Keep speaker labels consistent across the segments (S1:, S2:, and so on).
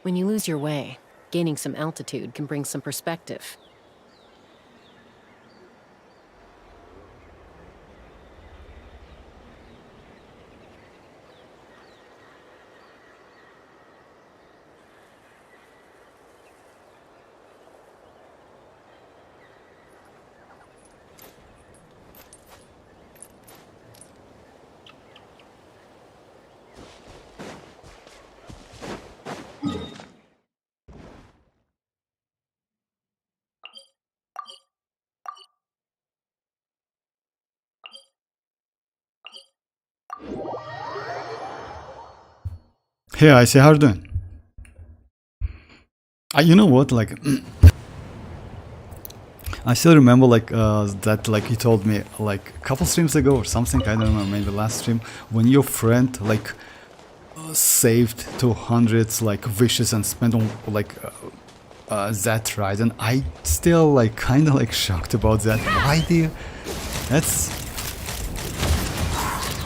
S1: When you lose your way, gaining some altitude can bring some perspective.
S2: Hey, I say, how you doing? You know what? Like, I still remember like that. Like you told me like a couple streams ago or something. I don't know, maybe last stream when your friend like saved 200 like wishes and spent on like that ride, and I still like kind of like shocked about that. Why do you? That's.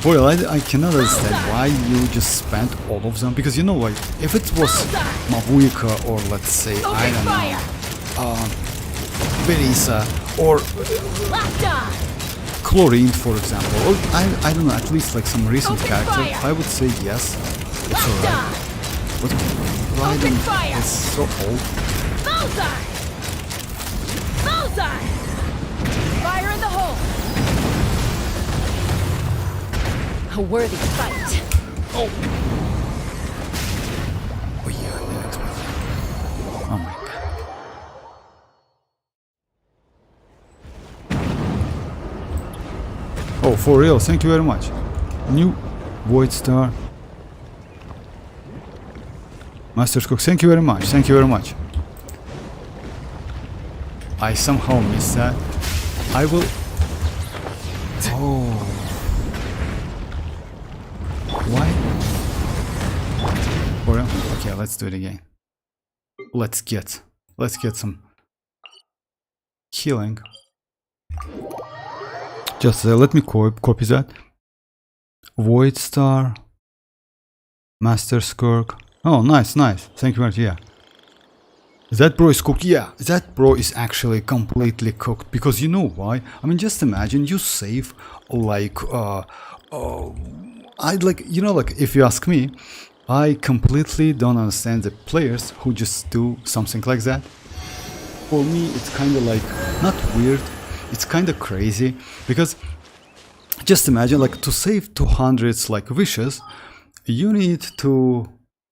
S2: Well, I cannot understand why you just spent all of them, because you know, like, if it was mavuika or let's say, I don't know, varesa or chlorine, for example, or I don't know, at least like some recent character, I would say yes, it's alright. But Raiden is so old.
S1: Fire in the hole! A worthy fight.
S2: Oh yeah, that's what. Oh my god. Oh, for real, thank you very much. New Void Star. Master Cook, thank you very much, thank you very much. I somehow missed that. I will... Oh... Why? For real? Okay, let's do it again. Let's get some healing. Just let me copy that. Void Star, Master Skirk. Oh, nice. Thank you very much. Yeah. That bro is cooked. Yeah, that bro is actually completely cooked. Because you know why? I mean, just imagine you save like I'd like, you know, like if you ask me, I completely don't understand the players who just do something like that. For me, it's kind of like, not weird, it's kind of crazy, because just imagine like to save 200 like wishes, you need to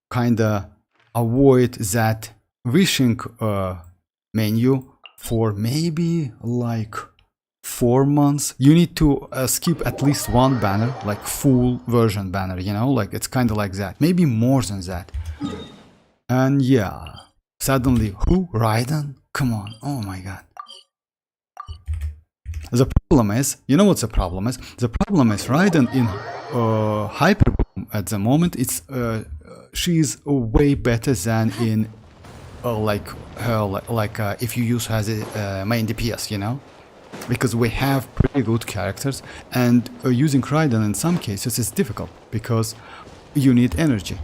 S2: kind of avoid that wishing menu for maybe like 4 months. You need to skip at least one banner, like full version banner, you know, like it's kind of like that, maybe more than that. And yeah, suddenly who? Raiden? Come on, oh my god. The problem is, you know what the problem is? The problem is Raiden in Hyper at the moment, it's she's way better than in like her, if you use her as a main DPS, you know? Because we have pretty good characters, and using Raiden in some cases is difficult because you need energy.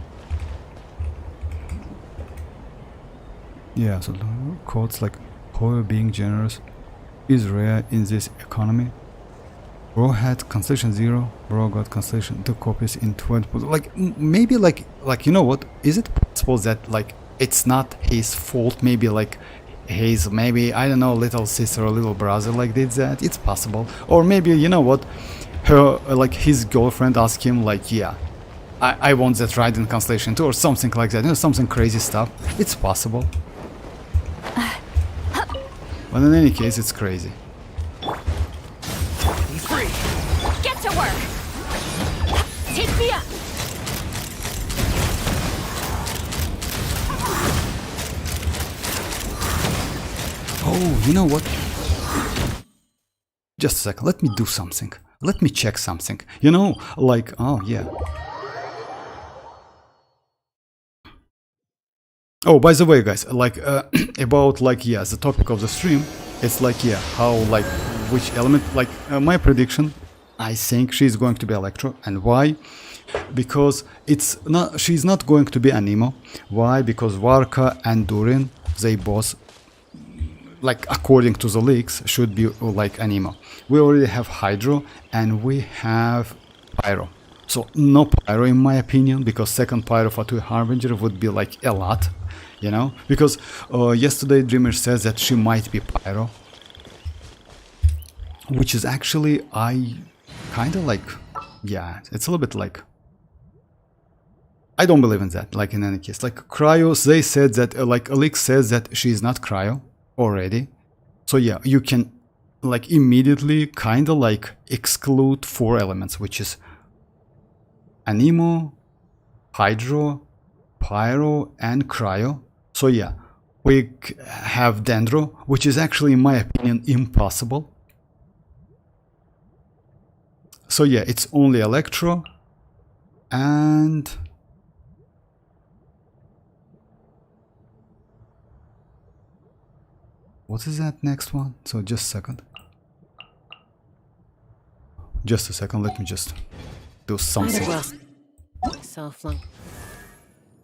S2: Yeah, so quotes like hoyo being generous is rare in this economy. Bro had constellation 0, bro got constellation 2 copies in 20. Like maybe like you know what? Is it possible that like it's not his fault? Maybe like his, maybe, I don't know, little sister or little brother like did that. It's possible. Or maybe, you know what, her, like his girlfriend asked him like, yeah, I want that Raiden constellation too, or something like that, you know, something crazy stuff. It's possible. But in any case, it's crazy.
S1: He's free. Get to work. Take me up.
S2: Oh, you know what? Just a second, let me do something. Let me check something. You know, like, oh yeah. Oh, by the way, guys, like, about, like, yeah, the topic of the stream, it's like, yeah, how, like, which element, like, my prediction, I think she's going to be Electro, and why? because she's not going to be a Nemo. Why? Because Varka and Durin, they both, like according to the leaks, should be like a Nemo. We already have Hydro and we have Pyro. So no Pyro in my opinion, because second Pyro Fatui Harbinger would be like a lot, you know, because yesterday Dreamer says that she might be Pyro, which is actually, I kind of like, yeah, it's a little bit like, I don't believe in that, like in any case. Like Cryo, they said that, like Alex says that she is not Cryo already. So yeah, you can like immediately kind of like exclude 4 elements, which is Anemo, Hydro, Pyro, and Cryo. So yeah, we have Dendro, which is actually in my opinion impossible. So yeah, it's only Electro and what is that next one? So just a second. Just a second, let me just do something.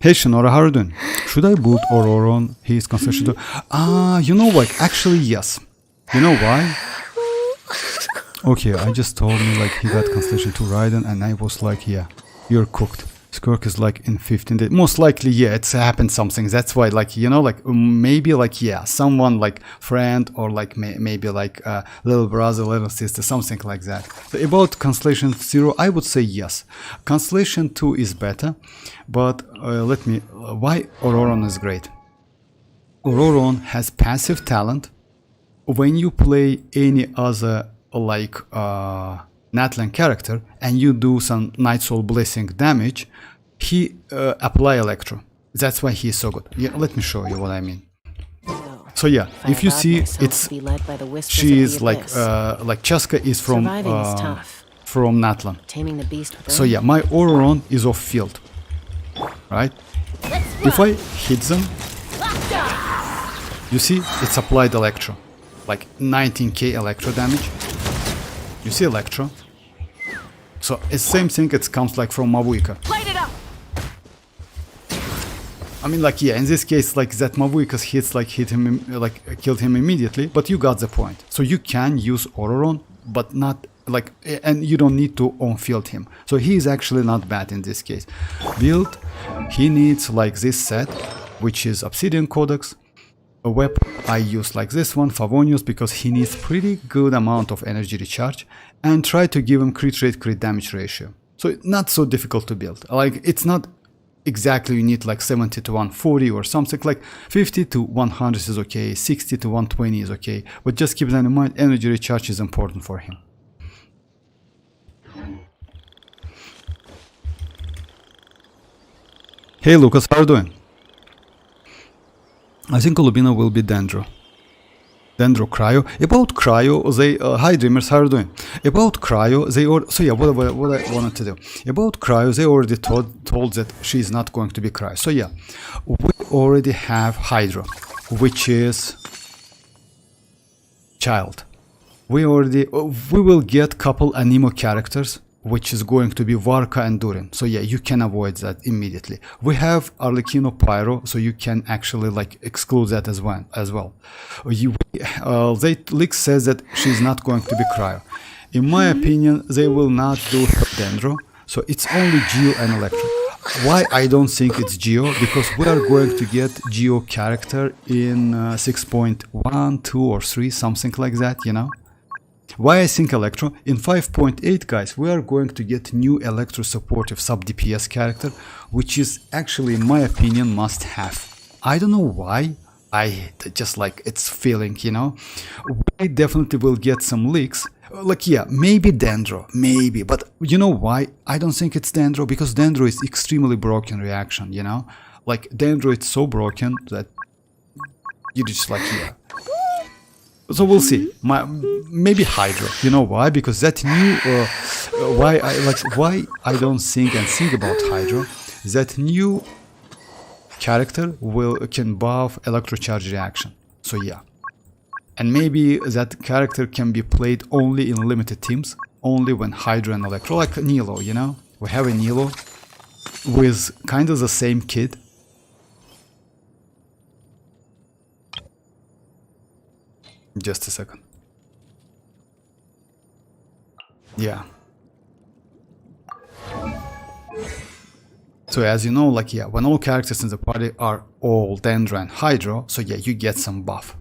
S2: Hey Shinora, how are you doing? Should I boot Ororon? He is considered to... you know what? Actually, yes. You know why? Okay, I just told me like he got Constellation to Raiden and I was like, yeah, you're cooked. Skirk is like in 15 days. Most likely, yeah, it's happened something. That's why, like, you know, like maybe like, yeah, someone like friend or like maybe like little brother, little sister, something like that. So about Constellation 0, I would say yes. Constellation 2 is better, but let me, why Ororon is great? Ororon has passive talent. When you play any other like Natlan character and you do some Night Soul Blessing damage, he apply Electro. That's why he is so good. Yeah, let me show you what I mean. So yeah, if you see, it's she is like Chasca is from Natlan. So yeah, my Ororon is off field, right? If I hit them, you see, it's applied Electro, like 19k Electro damage. You see Electro? So it's same thing, it comes like from Mavuika.
S1: Light it up.
S2: I mean, like, yeah, in this case, like that Mavuika's hits like hit him, like killed him immediately, but you got the point. So you can use Ororon, but not like, and you don't need to on-field him. So he is actually not bad in this case. Build, he needs like this set, which is Obsidian Codex. A weapon I use like this one, Favonius, because he needs pretty good amount of energy recharge, and try to give him crit rate, crit damage ratio. So not so difficult to build. Like it's not exactly you need like 70 to 140 or something, like 50 to 100 is okay, 60 to 120 is okay, but just keep that in mind, energy recharge is important for him. Hey Lucas, how are you doing? I think Columbina will be Dendro. Dendro Cryo. About Cryo, they hi Dreamers, how are you doing? About Cryo, they so yeah, what I wanted to do. About Cryo, they already told that she's not going to be Cryo. So yeah, we already have Hydro, which is Child. We will get couple Anemo characters, which is going to be Varka and Durin. So yeah, you can avoid that immediately. We have Arlecchino Pyro, so you can actually like exclude that as well. They leak says that she's not going to be Cryo. In my opinion, they will not do her Dendro, so it's only Geo and Electro. Why I don't think it's Geo? Because we are going to get Geo character in 6.1, 2 or 3, something like that, you know? Why I think Electro? In 5.8, guys, we are going to get new Electro supportive sub DPS character, which is actually, in my opinion, must have. I don't know why. I just like it's feeling, you know. We definitely will get some leaks. Like, yeah, maybe Dendro, maybe, but you know why? I don't think it's Dendro, because Dendro is extremely broken reaction, you know. Like Dendro is so broken that you just like, yeah. So we'll see. Maybe Hydro. You know why? Because that new why I don't think about Hydro. That new character can buff electrocharge reaction. So yeah, and maybe that character can be played only in limited teams, only when Hydro and Electro, like Nilo. You know, we have a Nilo with kind of the same kid. Just a second. Yeah. So as you know, like, yeah, when all characters in the party are all Dendra and Hydro, so yeah, you get some buff.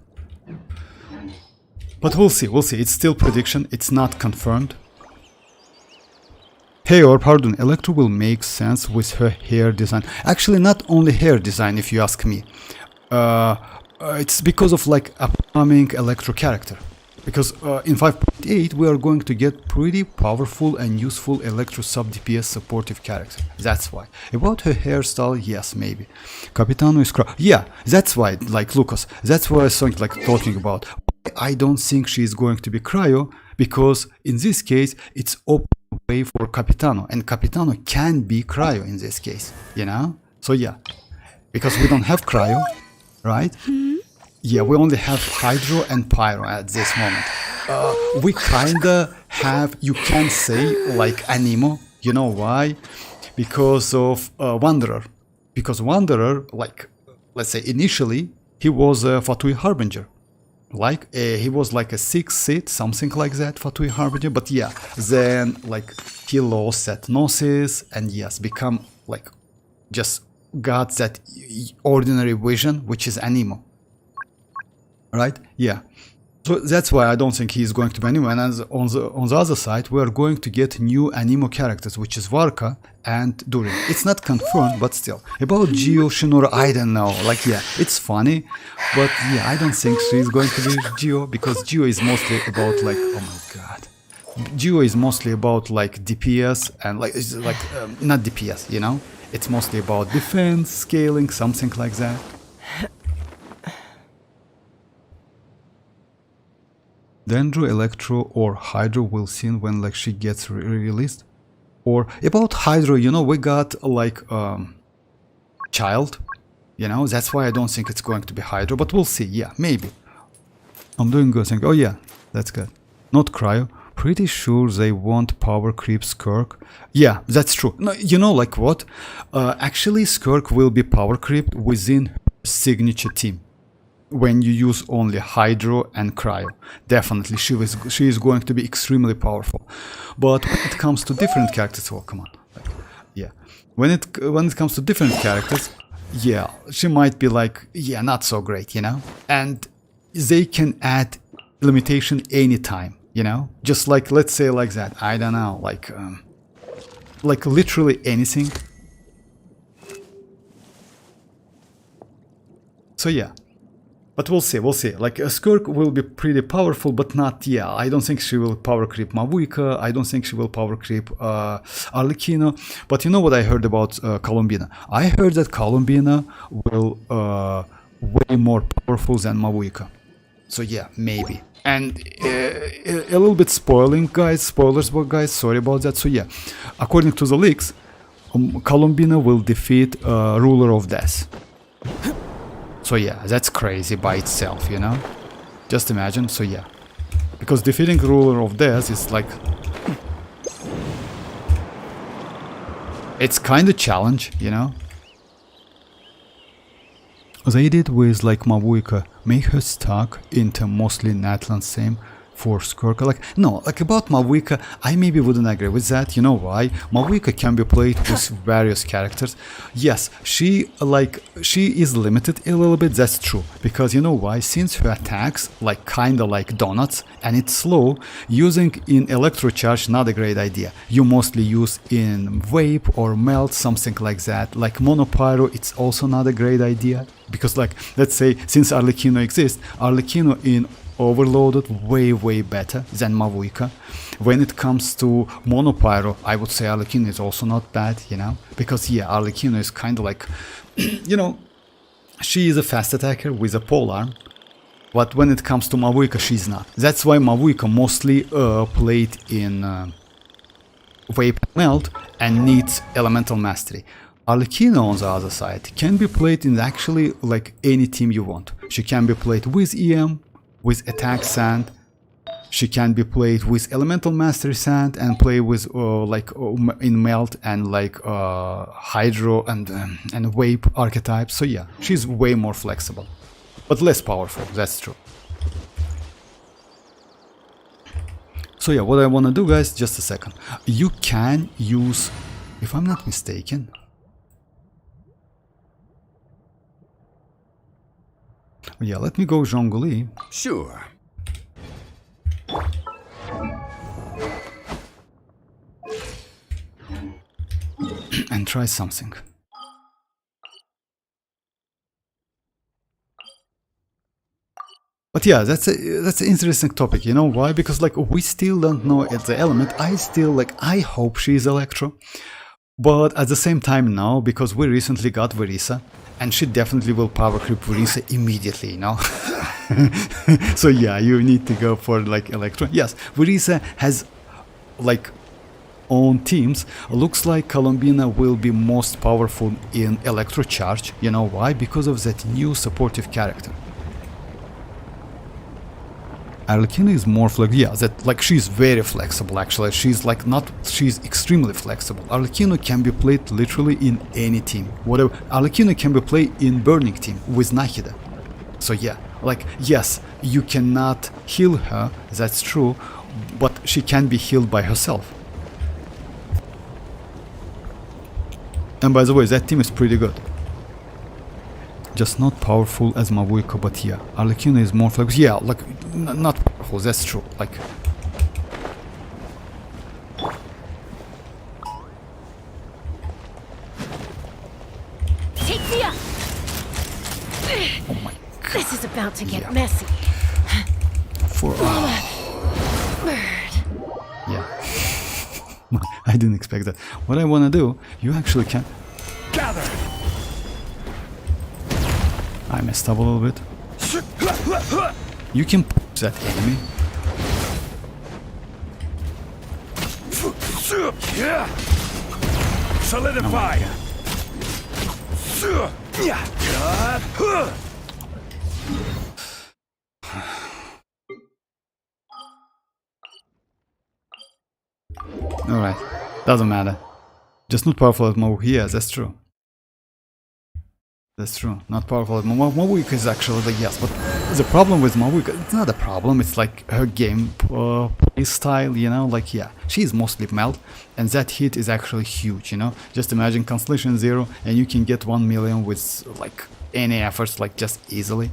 S2: But we'll see, it's still prediction, it's not confirmed. Hey, or pardon, Electro will make sense with her hair design. Actually, not only hair design, if you ask me. It's because of like upcoming Electro character. Because in 5.8 we are going to get pretty powerful and useful Electro sub DPS supportive character. That's why. About her hairstyle, yes, maybe. Capitano is yeah, that's why, like Lucas, that's why I was like talking about. I don't think she is going to be Cryo, because in this case it's open way for Capitano, and Capitano can be Cryo in this case, you know? So yeah, because we don't have Cryo, right? Yeah, we only have Hydro and Pyro at this moment. We kinda have, you can say, like Anemo. You know why? Because of Wanderer. Because Wanderer, like, let's say initially, he was a Fatui Harbinger. Like, he was like a 6th seat, something like that, Fatui Harbinger. But yeah, then, like, he lost that Gnosis, and yes, become, like, just got that ordinary vision, which is Anemo. Right? Yeah. So that's why I don't think he's going to be Anemo. And as on the other side, we are going to get new Anemo characters, which is Varka and Durin. It's not confirmed, but still. About Geo Shinora, I don't know. Like, yeah, it's funny, but yeah, I don't think she's going to be Geo, because Geo is mostly about like, oh my god, Geo is mostly about like DPS and like, it's like not DPS, you know. It's mostly about defense, scaling, something like that. Dendro, Electro, or Hydro will see when like she gets released. Or about Hydro, you know, we got like Child, you know, that's why I don't think it's going to be Hydro, but we'll see. Yeah, maybe. I'm doing good. Oh yeah, that's good. Not Cryo. Pretty sure they won't power creep Skirk. Yeah, that's true. No, you know, like what? Actually, Skirk will be power creeped within her signature team. When you use only Hydro and Cryo, definitely she is going to be extremely powerful. But when it comes to different characters, oh come on, like, yeah, when it comes to different characters, yeah, she might be like, yeah, not so great, you know. And they can add limitation anytime, you know, just like, let's say like that. I don't know, like literally anything. So yeah. But we'll see, Like, a Skirk will be pretty powerful, but not, yeah, I don't think she will power creep Mavuika, I don't think she will power creep Arlecchino. But you know what I heard about Columbina? I heard that Columbina will way more powerful than Mavuika. So yeah, maybe. And a little bit spoilers, guys, sorry about that. So yeah, according to the leaks, Columbina will defeat Ruler of Death. So yeah, that's crazy by itself, you know? Just imagine, so yeah. Because defeating Ruler of Death is like... it's kind of challenge, you know? They did with like Mavuika, make her stuck into mostly natlan same for Skirk. Like, no, like about Mavuika, I maybe wouldn't agree with that. You know why? Mavuika can be played with various characters. Yes, she is limited a little bit, that's true. Because you know why? Since her attacks like kinda like donuts and it's slow, using in electrocharge not a great idea. You mostly use in vape or melt, something like that. Like monopyro, it's also not a great idea. Because like, let's say, since Arlecchino exists, Arlecchino in Overloaded way better than Mavuika. When it comes to monopyro, I would say Arlecchino is also not bad, you know, because yeah, Arlecchino is kind of like, you know, she is a fast attacker with a polearm, but when it comes to Mavuika, she's not. That's why Mavuika mostly played in vape melt and needs elemental mastery. Arlecchino, on the other side, can be played in actually like any team you want. She can be played with EM, with attack sand, She can be played with Elemental Mastery Sand and play with in Melt and Hydro and Wave archetypes. So yeah, she's way more flexible, but less powerful. That's true. So yeah, what I want to do, guys, just a second. You can use, if I'm not mistaken, yeah, let me go Zhongli.
S3: Sure.
S2: And try something. But yeah, that's an interesting topic. You know why? Because we still don't know the element. I hope she's Electro, but at the same time no, because we recently got Varesa, and she definitely will power creep Varesa immediately. You know. So yeah, you need to go for Electro. Yes, Varesa has own teams. Looks like Columbina will be most powerful in Electro Charge. You know why? Because of that new supportive character. Arlecchino is more flexible. Yeah, she's very flexible actually. She's she's extremely flexible. Arlecchino can be played literally in any team. Whatever. Arlecchino can be played in Burning team with Nahida. So yeah, yes, you cannot heal her, that's true, but she can be healed by herself. And by the way, that team is pretty good. Just not powerful as Mavuika, but yeah, Arlecchino is more flexible. Yeah, not powerful, that's true. Oh my god.
S1: This is about to get messy. Bird.
S2: Yeah. I didn't expect that. What I want to do, you actually can...
S3: Gather.
S2: I messed up a little bit. You can push that enemy.
S3: Solidify.
S2: Alright, doesn't matter. Just not powerful as Mavuika. Yeah, that's true. That's true. Not powerful as Mavuika is actually yes, but the problem with Mavuika, it's not a problem, it's her game play style, you know, yeah, she's mostly melt, and that hit is actually huge, you know. Just imagine Constellation 0 and you can get 1 million with any efforts, just easily.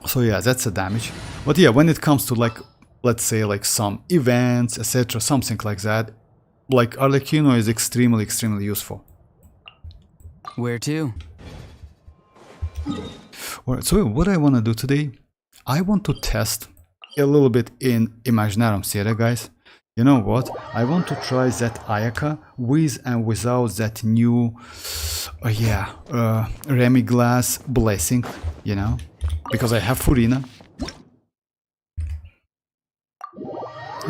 S2: So yeah, that's a damage. But yeah, when it comes to let's say some events, etc., something like that, Arlecchino is extremely useful.
S4: Where to?
S2: Alright, so what I want to do today, I want to test a little bit in Imaginarum Sierra, guys. You know what? I want to try that Ayaka with and without that new Remy Glass Blessing, you know, because I have Furina.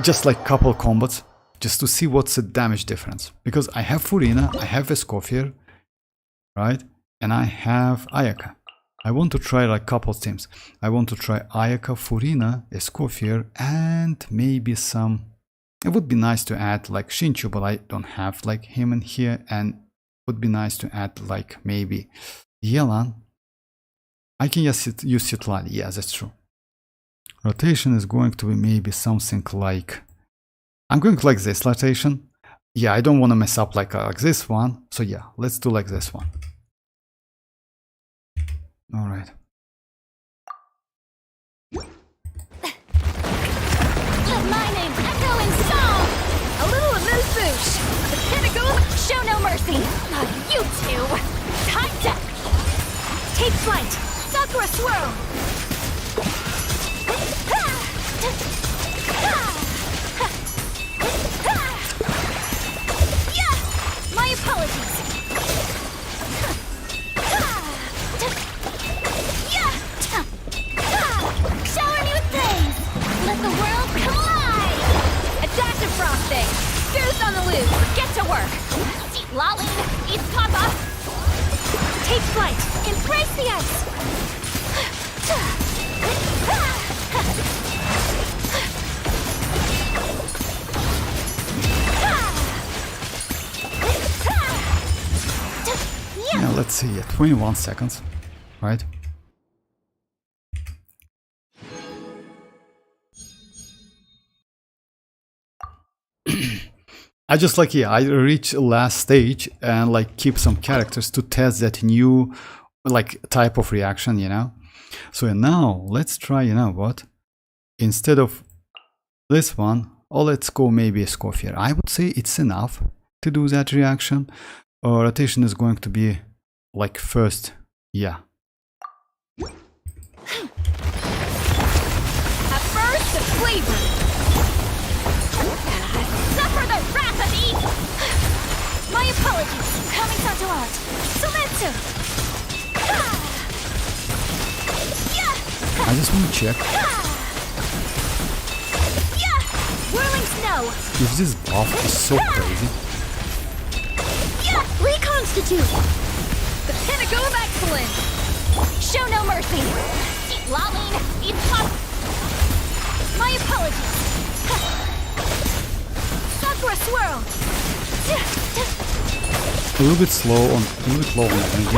S2: Just couple combats, just to see what's the damage difference. Because I have Furina, I have Escoffier, right? And I have Ayaka. I want to try couple teams. I want to try Ayaka, Furina, Escoffier, and maybe some... It would be nice to add Shinchu, but I don't have him in here. And it would be nice to add maybe Yelan. I can just use citlali. Yeah, that's true. Rotation is going to be maybe something I'm going this rotation. Yeah, I don't want to mess up like this one. So yeah, let's do this one. All right.
S1: Let my name echo in song. A little amuse-bouche. The pinnacle, show no mercy. Not you two. Time death. Take flight. Sakura swirl. My apologies. Shower me with praise. Let the world collide. A dash of frosting. Goose on the loose. Get to work. Citlali. Eat papa. Take flight. Embrace the ice.
S2: Yeah, let's see. Yeah, 21 seconds, right? I just like, yeah, I reach last stage and like keep some characters to test that new like type of reaction, you know. So now let's try, you know what, instead of this one, or let's go maybe a Scophier. I would say it's enough to do that reaction. Rotation is going to be like first, yeah.
S1: At first, the flavor. Suffer the wrath of evil. My apologies. Coming to art. Sometsu.
S2: I just want to check
S1: Whirling snow.
S2: if this buff is so crazy.
S1: Reconstitute. The pinnacle of excellence. Show no mercy. Citlali. My apologies. Sakura swirl.
S2: A little bit slow on, a little bit low on energy.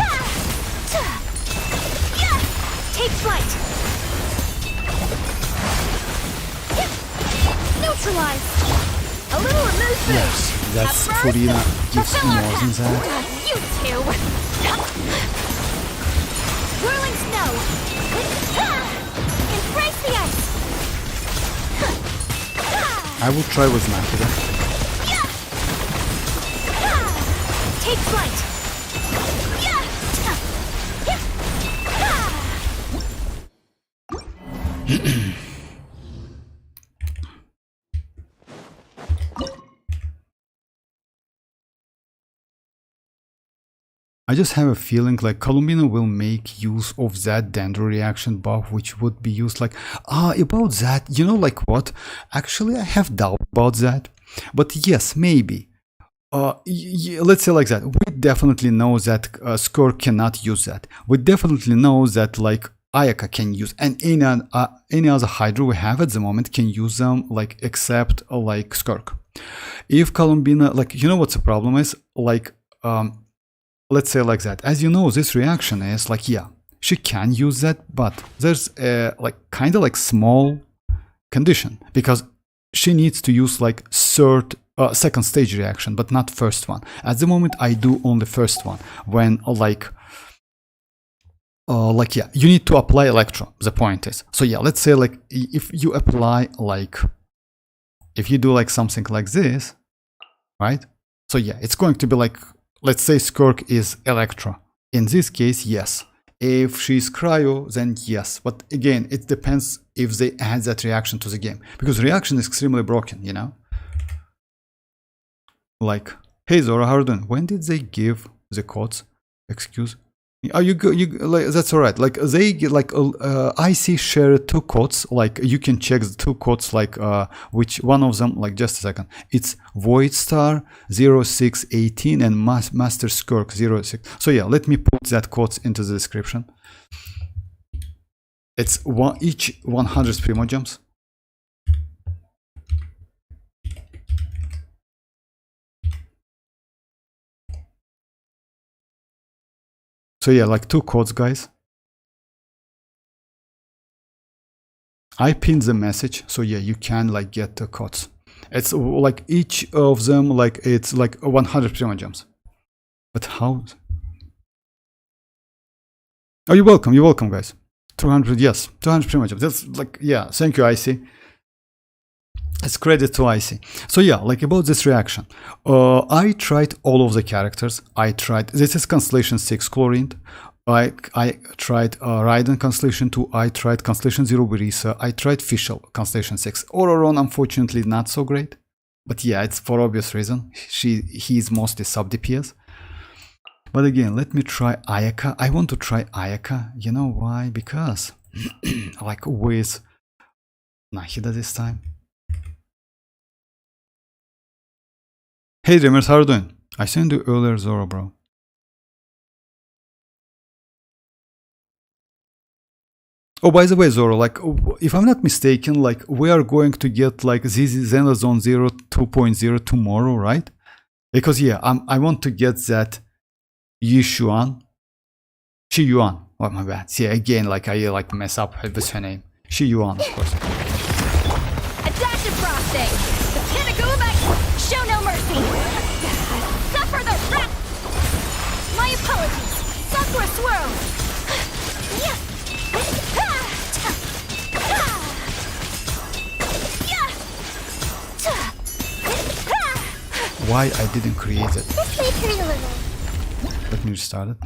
S1: Take flight. Neutralize. A little remove boost.
S2: Yes, that's Furina gives more than that.
S1: You two. Whirling snow. Embrace the ice.
S2: I will try with Nahida.
S1: Take flight.
S2: I just have a feeling like Columbina will make use of that dendro reaction buff, which would be used like, about that, you know, like what? Actually, I have doubt about that. But yes, maybe. Let's say like that. We definitely know that Skirk cannot use that. We definitely know that like Ayaka can use, and any other Hydra we have at the moment can use them, like except like Skirk. If Columbina, like, you know what's the problem is? Like, let's say like that. As you know, this reaction is like, yeah, she can use that, but there's a like kind of like small condition, because she needs to use like second stage reaction, but not first one. At the moment, I do only first one when like yeah, you need to apply electro. The point is, so yeah, let's say like if you apply like, if you do like something like this, right? So yeah, it's going to be like, let's say Skirk is electro. In this case, yes. If she's cryo, then yes. But again, it depends if they add that reaction to the game, because reaction is extremely broken, you know. Like, hey Zora, how are you doing? When did they give the codes? Excuse. Oh, you like, that's all right. Like they get like IC share two codes. Like you can check the two codes. Like which one of them? Like just a second. It's Void Star 0618 and Master Skirk 06. So yeah, let me put that codes into the description. It's each 100 primogems. So yeah, like two codes, guys. I pinned the message, so yeah, you can like get the codes. It's like each of them, like it's like 100 primogems. But how? Oh, you're welcome, guys. 200, yes, 200 primogems. That's like, yeah, thank you, IC. It's credit to IC. So yeah, like about this reaction, I tried all of the characters. I tried, this is Constellation 6 Chlorine. I tried Raiden Constellation 2. I tried Constellation 0 Varesa. I tried Fischl Constellation 6. Ororon, unfortunately, not so great. But yeah, it's for obvious reason. He's mostly sub DPS. But again, let me try Ayaka. I want to try Ayaka. You know why? Because like with Nahida this time. Hey Dreamers, how are you doing? I sent you earlier Zoro, bro. Oh, by the way, Zoro, like, if I'm not mistaken, like, we are going to get, like, Xena Zone 0 2.0 tomorrow, right? Because, yeah, I want to get that Yishuan. Shiyuan. Oh, my bad. See, again, like, I, like, mess up with her name. Shiyuan, of course.
S1: A dash of frosting. The pinnacle of show no mercy. Suffer the wrath. My apologies. Sakura swirl. Yeah.
S2: Why I didn't create it?
S1: This may hurt a little.
S2: Let me restart it.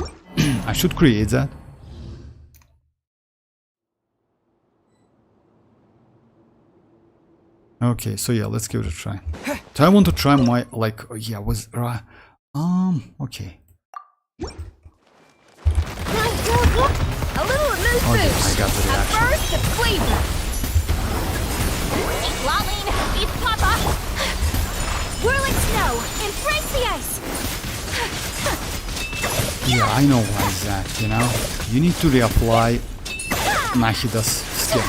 S2: I should create that. Okay, so yeah, let's give it a try. So I want to try my, like, oh, yeah, was okay.
S1: A little loose
S2: Okay,
S1: boost.
S2: I got the
S1: A
S2: reaction.
S1: burst of flavor. Citlali, eat papa. Whirling snow, embrace the ice.
S2: Yeah, I know why is that, you know? You need to reapply Nahida's skill.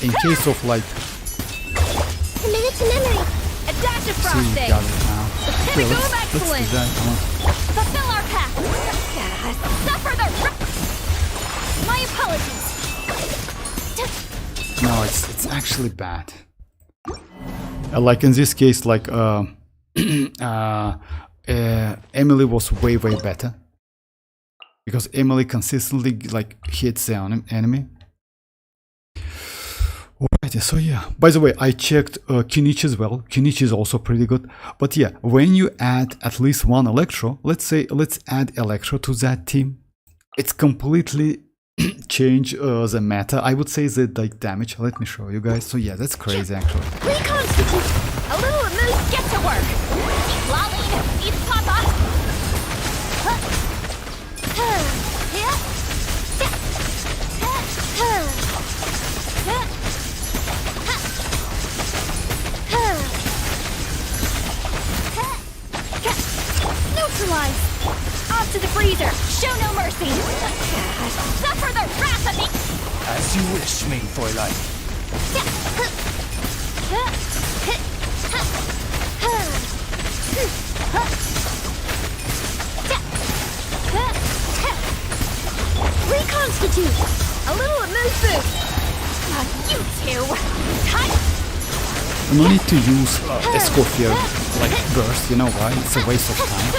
S2: In case of, like,
S1: Committed to memory. A dash of
S2: see,
S1: frosting.
S2: got it now.
S1: The
S2: Okay,
S1: pinnacle of
S2: let's do
S1: excellence.
S2: that. Come on.
S1: Fulfill our path. Suffer the my apologies.
S2: No, it's actually bad. Like in this case, like Emily was way better because Emily consistently like hits the enemy. Alright, so yeah. By the way, I checked Kinich as well. Kinich is also pretty good. But yeah, when you add at least one Electro, let's add Electro to that team. It's completely change the meta. I would say the like damage. Let me show you guys. So yeah, that's crazy actually.
S1: Reconstitute. A little moose, get to work. Lolly, eat papa. Neutralize. Off to the freezer. Show no mercy. Suffer the wrath of me.
S3: As you wish, main Fräulein.
S1: Reconstitute. A little moose boost. You two. Time.
S2: No need to use Escoffier like burst, you know why? It's a waste of time.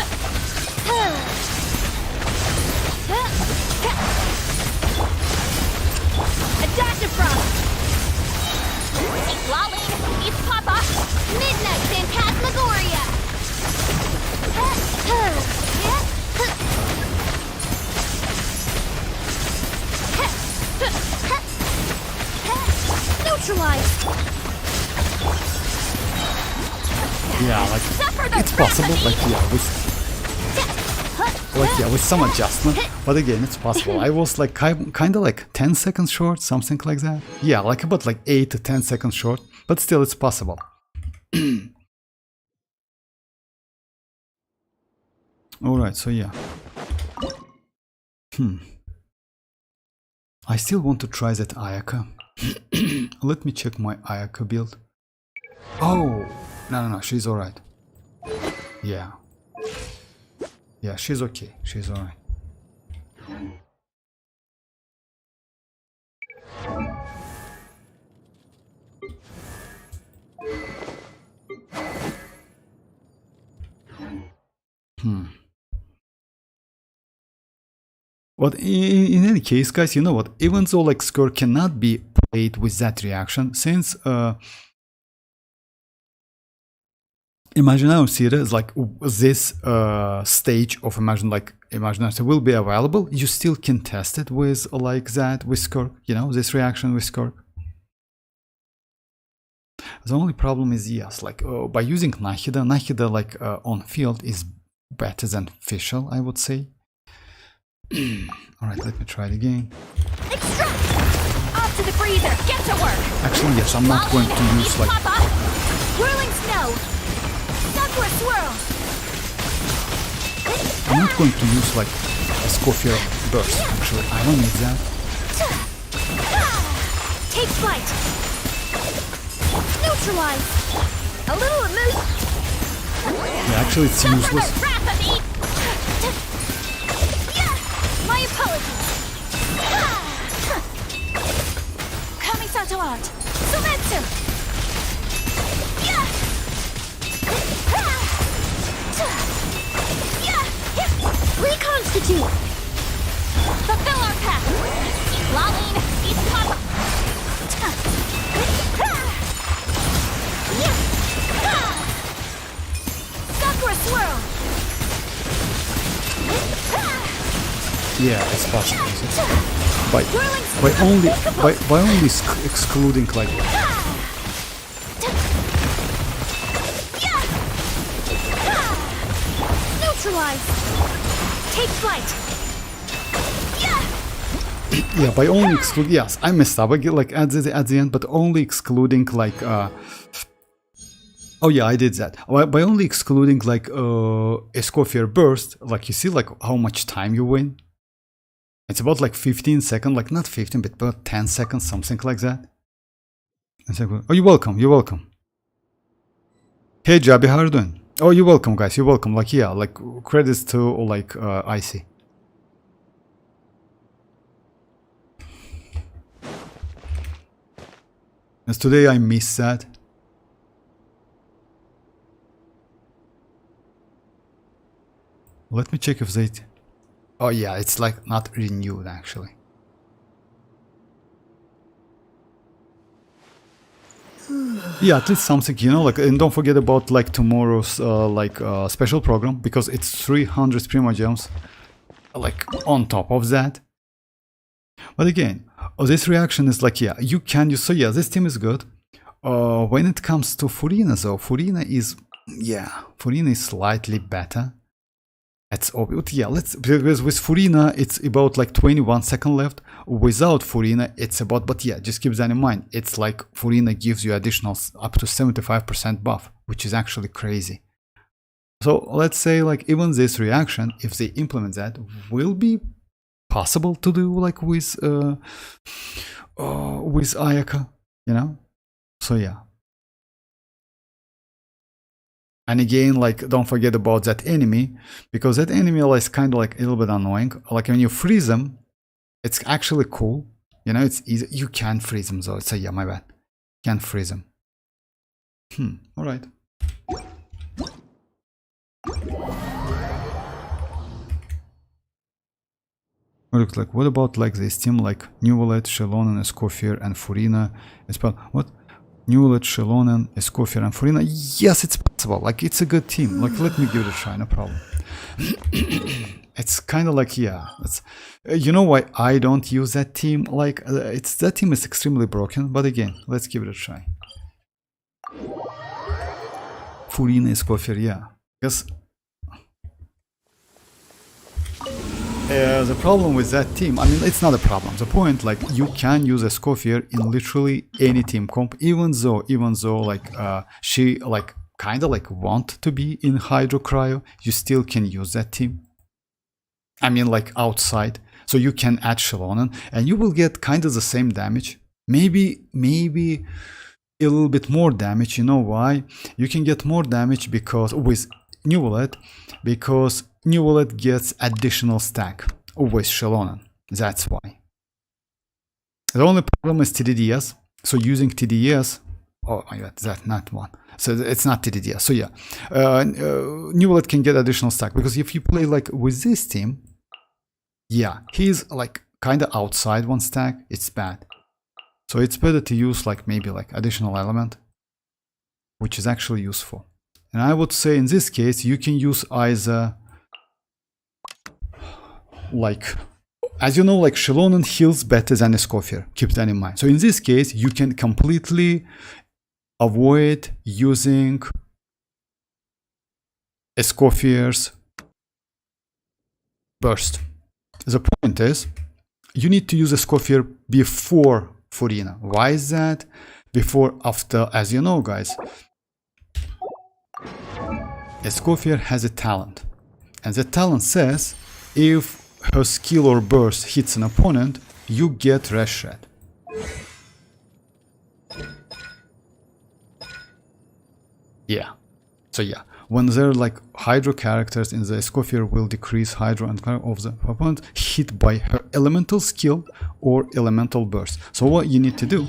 S1: A dash of frost. Lolly, eat papa. Midnight Phantasmagoria. Neutralize.
S2: Yeah, like it's possible, like with some adjustment, but again, it's possible. I was like kind of like 10 seconds short, something like that. Yeah, like about like 8 to 10 seconds short, but still it's possible. All right, so yeah. I still want to try that Ayaka. Let me check my Ayaka build. Oh, no, she's alright. Yeah. Yeah, she's okay. She's alright. But in any case, guys, you know what? Even though like Skirk cannot be played with that reaction, since Imaginary Theater is like this stage of Imaginary will be available, you still can test it with like that with Skirk, you know, this reaction with Skirk. The only problem is, yes, like by using Nahida like on field is better than Fischl, I would say. Alright, let me try it again.
S1: Extract! Off to the freezer! Get to work!
S2: Actually, yes, I'm not going to use like...
S1: Whirling snow! Sakura swirl!
S2: I'm not going to use like a Escoffier burst, actually. I don't need that.
S1: Take flight. Neutralize. A little amuse.
S2: Yeah, actually it's
S1: Suffer
S2: useless.
S1: the wrath of me. Yeah. My apologies. Kamisato out. Sumetsu. Yeah. Reconstitute. Fulfill our path. Lumine. Sakura swirl.
S2: Yeah, it's possible. By only excluding like
S1: Neutralize. Take flight.
S2: yeah, by only exclude, yes, I messed up. I get like at the end, but only excluding like oh yeah, I did that. By only excluding like Escoffier burst, like you see like how much time you win. It's about like 15 seconds, like not 15, but about 10 seconds, something like that. Oh, you're welcome. You're welcome. Hey, Jabi, how are you doing? Oh, you're welcome, guys. You're welcome. Like yeah, like credits to like Icy. As today I missed that. Let me check if they... Oh yeah, it's like not renewed actually. Yeah, at least something, you know, like, and don't forget about like tomorrow's special program, because it's 300 primogems like on top of that. But again, this reaction is like, yeah, you can use, so yeah, this team is good. When it comes to Furina though, Furina is slightly better. It's obvious, yeah, because with Furina, it's about like 21 seconds left. Without Furina, it's about, but yeah, just keep that in mind. It's like Furina gives you additional up to 75% buff, which is actually crazy. So let's say like even this reaction, if they implement that, will be possible to do like with Ayaka, you know? So yeah. And again, like, don't forget about that enemy, because that enemy is kind of like a little bit annoying. Like when you freeze them, it's actually cool. You know, it's easy. You can freeze them though. So yeah, my bad. Can't freeze them. All right. Looks like, what about like this team like Nuvolet, xilonen, Escoffier, and Furina? What? Nuvolet, xilonen, Escoffier, and Furina. Yes, it's possible. Like, it's a good team. Like, let me give it a try. No problem. It's kind of like, yeah. It's, you know why I don't use that team? Like, that team is extremely broken. But again, let's give it a try. Furina, Escoffier, yeah. Because the problem with that team, I mean, it's not a problem. The point, like, you can use Escoffier in literally any team comp, even though like she like kind of like want to be in Hydro Cryo, you still can use that team. I mean, like outside, so you can add xilonen and you will get kind of the same damage. Maybe a little bit more damage. You know why? You can get more damage because with Nuvolet, because Nuvolet gets additional stack with xilonen. That's why. The only problem is TDDS. So using TDDS, oh my god, that's not one. So it's not TDDS. So yeah, Nuvolet can get additional stack, because if you play like with this team, yeah, he's like kind of outside one stack. It's bad. So it's better to use like maybe like additional element, which is actually useful. And I would say in this case, you can use either, like, as you know, like xilonen heals better than Escoffier. Keep that in mind. So in this case, you can completely avoid using Escoffier's burst. The point is, you need to use Escoffier before Furina. Why is that? Before, after, as you know, guys, Escoffier has a talent, and the talent says if her skill or burst hits an opponent, you get red shred. Yeah. So yeah, when there are like hydro characters in the Escoffier will decrease hydro and of the opponent hit by her elemental skill or elemental burst. So what you need to do,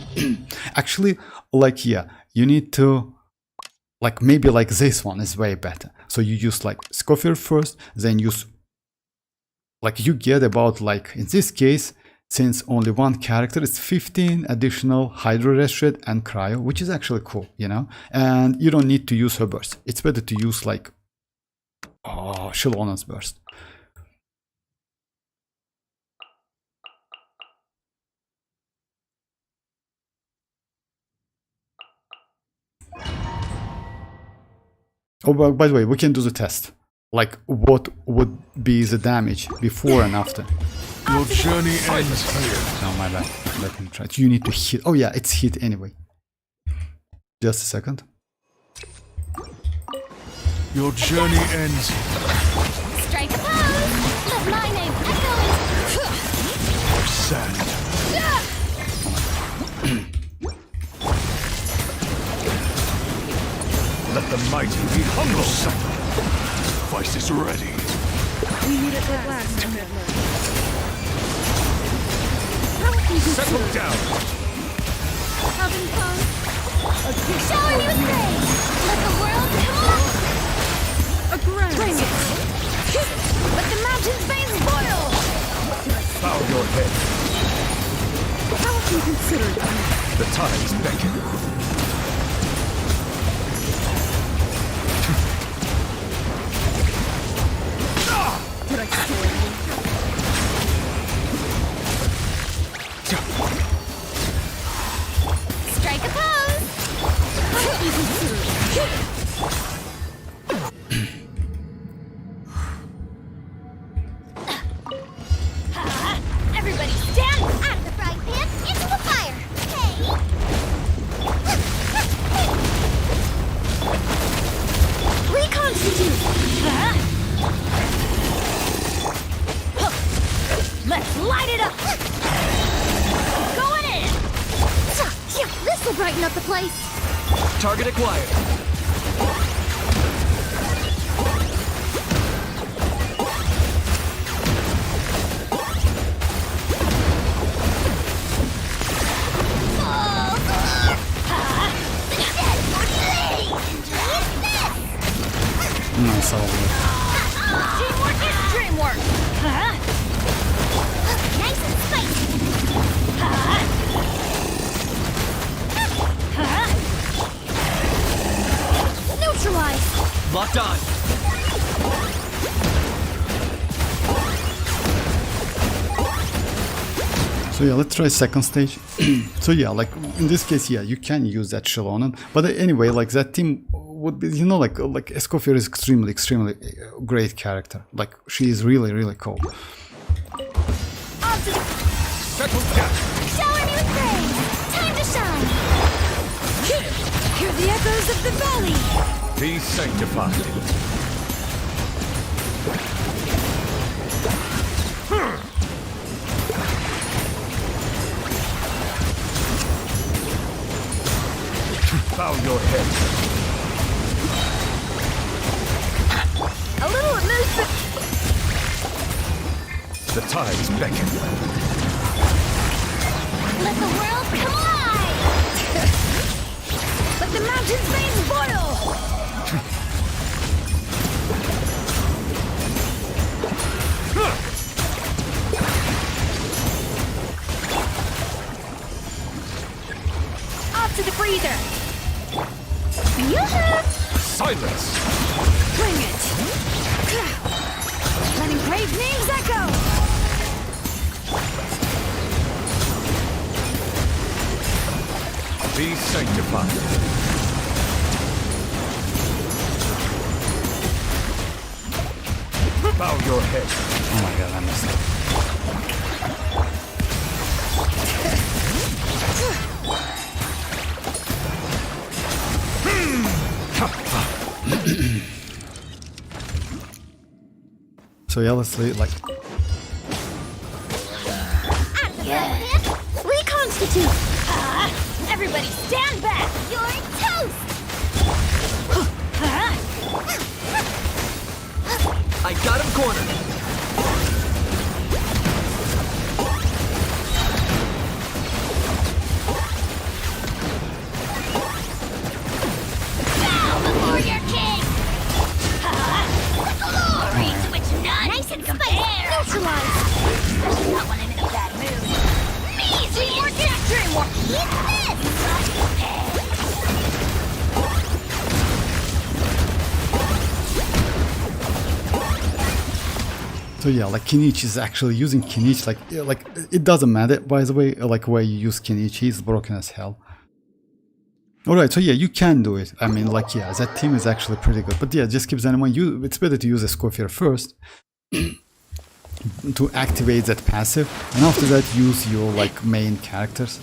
S2: actually, like yeah, you need to like maybe like this one is way better. So you use like Escoffier first, then use like you get about like in this case, since only one character, it's 15 additional hydro rest rate and cryo, which is actually cool, you know. And you don't need to use her burst. It's better to use like Xilonen's burst. Oh, by the way, we can do the test. Like, what would be the damage before and after?
S3: Your journey ends here.
S2: No, my bad. Let me try. You need to hit. Oh yeah, it's hit anyway. Just a second.
S3: Your journey ends.
S1: Strike a pose! Let my name echo in...
S3: Sand. Let the mighty be humble. Sacrifice is ready.
S5: We need it at last, commitment.
S3: Settle down.
S1: Having fun? Shower me with praise! Let the world come on!
S5: A grand.
S1: Bring it! Let the mountain's veins boil!
S3: Bow your head.
S5: How can you consider that?
S3: The tides beckon.
S5: Did I scare you?
S1: Strike a pose!
S5: How can you consider that?
S1: Everybody stand out of the frying pan into the fire! Hey! Reconstitute! Let's light it up! Going in! This'll brighten up the place!
S4: Target acquired.
S2: Nice, all
S1: Teamwork is dreamwork! Nice and spicy! Neutralize!
S4: Locked on.
S2: So yeah, let's try second stage. So yeah, like in this case, yeah, you can use that Xilonen, but anyway, like that team would be, you know, like Escoffier is extremely great character. Like she is really cool.
S3: Settle down.
S1: Shower me with praise! Time to shine! Hear the echoes of the valley!
S3: Be sanctified. Bow your head.
S1: A little elusive!
S3: The tides beckon.
S1: Let the world come alive! Let the mountain's veins boil! Off to the freezer! Yoo-hoo!
S3: Silence.
S1: Bring it! Letting brave names echo!
S3: Be sanctified. Bow your head.
S2: Oh my god, I messed up. So yeah, let's say like
S1: Reconstitute! Everybody stand back! You're toast!
S4: I got him cornered.
S1: Bow before your king! Glory switch nuts! Nice and compare! Neutralize! Especially not when I'm in a bad mood. Measly! More doctrine! More eat this!
S2: So yeah, like kinich is actually using kinich, like it doesn't matter, by the way, like where you use kinich, he's broken as hell. Alright, so yeah, you can do it. I mean, like, yeah, that team is actually pretty good. But yeah, just keep that in mind. It's better to use a Scorpion first to activate that passive. And after that, use your, like, main characters.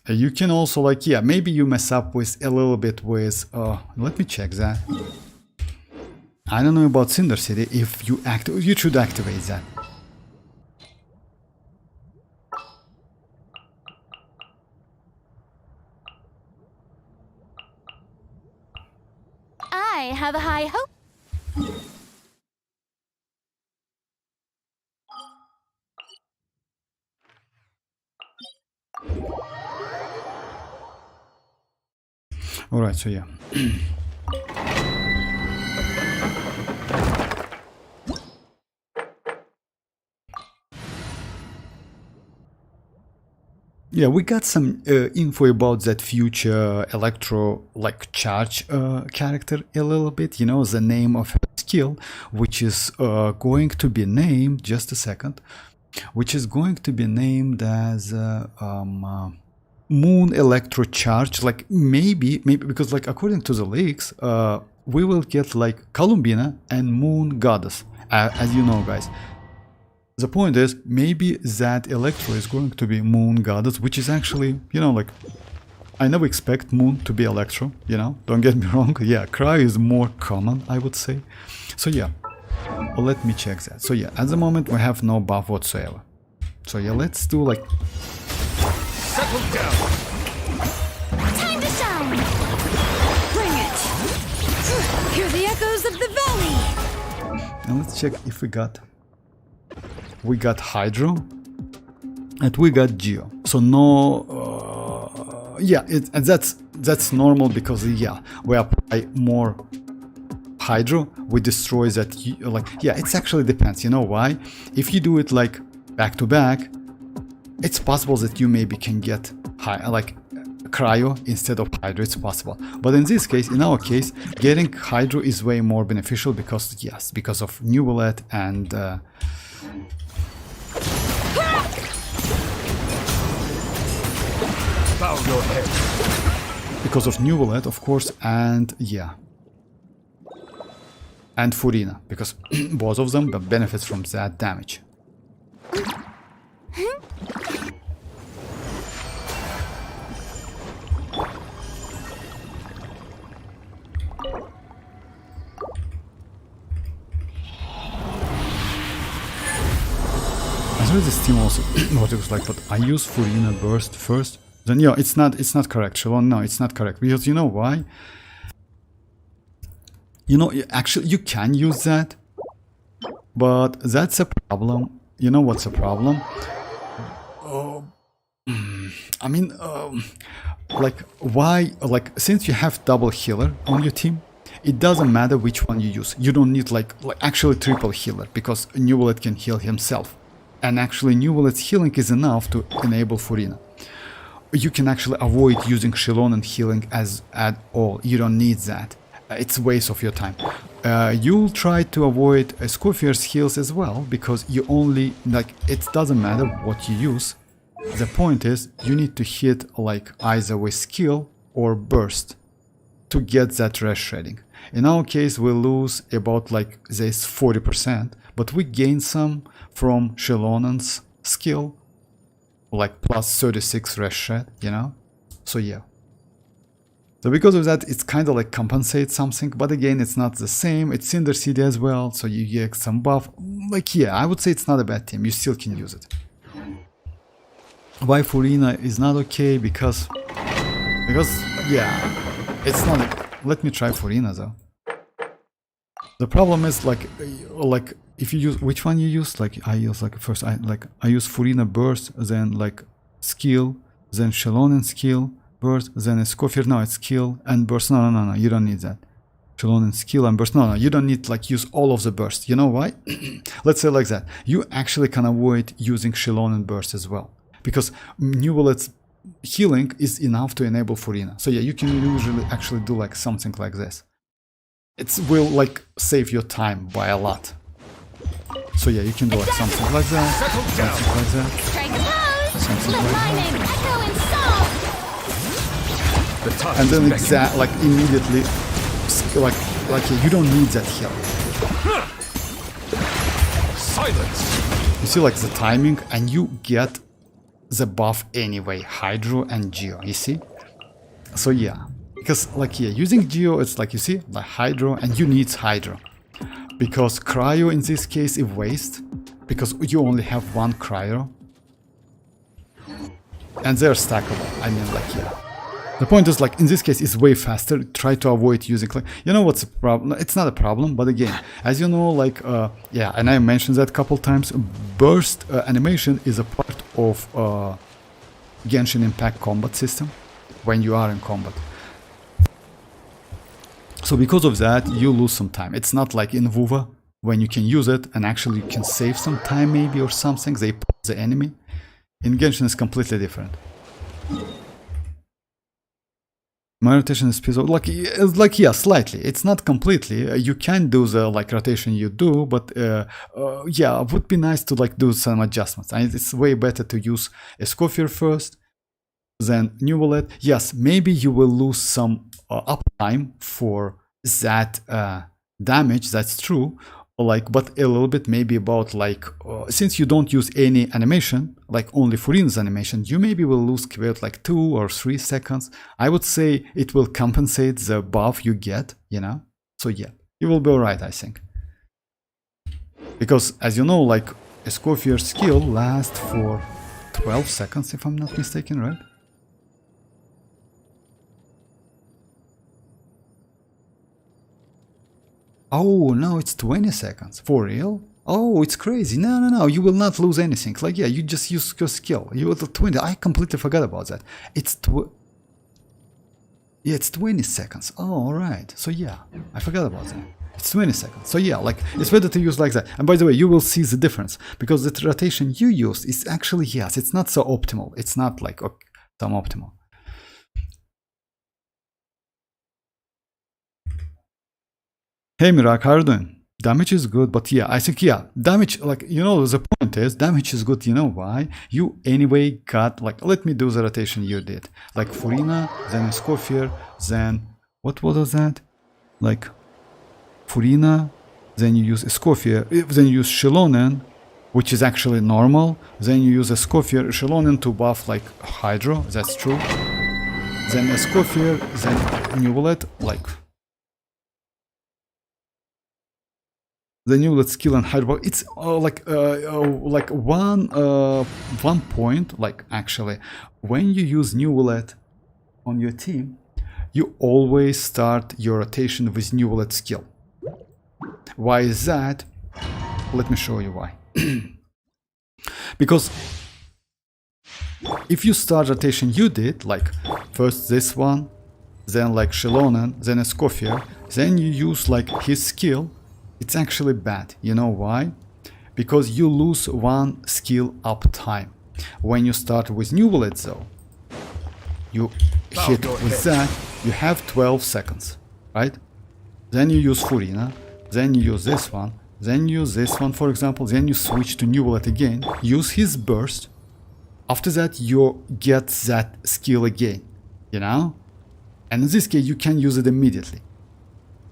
S2: You can also, like, yeah, maybe you mess up with a little bit with... let me check that. I don't know about Cinder City. If you you should activate that.
S1: I have a high hope.
S2: Alright, so yeah. Yeah, we got some info about that future electro like charge character a little bit, you know, the name of her skill, which is going to be named, just a second, which is going to be named as Moon Electro Charge, like maybe because like according to the leaks, we will get like Columbina and Moon Goddess, as you know, guys. The point is, maybe that Electro is going to be Moon Goddess, which is actually, you know, like, I never expect Moon to be Electro, you know, don't get me wrong. Yeah, Cry is more common, I would say. So yeah, well, let me check that. So yeah, at the moment we have no buff whatsoever. So yeah, let's do like...
S3: Settle down.
S1: Time to shine!
S5: Bring it! Hear the echoes of the valley!
S2: And let's check if we got Hydro and we got Geo. So no, yeah, and that's normal because yeah, we apply more Hydro, we destroy that. Like yeah, it actually depends. You know why? If you do it like back to back, it's possible that you maybe can get like Cryo instead of Hydro. It's possible, but in this case, in our case, getting Hydro is way more beneficial because yes, because of New Bullet and.
S3: Bow your head.
S2: Because of New Bullet, of course, and yeah. And Furina, because both of them benefits from that damage. I saw this team also what it was like, but I use Furina burst first. Then yeah, it's not correct, Xilonen. No, it's not correct because you know why? You know, actually you can use that, but that's a problem. You know what's a problem? I mean, like why? Like since you have double healer on your team, it doesn't matter which one you use. You don't need like actually triple healer because New Bullet can heal himself, and actually New Bullet's healing is enough to enable Furina. You can actually avoid using Xilonen healing at all. You don't need that. It's a waste of your time. You'll try to avoid Scorpion's heals as well because you only like it doesn't matter what you use. The point is you need to hit like either with skill or burst to get that rest shredding. In our case, we lose about like this 40%, but we gain some from Xilonen's skill. Like plus 36 rest shred, you know? So yeah. So because of that, it's kind of like compensates something, but again, it's not the same. It's Cinder City as well, so you get some buff. Like yeah, I would say it's not a bad team. You still can use it. Why Furina is not okay? Because yeah, it's not. Let me try Furina though. The problem is like if you use, which one you use? Like I use like first I use Furina burst, then like skill, then xilonen skill, burst, then a Escoffier. No, it's skill and burst. No, you don't need that. Xilonen skill and burst. No, you don't need like use all of the burst. You know why? Let's say like that. You actually can avoid using xilonen burst as well, because New Bullet's healing is enough to enable Furina. So yeah, you can usually actually do like something like this. It will like save your time by a lot. So yeah, you can do like something like that, something like that,
S1: Strike a pose.
S2: something
S1: Let
S2: like
S1: my
S2: that.
S1: name echo in song.
S3: The time
S2: And
S3: is
S2: then
S3: beckoning.
S2: exact like immediately like yeah, you don't need that heal.
S3: Silence.
S2: You see like the timing, and you get the buff anyway, Hydro and Geo, you see? So yeah, because like yeah, using Geo, it's like you see, like Hydro, and you need Hydro. Because Cryo in this case is waste, because you only have one Cryo. And they're stackable, I mean like yeah. The point is like in this case it's way faster, try to avoid using like, you know what's the problem? It's not a problem, but again, as you know like, yeah, and I mentioned that a couple times, burst animation is a part of Genshin Impact combat system when you are in combat. So because of that, you lose some time. It's not like in WuWa, when you can use it and actually you can save some time maybe or something, they pause the enemy. In Genshin it's completely different. My rotation is piezo, like yeah, slightly. It's not completely. You can do the like rotation you do, but yeah, it would be nice to like do some adjustments. And it's way better to use Escoffier first, then New Bullet. Yes, maybe you will lose some uptime for that damage. That's true. Like, but a little bit maybe about like since you don't use any animation, like only Furina's animation, you maybe will lose about like 2 or 3 seconds. I would say it will compensate the buff you get, you know. So yeah, you will be alright, I think. Because as you know, like Escoffier's skill lasts for 12 seconds, if I'm not mistaken, right? Oh, no, it's 20 seconds. For real? Oh, it's crazy. No, you will not lose anything. Like, yeah, you just use your skill. You will 20. I completely forgot about that. Yeah, it's 20 seconds. Oh, alright. So yeah, I forgot about that. It's 20 seconds. So yeah, like, it's better to use like that. And by the way, you will see the difference. Because the rotation you use is actually, yes, it's not so optimal. It's not like some optimal. Hey Mirak, how are you doing? Damage is good, but yeah, I think yeah, damage, like, you know, the point is damage is good. You know why? You anyway got, like, let me do the rotation you did. Like Furina, then Escoffier, then, what was that? Like, Furina, then you use Escoffier, then you use xilonen, which is actually normal, then you use Escoffier, xilonen to buff, like, Hydro, that's true. Then Escoffier, then New Bullet, like, the New Bullet skill and Hydro, it's like one point, like actually, when you use New Bullet on your team, you always start your rotation with New Bullet skill. Why is that? Let me show you why. Because if you start rotation you did, like first this one, then like xilonen, then Escoffier, then you use like his skill, it's actually bad. You know why? Because you lose one skill uptime. When you start with New Bullet though, you hit with that, you have 12 seconds, right? Then you use Furina, then you use this one, then you use this one, for example, then you switch to New Bullet again, use his burst. After that, you get that skill again, you know? And in this case, you can use it immediately.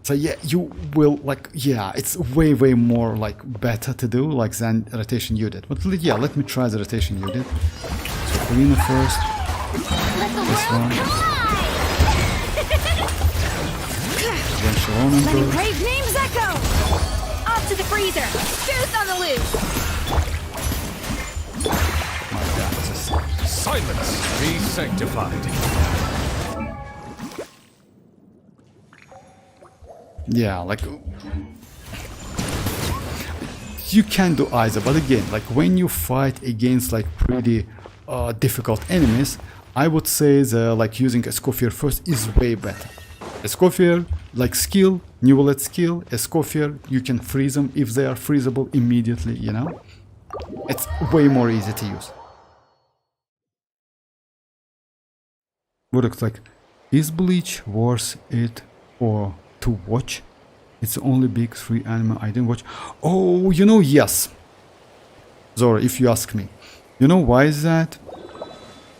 S2: So yeah, you will like, yeah, it's way more like better to do like than rotation you did. But yeah, let me try the rotation you did. So Furina first, this one, then xilonen
S5: Letting
S2: first.
S5: brave names echo!
S1: Off to the freezer. Goose on the loose.
S2: My God, this is...
S3: Silence. Be sanctified.
S2: Yeah, like you can do either, but again, like when you fight against like pretty difficult enemies, I would say that like using Escoffier first is way better. Escoffier, like skill, new bullet skill, Escoffier, you can freeze them if they are freezable immediately, you know? It's way more easy to use. What looks like, is Bleach worth it or to watch? It's the only big 3 anime I didn't watch. Oh, you know, yes. Zora, if you ask me. You know why is that?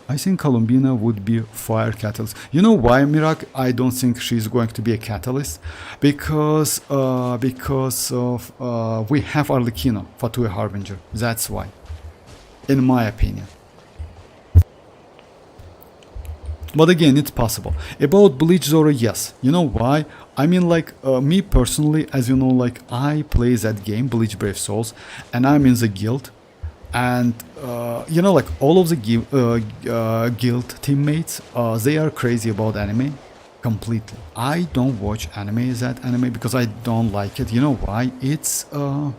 S2: I think Columbina would be fire catalyst. You know why, Mirak? I don't think she's going to be a catalyst. Because of we have Arlecchino, Fatui Harbinger. That's why. In my opinion. But again, it's possible. About Bleach Zora, yes. You know why? I mean, like, me personally, as you know, like, I play that game, Bleach Brave Souls, and I'm in the guild. And, you know, like, all of the guild teammates, they are crazy about anime. Completely. I don't watch that anime, because I don't like it. You know why? It's a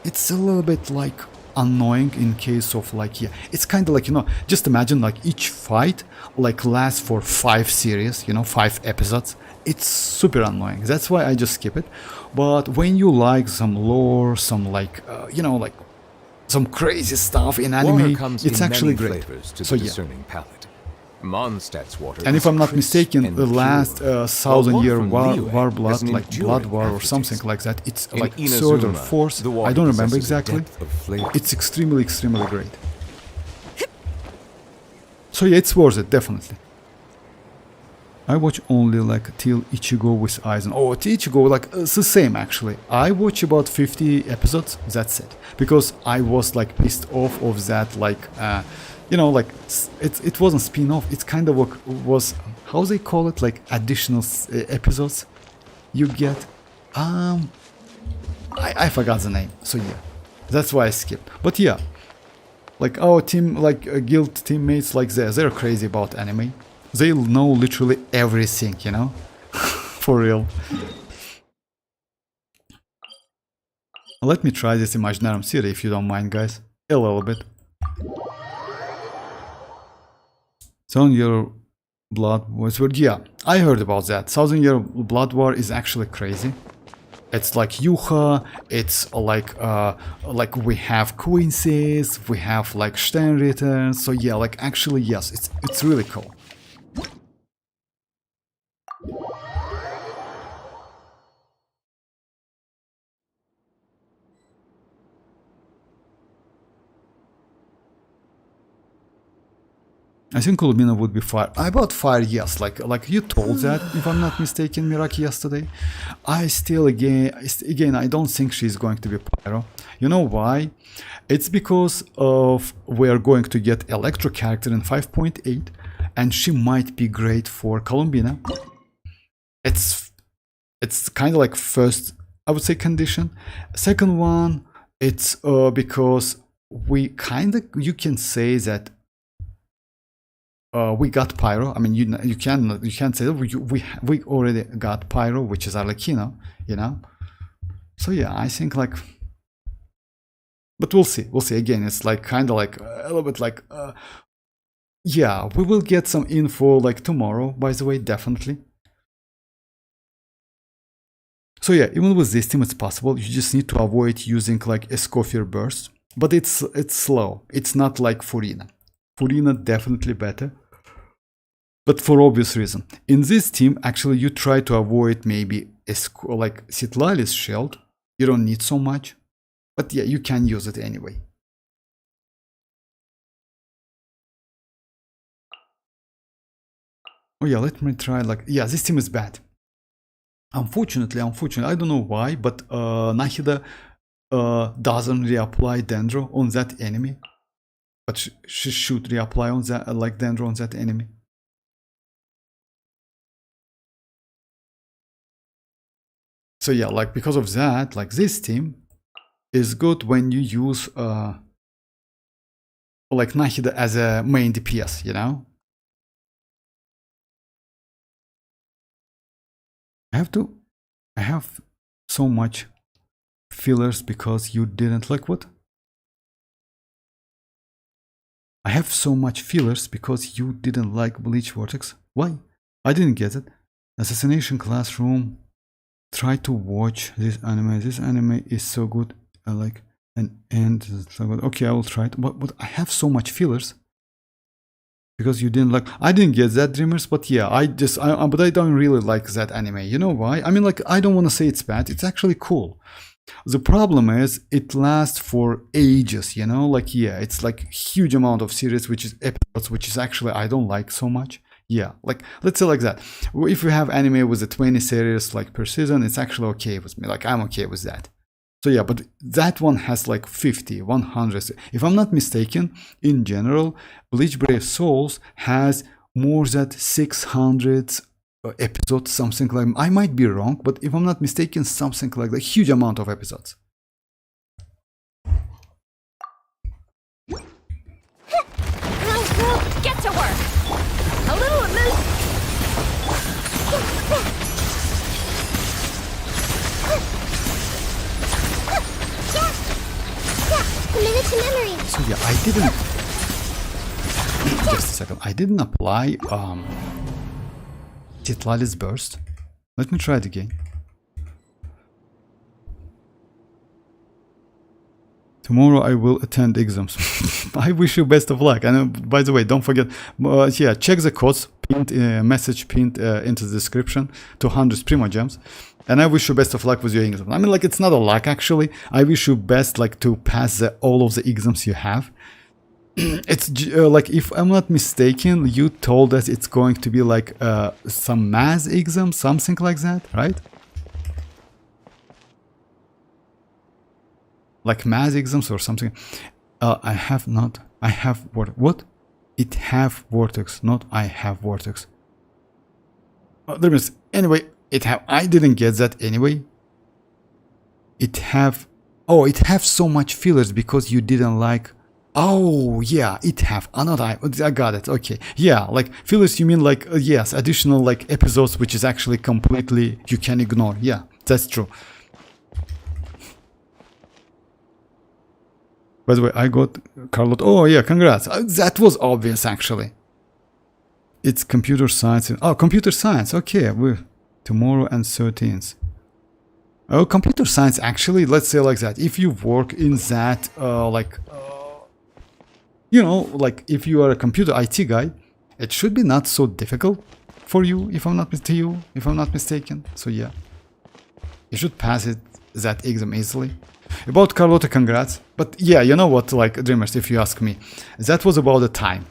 S2: little bit, like, annoying in case of like, yeah, it's kind of like, you know, just imagine like each fight like lasts for 5 series, you know, 5 episodes. It's super annoying. That's why I just skip it. But when you like some lore, some like you know, like some crazy stuff in anime, it's actually great. So yeah.
S6: Mondstadt's water
S2: and if I'm not mistaken, the last 1000-year war blood, like blood war or something like that, it's like third or fourth, I don't remember exactly. It's extremely great. So yeah, it's worth it, definitely. I watch only like till Ichigo with Aizen. Oh, Ichigo, like it's the same actually. I watch about 50 episodes, that's it. Because I was like pissed off of that, like you know, like it wasn't spin-off. It's kind of was, how they call it, like additional episodes you get. I forgot the name. So yeah, that's why I skipped. But yeah, like our team, like guild teammates, like they're crazy about anime. They know literally everything, you know, for real. Let me try this Imaginarium City if you don't mind, guys, a little bit. 1000-year blood was word. Yeah, I heard about that. 1000-year blood war is actually crazy. It's like Yuha, it's like we have Quincy's, we have like Sternritter. So yeah, like actually yes, it's really cool. I think Columbina would be fire. About fire, yes. Like you told that, if I'm not mistaken, Miraki, yesterday. I still again I don't think she's going to be pyro. You know why? It's because of we are going to get electro character in 5.8, and she might be great for Columbina. It's kind of like first, I would say, condition. Second one, it's because we kind of, you can say that. We got Pyro. I mean, you can't say that we already got Pyro, which is Arlecchino, you know. So yeah, I think like, but we'll see. We'll see. Again, it's like kind of like a little bit like, yeah, we will get some info like tomorrow. By the way, definitely. So yeah, even with this team, it's possible. You just need to avoid using like Escoffier burst, but it's slow. It's not like Furina. Furina definitely better. But for obvious reason. In this team, actually, you try to avoid maybe like Citlali's shield. You don't need so much. But yeah, you can use it anyway. Oh yeah, let me try like, yeah, this team is bad. Unfortunately, I don't know why, but Nahida doesn't reapply Dendro on that enemy. But she should reapply on that, like Dendro on that enemy. So yeah, like because of that, like this team is good when you use like Nahida as a main DPS, you know? I I have so much fillers because you didn't like what? I have so much fillers because you didn't like Bleach Vortex. Why? I didn't get it. Assassination Classroom. Try to watch this anime. This anime is so good. I like and so good. Okay, I will try it. But I have so much fillers because you didn't like. I didn't get that, Dreamers. But yeah, but I don't really like that anime. You know why? I mean, like, I don't want to say it's bad. It's actually cool. The problem is it lasts for ages, you know, like, yeah, it's like huge amount of series, which is episodes, which is actually I don't like so much. Yeah, like, let's say like that. If you have anime with the 20 series like per season, it's actually okay with me. Like, I'm okay with that. So yeah, but that one has like 50, 100. If I'm not mistaken, in general, Bleach Brave Souls has more than 600 episodes, something like. I might be wrong, but if I'm not mistaken, something like a huge amount of episodes.
S1: Get to work. A little amuse.
S5: Committed to memory.
S2: So yeah, I didn't. Just a second. I didn't apply citlali's burst. Let me try it again. Tomorrow I will attend exams. I wish you best of luck. And by the way, don't forget, yeah, check the codes, pinned, message pinned into the description, 200 primogems. And I wish you best of luck with your exams. I mean, like, it's not a luck actually. I wish you best, like, to pass all of the exams you have. It's like, if I'm not mistaken, you told us it's going to be like some math exam, something like that, right? Like math exams or something. I have what? It have vortex, not I have vortex. There is, anyway, it have, I didn't get that anyway. It have so much fillers because you didn't like. Oh yeah, it have another. I got it. Okay, yeah, like fillers. You mean like yes, additional like episodes, which is actually completely you can ignore. Yeah, that's true. By the way, I got Carlot. Oh yeah, congrats. That was obvious actually. It's computer science. Oh, computer science. Okay, we tomorrow and 13th. Oh, computer science. Actually, let's say like that. If you work in that, you know, like if you are a computer IT guy, it should be not so difficult for you, if I'm not mistaken. So yeah, you should pass it that exam easily. About Carlota, congrats. But yeah, you know what, like, Dreamers, if you ask me, that was about the time.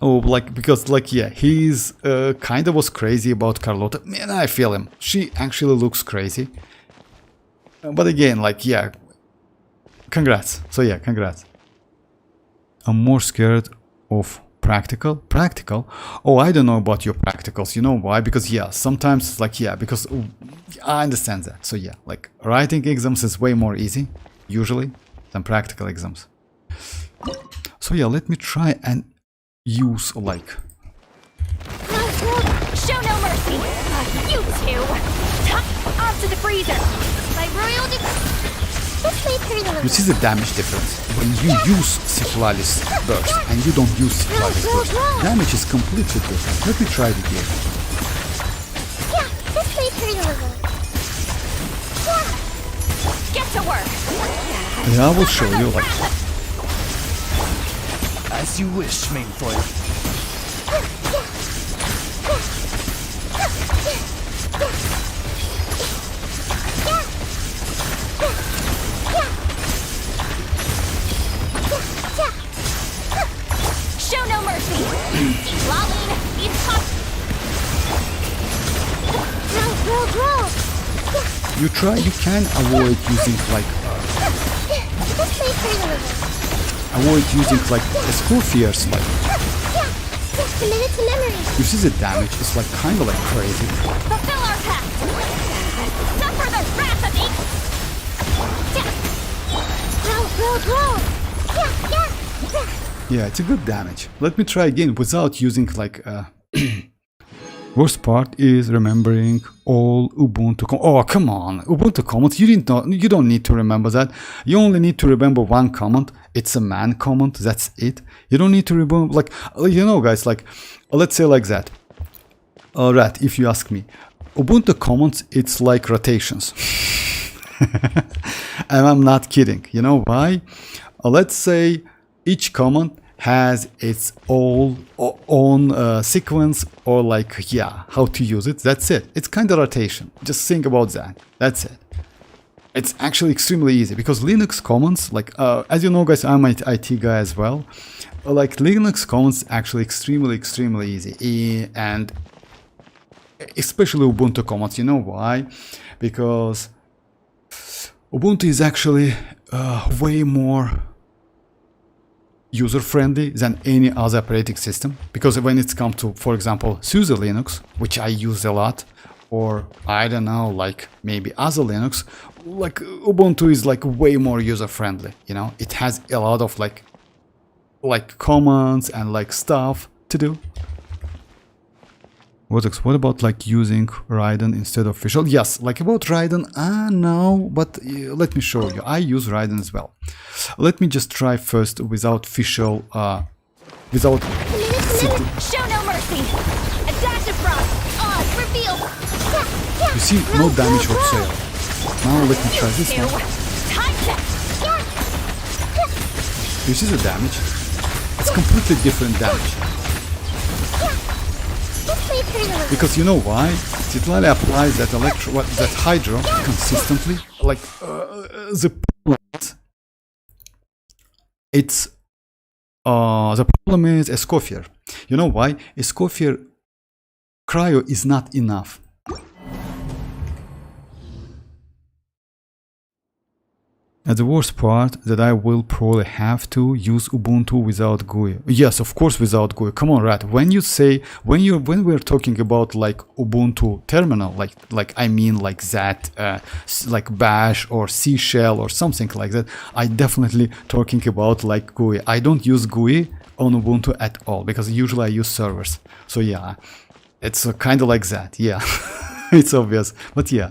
S2: Oh, like, because, like, yeah, he's kind of was crazy about Carlota. Man, I feel him. She actually looks crazy. But again, like, yeah, congrats. So yeah, congrats. I'm more scared of practical. Oh, I don't know about your practicals. You know why? Because yeah, sometimes, like, yeah, because I understand that. So yeah, like, writing exams is way more easy usually than practical exams. So yeah, let me try and use like
S1: Show no mercy. You two. Onto the freezer. My royal
S2: you see the damage difference when you use citlali's burst and you don't use citlali's burst. Damage is completely different. Let me try it again.
S1: Get to work.
S2: Yeah, I will show you like.
S4: As you wish, main foil.
S1: Show no mercy. Lumine,
S2: you can avoid using like Scorpions, like you see the damage is like kind of like crazy.
S1: Fulfill our pact. Suffer the wrath of
S2: Yeah, it's a good damage. Let me try again without using like Worst part is remembering all Ubuntu. Oh, come on, Ubuntu commands. You don't need to remember that. You only need to remember one command. It's a man command. That's it. You don't need to remember, like, you know, guys. Like, let's say like that. Right, if you ask me, Ubuntu commands, it's like rotations. And I'm not kidding. You know why? Let's say each command has its own sequence, or like, yeah, how to use it. That's it. It's kind of rotation. Just think about that. That's it. It's actually extremely easy because Linux commands, like, as you know, guys, I'm an IT guy as well. Like, Linux commands actually extremely easy, and especially Ubuntu commands. You know why? Because Ubuntu is actually way more user-friendly than any other operating system, because when it's come to, for example, SUSE Linux, which I use a lot, or I don't know, like maybe other Linux, like Ubuntu is like way more user-friendly. You know, it has a lot of like commands and like stuff to do. What about like using Raiden instead of Visual? Yes, like about Raiden, no, but let me show you. I use Raiden as well. Let me just try first without Visual, without...
S1: Show no mercy! A dash of frost! Oz, reveal!
S2: You see, no damage whatsoever. Now let me try this one.
S1: Time check!
S2: You see the damage? It's completely different damage. Because you know why? Citlali applies that that hydro consistently. Like the problem is, the problem is Escoffier. You know why? Escoffier cryo is not enough. And the worst part that I will probably have to use Ubuntu without GUI. Yes, of course, without GUI. Come on, Rat. When you say when we're talking about like Ubuntu terminal, like I mean like that, like Bash or C shell or something like that, I definitely talking about like GUI. I don't use GUI on Ubuntu at all because usually I use servers. So yeah, it's kind of like that. Yeah, it's obvious, but yeah.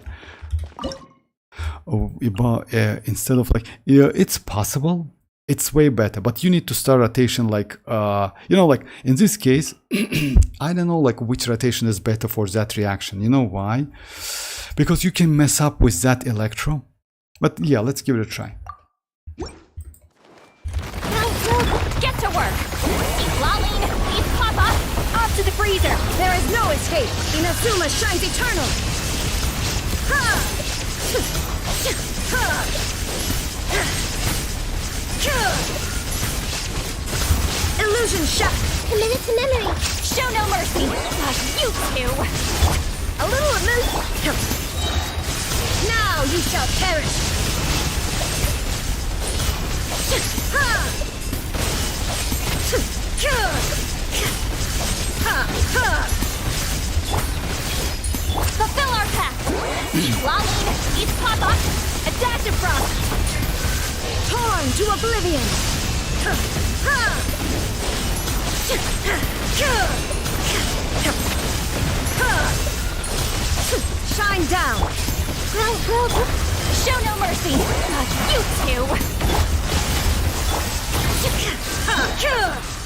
S2: Instead of like, yeah, it's possible, it's way better, but you need to start rotation like you know, like in this case I don't know like which rotation is better for that reaction. You know why? Because you can mess up with that electro. But yeah, let's give it a try.
S1: Get to work! Citlali, eat Papa! Off to the freezer!
S5: There is no escape! Inazuma shines eternal! Ha! Illusion shot!
S1: Committed to memory! Show no mercy! You two!
S5: A little amuse. Now you shall perish!
S1: Fulfill our path! Lumine, eat Papa! A dash of frost!
S5: Torn to oblivion! Shine down!
S1: Show no mercy! You two!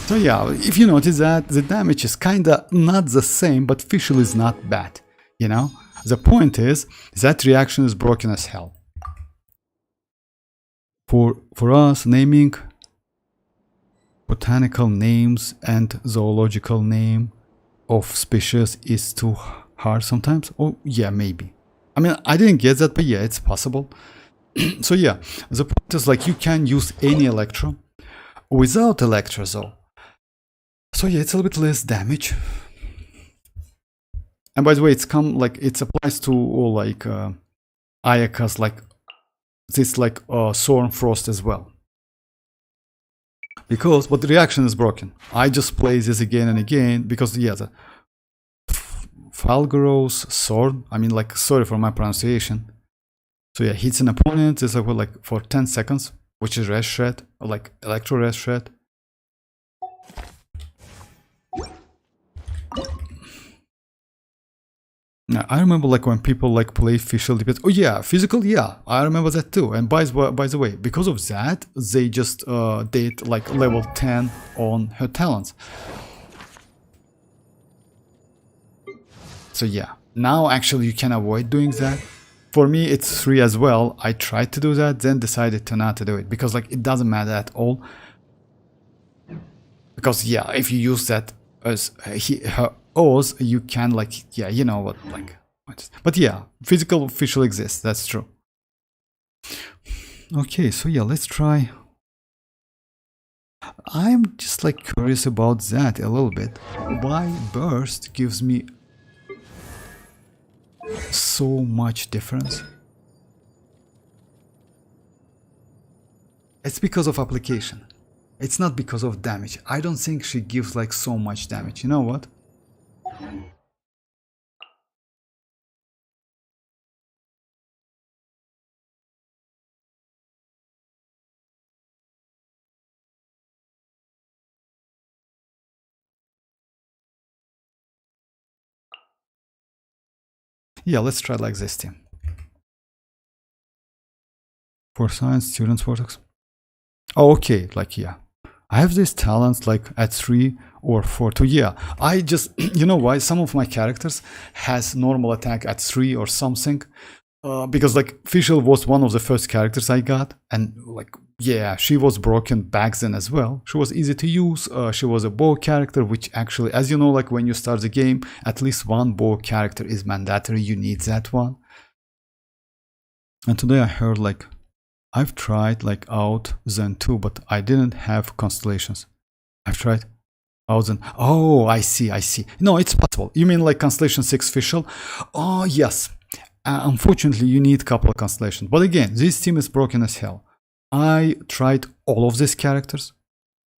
S2: So yeah, if you notice that the damage is kinda not the same, but Fischl is not bad, you know? The point is, that reaction is broken as hell. For us, naming botanical names and zoological name of species is too hard sometimes. Oh yeah, maybe. I mean, I didn't get that, but yeah, it's possible. So yeah, the point is like you can use any electro without electro though. So yeah, it's a little bit less damage. And by the way, it applies to all like Ayakas, like this like Thorn Frost as well. But the reaction is broken. I just play this again and again because yeah, the Falgaros Sword. I mean, like, sorry for my pronunciation. So yeah, hits an opponent. It's like for 10 seconds, which is red shred, or like electro red shred. Now, I remember like when people like play official DPS. Oh yeah, physical, yeah, I remember that too. And by the way, because of that, they just did like level 10 on her talents. So yeah, now actually you can avoid doing that. For me, it's 3 as well. I tried to do that, then decided to not to do it because like it doesn't matter at all. Because yeah, if you use that as her O's, you can like, yeah, you know what, like, but yeah, physical official exists, that's true. Okay, so yeah, let's try. I'm just like curious about that a little bit. Why burst gives me so much difference? It's because of application. It's not because of damage. I don't think she gives like so much damage. You know what? Yeah, let's try like this team. For science, students, vortex. Oh, okay, like yeah. I have these talents like at 3 or 4 too. Yeah, I just, you know why? Some of my characters has normal attack at 3 or something. Because like Fischl was one of the first characters I got. And like, yeah, she was broken back then as well. She was easy to use. She was a bow character, which actually, as you know, like when you start the game, at least one bow character is mandatory. You need that one. And today I heard like, I've tried like out Zen 2, but I didn't have constellations. I've tried out Zen. Oh, I see. No, it's possible. You mean like Constellation 6 Fischl? Oh, yes. Unfortunately, you need a couple of constellations. But again, this team is broken as hell. I tried all of these characters.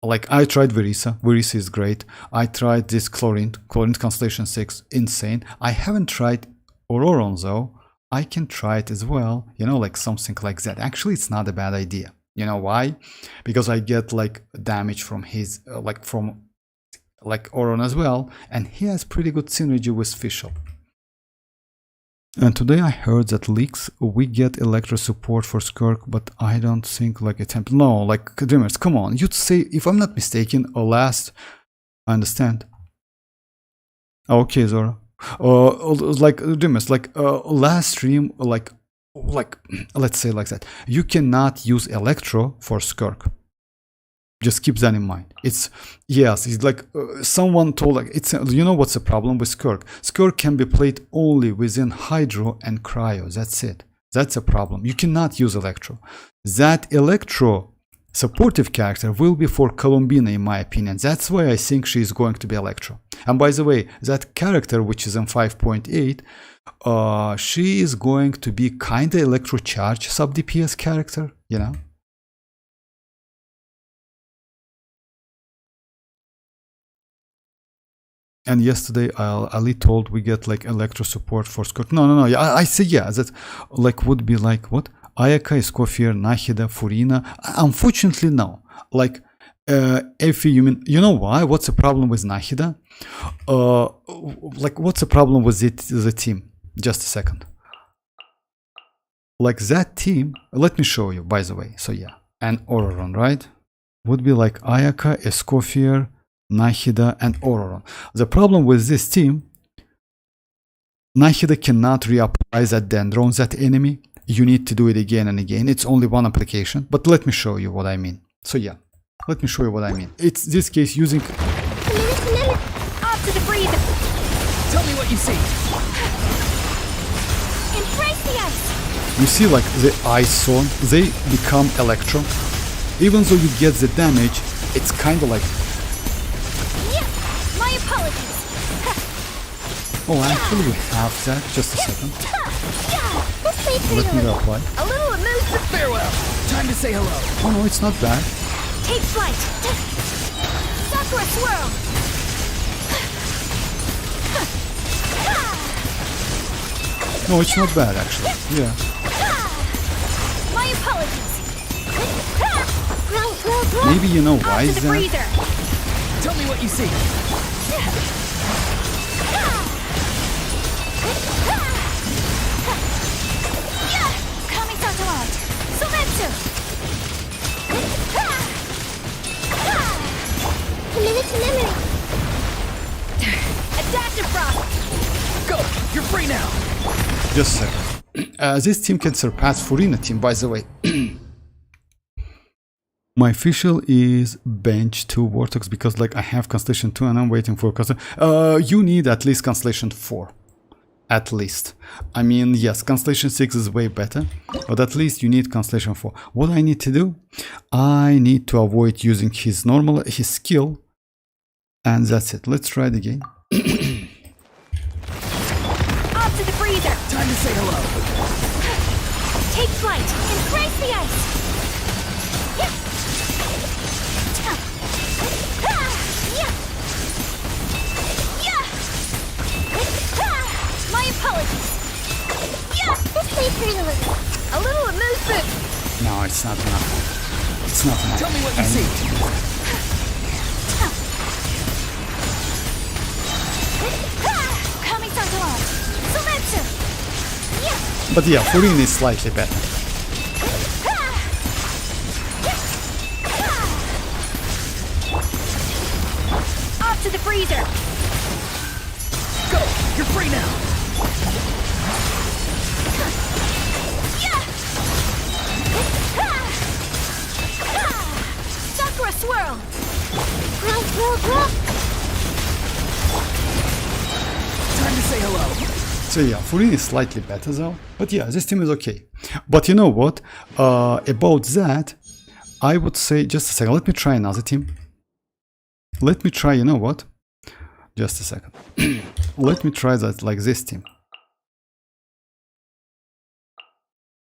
S2: Like I tried Varesa. Varesa is great. I tried this Chlorine Constellation 6. Insane. I haven't tried Ororon though. I can try it as well, you know, like something like that. Actually, it's not a bad idea. You know why? Because I get like damage from his, from Ororon as well, and he has pretty good synergy with Fischl. And today I heard that leaks we get electro support for Skirk, but I don't think like a temp. No, like Dreamers, come on. You'd say, if I'm not mistaken, last. I understand. Okay, Zora. Like Dreamers, like last stream, like let's say like that, you cannot use electro for Skirk. Just keep that in mind. It's yes, it's like someone told like it's, you know what's the problem with Skirk? Skirk can be played only within hydro and cryo. That's it. That's a problem. You cannot use electro. That electro supportive character will be for Columbina, in my opinion. That's why I think she is going to be electro. And by the way, that character, which is in 5.8, she is going to be kind of electro charge sub DPS character, you know. And yesterday Ali told we get like electro support for Skirk. No, yeah, I say yeah, that like would be like what? Ayaka, Escoffier, Nahida, Furina. Unfortunately, no. Like, if you know why? What's the problem with Nahida? Like, what's the problem with the team? Just a second. Like that team, let me show you, by the way. So yeah, and Ororon, right? Would be like Ayaka, Escoffier, Nahida, and Ororon. The problem with this team, Nahida cannot reapply that Dendron, that enemy. You need to do it again and again. It's only one application, but let me show you what I mean. So yeah, let me show you what I mean. It's this case using...
S1: Off to the breather.
S4: Tell me what you see.
S1: Embrace the ice.
S2: You see like the ice zone, they become electro. Even though you get the damage, it's kind of like...
S1: Yeah, my apologies.
S2: Oh, actually we have that. Just a second. Let me apply.
S1: A little amusement.
S4: Farewell. Time to say hello.
S2: Oh no, it's not bad.
S1: Take flight. Sakura swirl.
S2: No, it's not bad actually. Yeah.
S1: My apologies.
S2: Maybe you know why
S1: Off to
S2: is
S1: the
S2: that?
S1: breather.
S4: Tell me what you see.
S1: Adaptive frost.
S4: Go! You're free now!
S2: Just a second. This team can surpass Furina team, by the way. My official is bench 2 Vortex because like I have Constellation 2 and I'm waiting for you need at least Constellation 4. At least. I mean, yes, Constellation 6 is way better, but at least you need Constellation 4. What I need to do? I need to avoid using his skill, and that's it. Let's try it again.
S1: Off to the freezer.
S4: Time to say hello.
S1: Take flight. Embrace the ice. My apologies. This may hurt a little moose boot.
S2: No, it's not enough. It's not enough.
S4: Tell me what you see.
S1: Coming from below. Semetsu.
S2: But yeah, Furina is slightly better.
S1: Off to the freezer.
S4: Go! You're free now!
S1: Sakura swirl.
S4: Time to say hello.
S2: So yeah, Furina is slightly better though. But yeah, this team is okay. But you know what? About that, I would say, just a second, let me try another team. Let me try, you know what? Just a second. Let me try that like this team.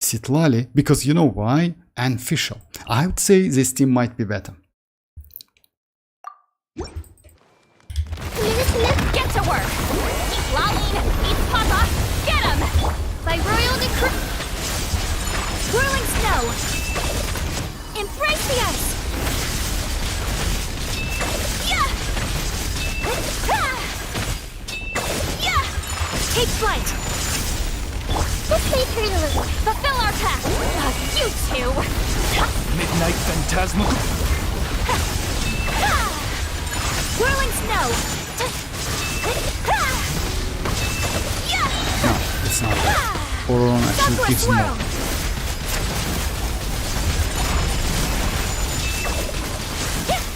S2: Citlali, because you know why? And Fischl. I would say this team might be better.
S1: Get to work. Eat Lalin, eat Papa, get him! By royal decree. Swirling snow. Embrace the ice. Take flight. This may hurt a little. Fulfill our path. You two.
S4: Midnight Phantasma.
S1: Whirling snow.
S2: No, it's not. Ororon actually
S1: Southwest
S2: gives
S1: swirl.
S2: more.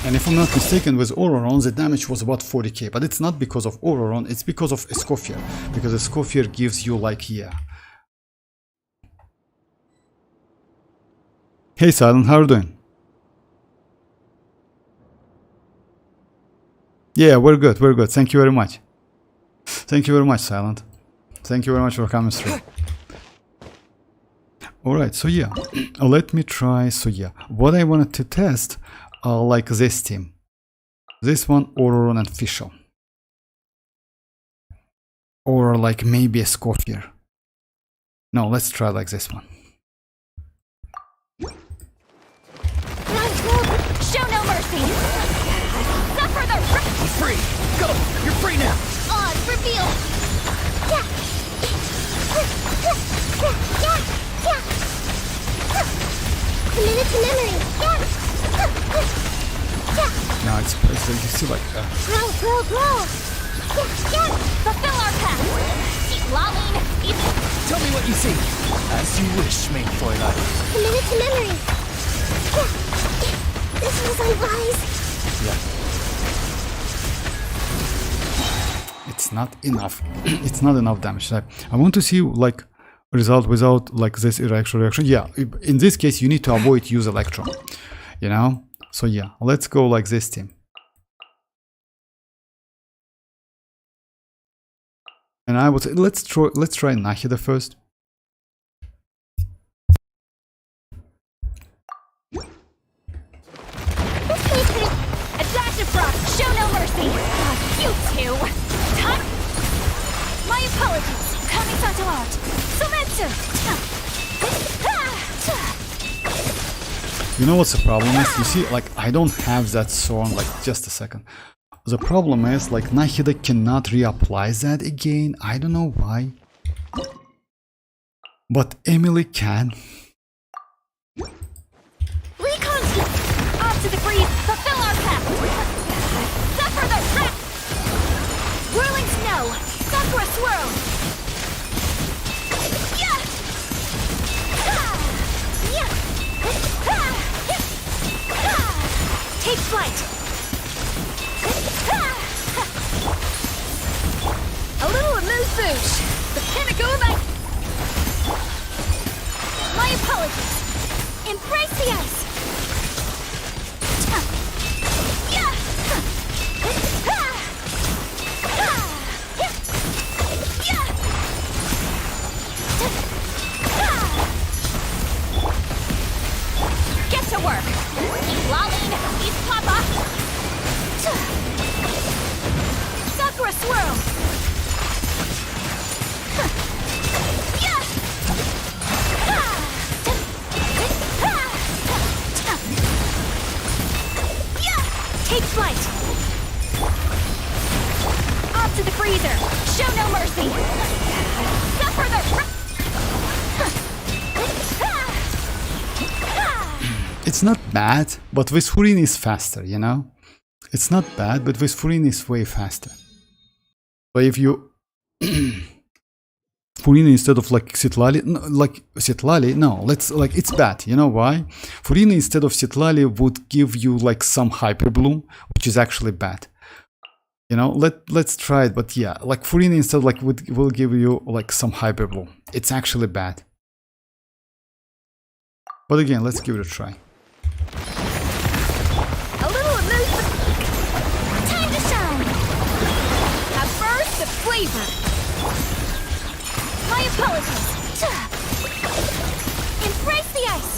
S2: And if I'm not mistaken, with Ororon, the damage was about 40k, but it's not because of Ororon, it's because of Escoffier, because Escoffier gives you like, yeah. Hey Silent, how are you doing? Yeah, we're good, thank you very much. Thank you very much, Silent. Thank you very much for coming through. Alright, so yeah, let me try, so yeah, what I wanted to test, like this team. This one, Ororon and Fischl. Or like maybe a Escoffier. No, let's try like this one.
S1: Show no mercy. Suffer the
S4: Free! Go! You're free now!
S1: on reveal. Committed to memory.
S2: No, it's you see like
S1: Grow. Fulfill our path. Eat Lalin, eat.
S4: Tell me what you see! As you wish, main Fräulein.
S1: Committed to memory. This was unwise.
S2: yeah. It's not enough. It's not enough damage. I want to see like result without like this electro reaction. Yeah, in this case you need to avoid use electro. You know? So yeah, let's go like this team. And I would say let's try Nahida first.
S1: Adaptive frost, show no mercy. You two. Time. My apologies. Kamisato out. Sumetsu.
S2: You know what's the problem is? You see, like I don't have that song. Like just a second. The problem is like Nahida cannot reapply that again. I don't know why. But Emily can.
S1: Reconstruct! Off to the breeze! Fulfill our path! Suffer the wrath! Whirling snow! Sakura swirl! Yeah! Ah! Yeah! Ah! Ah! Take flight! Ah! A little amuse-bouche! The pinnacle of ice! My apologies! Embrace the ice! Yeah! Yeah! Get to work! Lumine, eat papa! Sakura swirl! Yeah! Take flight! Off to the freezer! Show no mercy! Suffer the...
S2: It's not bad, but with Furin is faster, you know? It's not bad, but with Furin is way faster. But if you... Furin instead of like citlali, no, like citlali, no, let's like it's bad. You know why? Furin instead of citlali would give you like some hyper bloom, which is actually bad. You know, let's try it, but yeah, like Furin instead like will give you like some hyper bloom. It's actually bad. But again, let's give it a try.
S1: A little amuse. Time to shine. A burst of flavor. My apologies. Embrace the ice.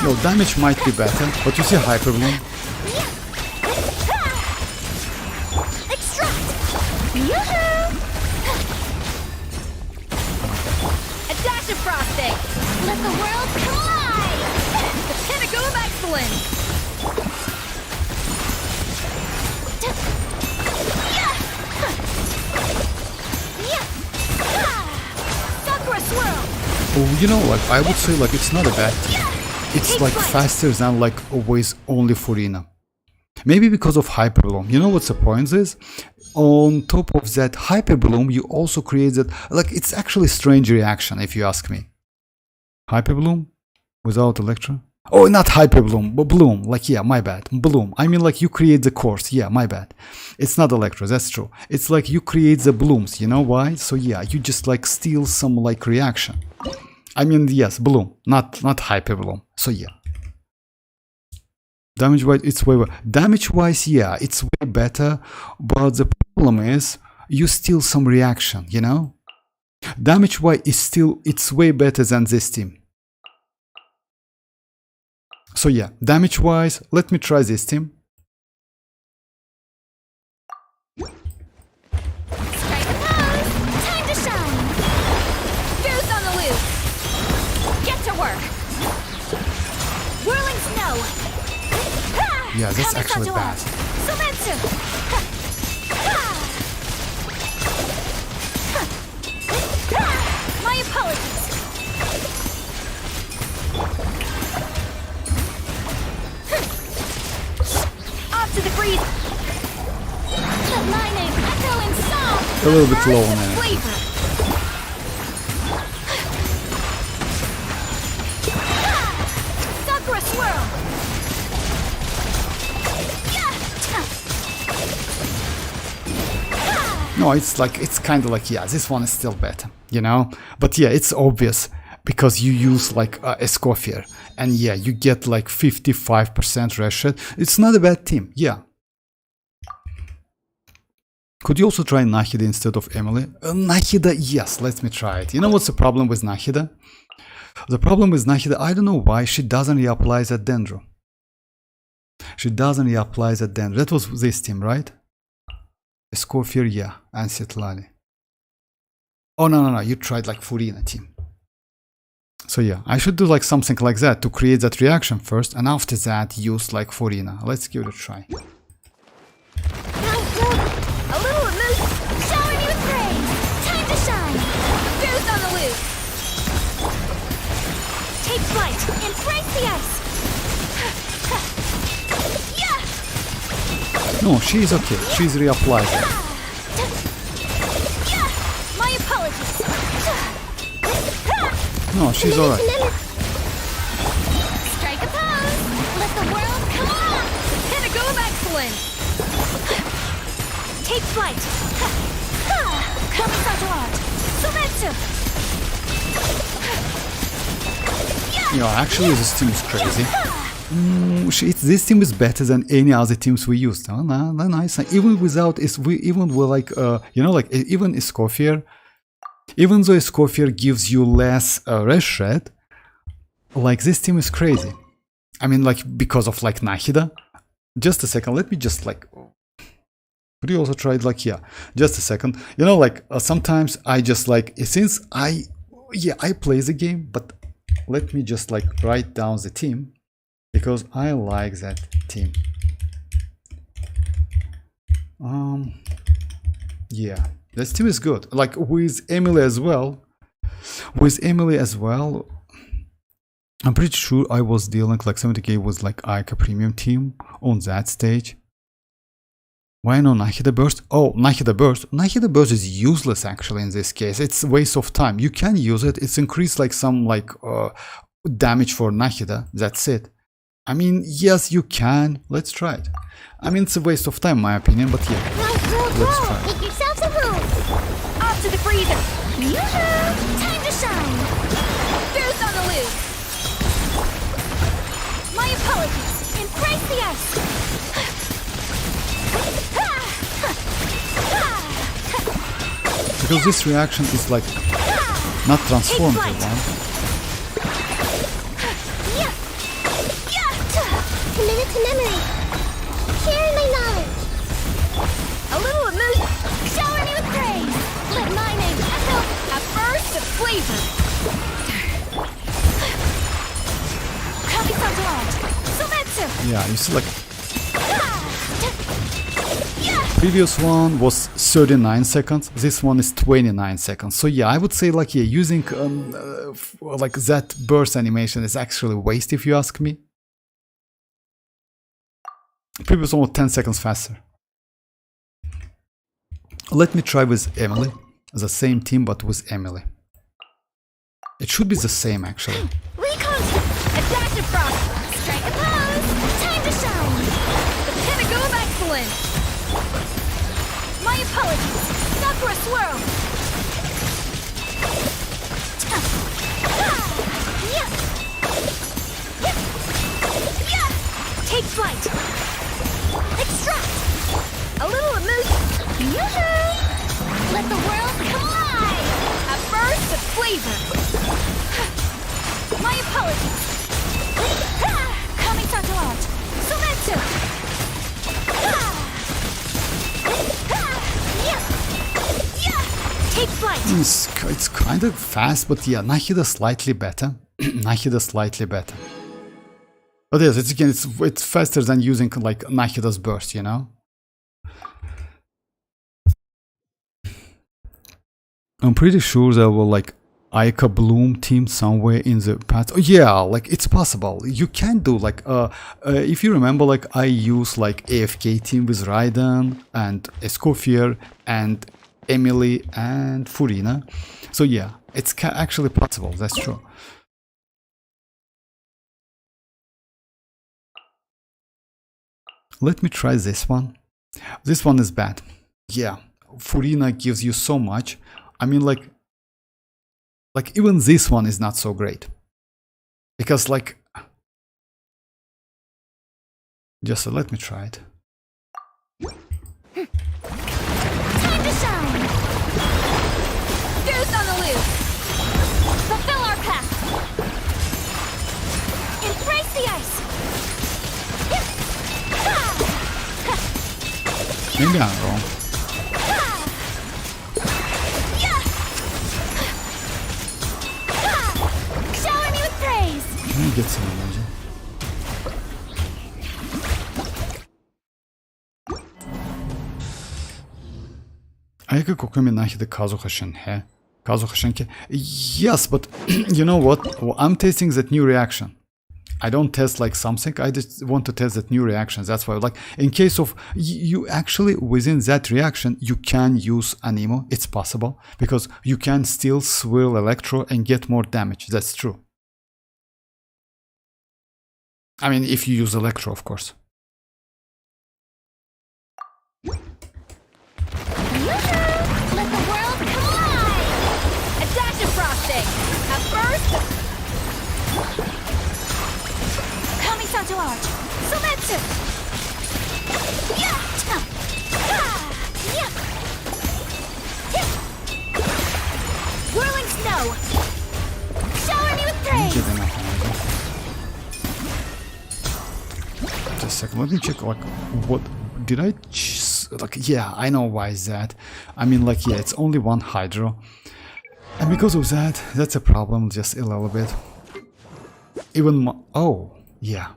S2: Yo, damage might be better, but you see hyper bloom.
S1: Extract. Yoo-hoo. A dash of frosting. Let the world collide. The pinnacle of excellence.
S2: Oh, you know, like I would say, like it's not a bad team. It's like faster than like always only Furina. Maybe because of hyper bloom. You know what's the point is? On top of that hyper bloom, you also create that. Like it's actually strange reaction if you ask me. Hyper bloom without Electra. Oh, not hyper bloom, but bloom. Like yeah, my bad. Bloom. I mean like you create the course. Yeah, my bad. It's not Electra. That's true. It's like you create the blooms. You know why? So yeah, you just like steal some like reaction. I mean yes, bloom, not hyper bloom. So yeah. Damage wise, it's way better. Damage wise, yeah, it's way better. But the problem is you steal some reaction. You know. Damage wise, it's way better than this team. So yeah, damage wise, let me try this team.
S1: Strike a pose! Time to shine! Goose on the loose! Get to work! Whirling snow!
S2: Yeah, that's actually bad.
S1: Sumetsu! My apologies! To the breeze. My name, echo and song.
S2: A little bit low on that.
S1: Sakura swirl.
S2: No, it's like it's kind of like yeah, this one is still better, you know. But yeah, it's obvious because you use like a Escoffier. And yeah, you get like 55% reshot. It's not a bad team, yeah. Could you also try Nahida instead of Emily? Nahida, yes, let me try it. You know what's the problem with Nahida? The problem with Nahida, I don't know why she doesn't reapply that Dendro. She doesn't reapply that Dendro. That was this team, right? Escoffier, yeah, and citlali. Oh, no, you tried like Furina team. So yeah, I should do like something like that to create that reaction first, and after that use like Furina. Let's give it a try.
S1: A little emotion. Showering you with praise. Time to shine. Boost on the loose. Take flight. Embrace the ice. Yeah.
S2: No, she's okay. She's reapplied.
S1: Yeah. My apologies.
S2: No, she's alright.
S1: Strike a pose. Let the world come on. Pinnacle of excellence. Take flight. Come Satoran. Sumetsu.
S2: Yeah, actually this team is crazy. This team is better than any other teams we used. Oh, no, nice. Even without even with like you know, like even Escoffier. Even though Escoffier gives you less red shred, like this team is crazy. I mean, like because of like Nahida. Just a second, let me just like. Could you also try it like, yeah, just a second. You know, like sometimes I just like, since I play the game, but let me just like write down the team because I like that team. Yeah. This team is good. Like with Emily as well. I'm pretty sure I was dealing like 70k with like Ica premium team on that stage. Why no Nahida burst? Oh, Nahida burst. Nahida burst is useless actually in this case. It's a waste of time. You can use it. It's increased like some like damage for Nahida. That's it. I mean, yes, you can. Let's try it. I mean, it's a waste of time, in my opinion, but yeah. Let's try it.
S1: Make yourselves a room. Off to the freezer. Yoo-hoo! Time to shine. Boost on the loose. My apologies. Embrace the ice.
S2: Because this reaction is like not transformative one.
S1: Committed to memory. Sharing my knowledge. A little emotion. Shower me with praise. Let my name echo a burst of flavor. Kami-san Sumetsu.
S2: Yeah, you see like previous one was 39 seconds, this one is 29 seconds. So yeah, I would say like yeah, using like that burst animation is actually a waste if you ask me. Previous one was 10 seconds faster. Let me try with Emily. The same team but with Emily. It should be the same actually.
S1: Adaptive frost. Strike a pose. Time to shine. The pinnacle of excellence. My apologies. Sakura swirl. Take flight. Extract. A little emotion. Yoo-hoo! Let the world come alive. A burst of flavor. My apologies. Coming Satoran. Sumetsu. Take flight.
S2: It's kind of fast, but yeah, Nahida slightly better. Nahida slightly better. But yes, it's faster than using like Nahida's burst, you know. I'm pretty sure there were like Ica Bloom team somewhere in the past. Oh yeah, like it's possible. You can do like if you remember, like I use like AFK team with Raiden and Escoffier and Emily and Furina. So yeah, it's actually possible. That's true. Let me try this one. This one is bad. Yeah, Furina gives you so much. I mean, like even this one is not so great. Because like, just let me try it.
S1: Time to shine. Goose on the loose. Fulfill our path. Embrace the ice.
S2: Maybe I'm wrong. get some energy. Aika kokumi nahida kazuhashin he. Kazuhashinke. Yes, but you know what? I'm testing that new reaction. I don't test like something, I just want to test that new reaction. That's why, like, in case of you actually within that reaction, you can use anemo. It's possible because you can still swirl electro and get more damage. That's true. I mean, if you use electro, of course.
S1: Let the world come alive! A dash of frosting! At first... Coming down to arch! Sometsu! Yeah! Yeah! Whirling snow! Shower me with praise!
S2: Just a second, let me check, like, what... Did I... Like, yeah, I know why is that. I mean, like, yeah, it's only one hydro. And because of that, that's a problem, just a little bit. Even oh, yeah.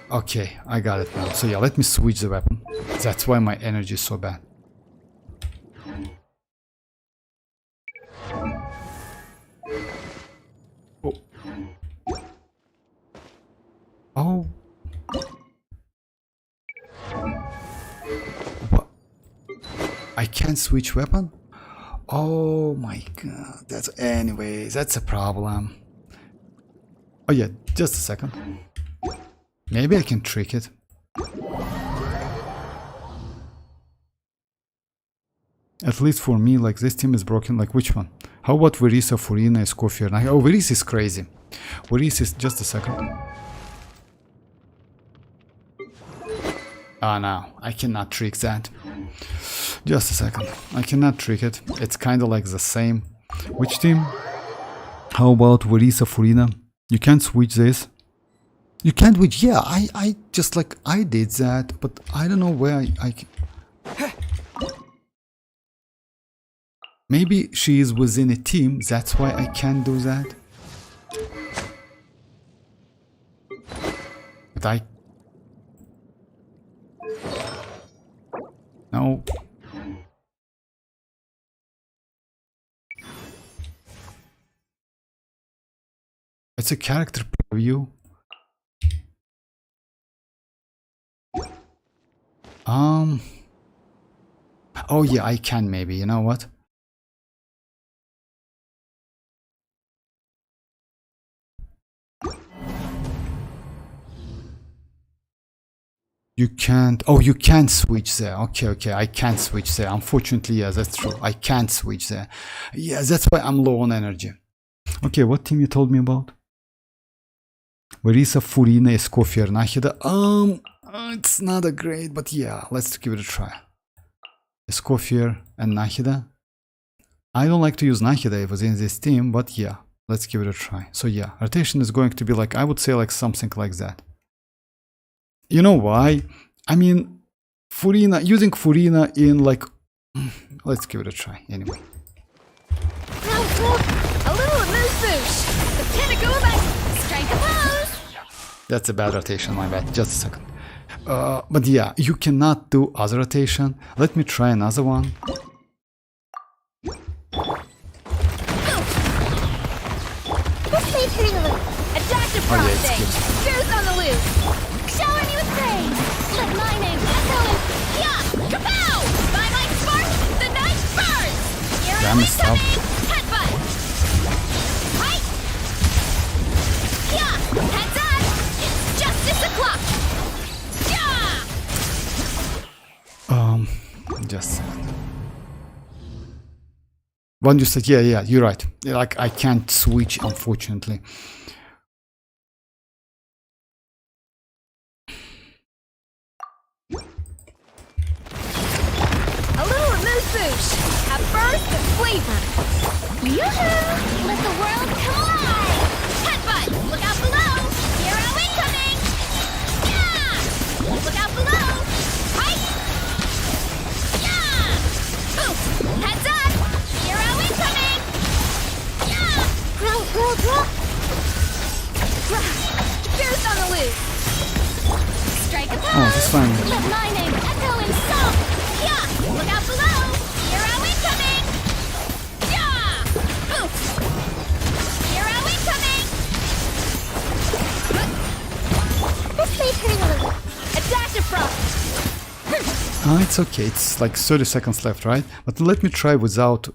S2: Okay, I got it now. So yeah, let me switch the weapon. That's why my energy is so bad. Oh. Oh. What? I can't switch weapon? Oh my god. That's anyway, that's a problem. Oh yeah, just a second. Maybe I can trick it. At least for me, like, this team is broken. Like, which one? How about Varesa, Furina, Escoffier? Oh, Varesa is crazy. Varesa is... Just a second. Ah, no. I cannot trick that. Just a second. I cannot trick it. It's kind of like the same. Which team? How about Varesa, Furina? You can't switch this. You can't switch. Yeah, I just like... I did that, but I don't know where I can... Maybe she is within a team, that's why I can't do that. But I... No. It's a character preview. Oh yeah, I can maybe, you know what? You can't... Oh, you can't switch there. Okay, okay, I can't switch there. Unfortunately, yeah, that's true. I can't switch there. Yeah, that's why I'm low on energy. Okay, what team you told me about? Varesa, Furina, Escoffier, Nahida. It's not a great, but yeah, let's give it a try. Escoffier and Nahida. I don't like to use Nahida within this team, but yeah, let's give it a try. So yeah, rotation is going to be like, I would say like something like that. You know why? I mean, Furina, using Furina in like... Let's give it a try, anyway.
S1: A little amuse-bouche. The pinnacle of my strength of pose.
S2: That's a bad rotation, my bad. Just a second. But yeah, you cannot do other rotation. Let me try another one.
S1: A dash of frosting. Goose on the loose. Shower me with praise. Let my name echo in... Yeah! Kapow! By my spark, the night burns! Here
S2: Damn,
S1: I
S2: stop.
S1: Headbutt! Right! Yeah! Heads up! It's justice o'clock! Yeah!
S2: Just a second. When you said, yeah, you're right. Like, I can't switch, unfortunately.
S1: A little amuse-bouche. At first, the flavor. Yoo-hoo! Let the world come alive! Headbutt! Look out below! Hero incoming! Yeah! Look out below! Right! Yeah! Poof! Heads up! Hero incoming! Yeah! Grow! boost. Strike a pose.
S2: Oh, that's fine.
S1: Let my name echo in song. Yeah, look out below. Hero incoming. Yeah, boost. Hero incoming. This may hurt a little. A dash of frost.
S2: It's okay, it's like 30 seconds left, right? But let me try without...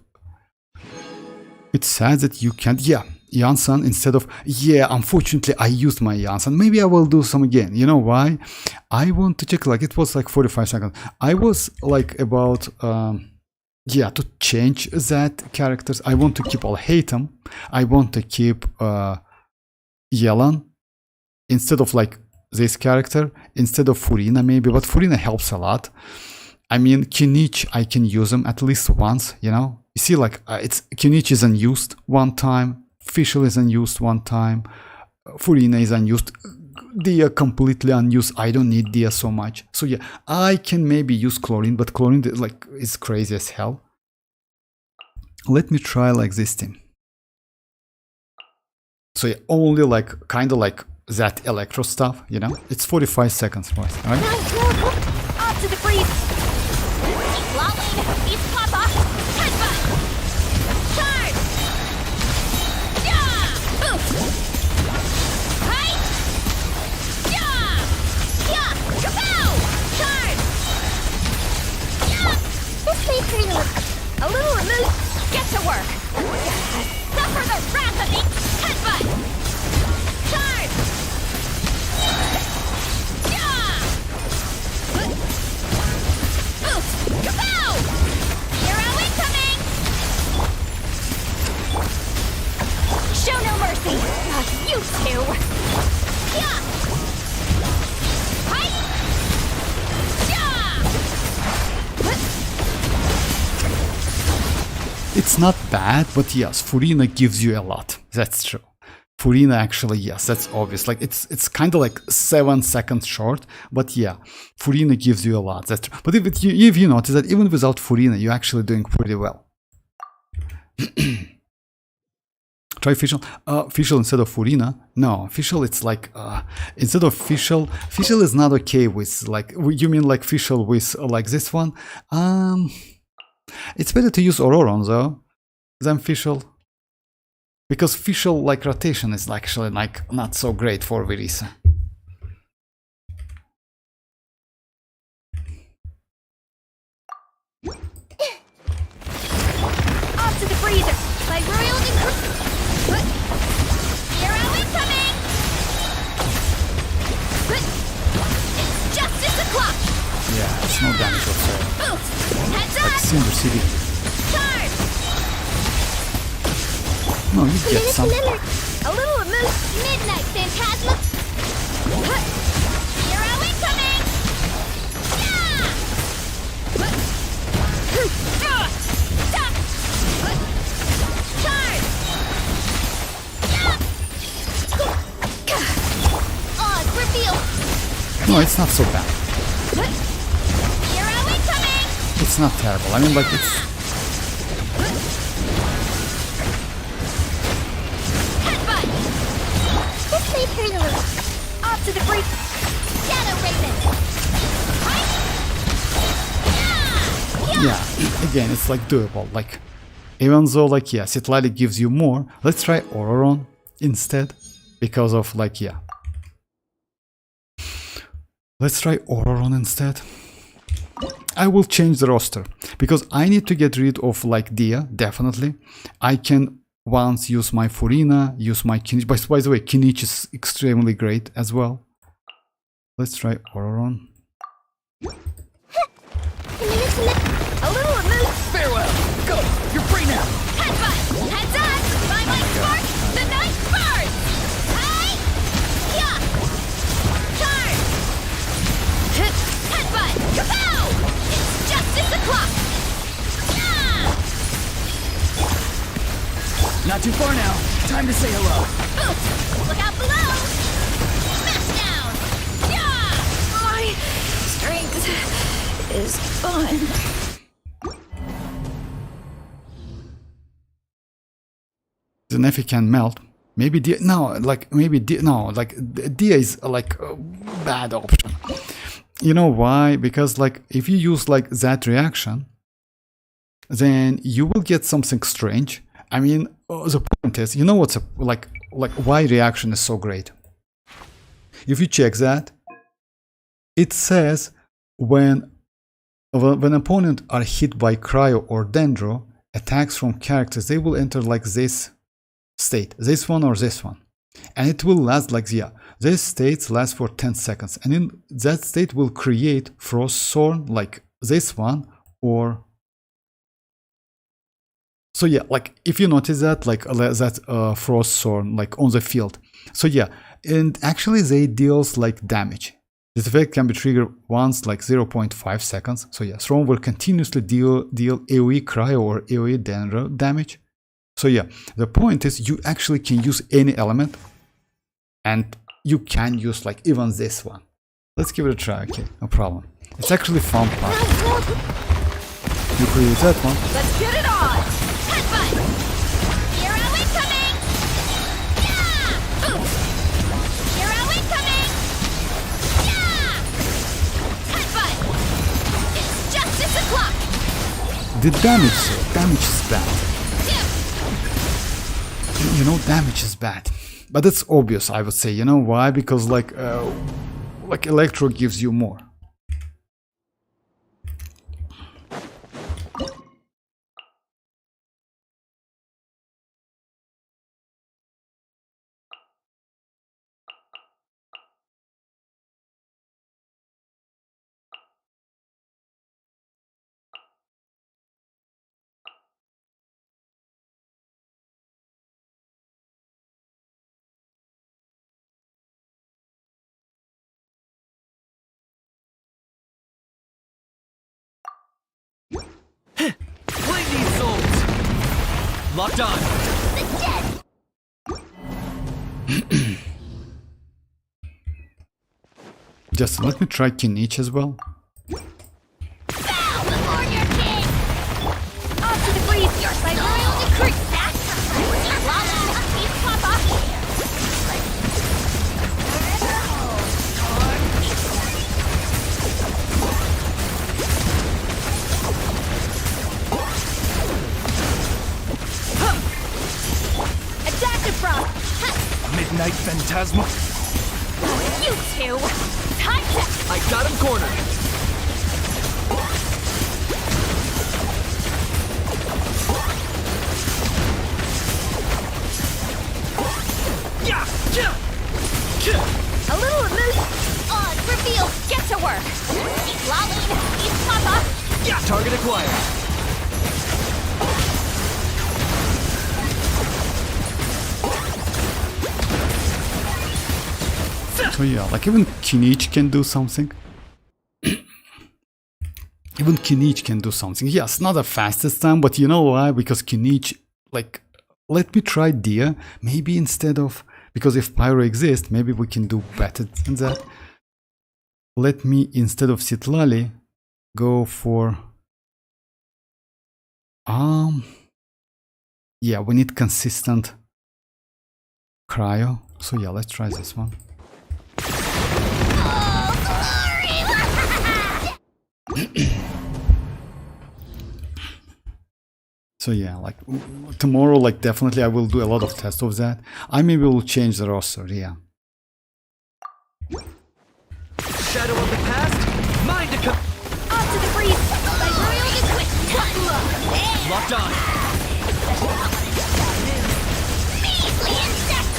S2: It says that you can't... Yeah, iansan instead of... Yeah, unfortunately I used my iansan. Maybe I will do some again. You know why? I want to check, like, it was like 45 seconds. I was like about... yeah, to change that characters. I want to keep Alhaitham. I want to keep Yelan instead of like this character, instead of Furina maybe, but Furina helps a lot. I mean, Kinich, I can use them at least once, you know? You see, like, it's Kinich is unused one time, Fischl is unused one time, Furina is unused, Dia completely unused. I don't need Dia so much. So yeah, I can maybe use Chlorine, but Chlorine like is crazy as hell. Let me try like this thing. So yeah, only like kind of like that electro stuff, you know? It's 45 seconds, right?
S1: Off to the breeze. Lumine, East Papa, headbutt. Charge. Yeah, boost. Right. Yeah, yeah, kapow. Charge. Yeah. This may hurt a little removed. Get to work. Suffer the wrath of the headbutt. Charge. Yeah. Boost. Kapow. Hero incoming. Show no mercy. Not you two. Yeah. Hi. Yeah.
S2: It's not bad, but yes, Furina gives you a lot. That's true. Furina actually, yes, that's obvious. Like it's kind of like 7 seconds short, but yeah, Furina gives you a lot. That's true. But if you notice that even without Furina, you're actually doing pretty well. Try Fischl. Fischl instead of Furina. No, Fischl. It's like instead of Fischl, Fischl is not okay with like. You mean like Fischl with like this one? It's better to use ororon though than Fischl. Because Fischl like rotation is actually like not so great for Varesa.
S1: Off to the freezer. My royal hero incoming. It's justice o'clock.
S2: Yeah, it's no damage whatsoever.
S1: Boost. Heads
S2: Like
S1: up.
S2: Cinder City.
S1: Charge.
S2: No, you get some.
S1: A little removed. Midnight Phantasma. Hero incoming. Yeah. Charge. Oz reveal.
S2: No, it's not so bad.
S1: Hero incoming.
S2: It's not terrible. I mean, like it's.
S1: Off to the breach. Shadow Raven.
S2: Yeah, again, it's like doable. Like, even though, like, yeah, citlali gives you more. Let's try ororon instead, because of like, yeah. Let's try ororon instead. I will change the roster because I need to get rid of like Dia. Definitely, I can. Once use my Furina, use my Kinich. By the way, Kinich is extremely great as well. Let's try ororon.
S1: A little removed.
S4: Farewell. Go. You're free now.
S1: Headbutt. Heads up. By my spark, the night burns. Hi. Yeah. Charge. Headbutt. Kapow. It's justice o'clock.
S4: Not too far now. Time to say hello.
S1: Boost. Look out below. Smash down. Yeah.
S5: My strength is fun.
S2: The Nephi can melt. Maybe Dia, no, like maybe Dia, no, like Dia is like a bad option. You know why? Because like if you use like that reaction, then you will get something strange. I mean, the point is, you know what's like why reaction is so great? If you check that, it says when opponent are hit by cryo or dendro, attacks from characters, they will enter like this state, this one or this one, and it will last like this states last for 10 seconds, and in that state will create frost thorn like this one, or so yeah, like if you notice that, like that frost thorn like on the field. So yeah, and actually they deals like damage. This effect can be triggered once like 0.5 seconds. So yeah, Throne will continuously deal AoE cryo or AoE dendro damage. So yeah, the point is you actually can use any element, and you can use like even this one. Let's give it a try. Okay, no problem. It's actually fun part. You create that one.
S1: Let's get it on! Headbutt! Hero incoming! Yeah! Oof! Hero incoming! Yeah! Headbutt! It's justice o'clock!
S2: The damage is bad. You know, damage is bad. But it's obvious, I would say. You know why? Because like Electro gives you more.
S4: Flame these souls! Locked on!
S2: Just let me try Kinich as well.
S1: Bow before your king! Off to the breeze, your by royal decree! Citlali, peace, papa! Adaptive frost!
S4: Midnight Phantasma?
S1: You two! Time to...
S4: I got him cornered!
S1: A little emoose on reveal. Get to work. Citlali, peace, papa!
S4: Target acquired!
S2: So yeah, like even Kinich can do something. Even Kinich can do something. Yes, not the fastest time, but you know why? Because Kinich, like, let me try Dia. Maybe instead of, because if Pyro exists, maybe we can do better than that. Let me, instead of Citlali, go for, yeah, we need consistent cryo. So yeah, let's try this one. So yeah, like tomorrow, like definitely I will do a lot of tests of that. I maybe will change the roster, yeah.
S4: Shadow of the past, mind to come.
S1: Off to the breeze. By royal decree.
S4: Locked on.
S1: Measly insect.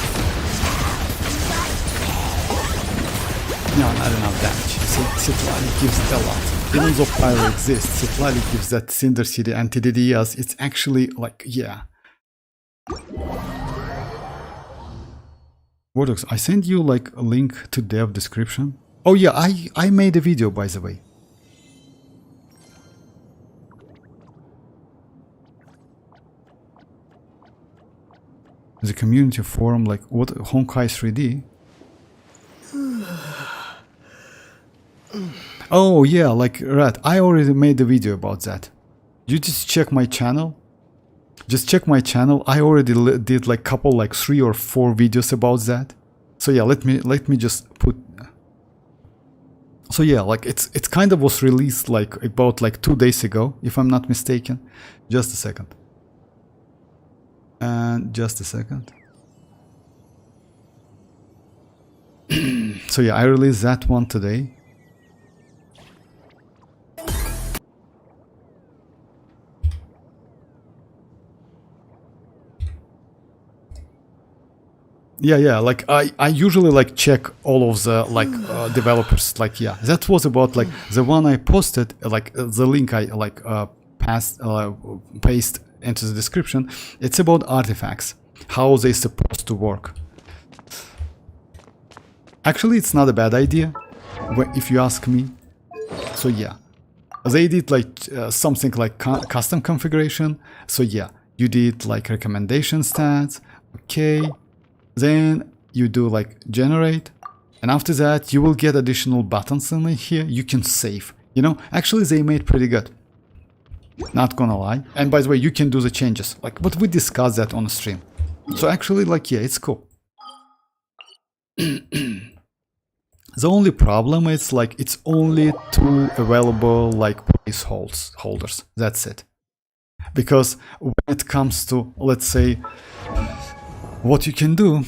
S2: No, not enough damage. Citlali gives it a lot. Even though Pyro exists, Citlali gives that Cinder City anti-DDS. It's actually like, yeah. Vortex, I sent you like a link to dev description. Oh yeah, I made a video, by the way. The community forum, like what Honkai 3D. Oh yeah, like right. I already made a video about that. You just check my channel. just check my channel. I already did like couple, like 3 or 4 videos about that. So yeah, let me just put. So yeah, like it's kind of was released like about like 2 days ago, if I'm not mistaken. Just a second. And just a second. So yeah, I released that one today. Yeah, like I usually like check all of the like developers, like yeah, that was about like the one I posted, like the link I like paste into the description. It's about artifacts, how they supposed to work. Actually, it's not a bad idea, if you ask me. So yeah, they did like something like custom configuration. So yeah, you did like recommendation stats, okay. Then you do like generate, and after that you will get additional buttons in here. You can save. You know, actually they made pretty good. Not gonna lie. And by the way, you can do the changes. Like, but we discussed that on the stream. So actually, like, yeah, it's cool. The only problem is like it's only 2 available like placeholders. That's it. Because when it comes to, let's say, what you can do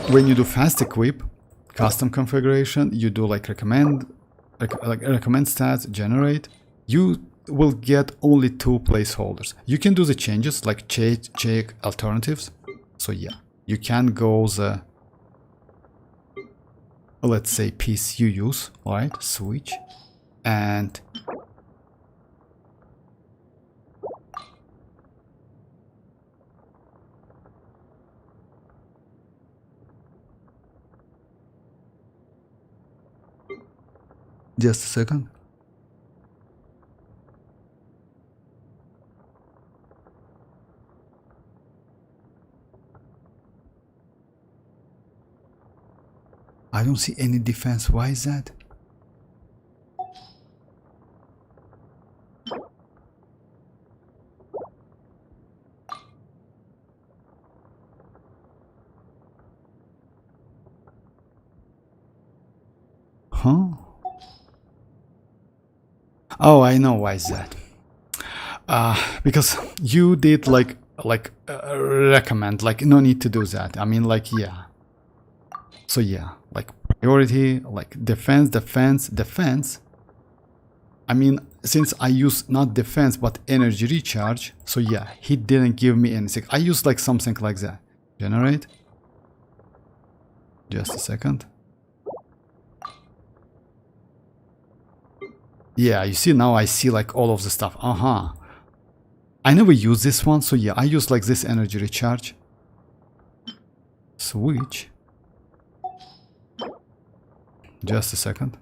S2: when you do fast equip, custom configuration, you do like recommend stats, generate, you will get only 2 placeholders. You can do the changes like check alternatives. So yeah, you can go the, let's say, piece you use, right? Switch and just a second. I don't see any defense. Why is that? Huh? Oh, I know why is that. Because you did like recommend, like no need to do that. I mean, like, yeah. So yeah, like priority, like defense. I mean, since I use not defense but energy recharge, so yeah, he didn't give me anything. I use like something like that. Generate. Just a second. Yeah, you see, now I see like all of the stuff. I never use this one, so yeah, I use like this energy recharge. Switch. Just a second.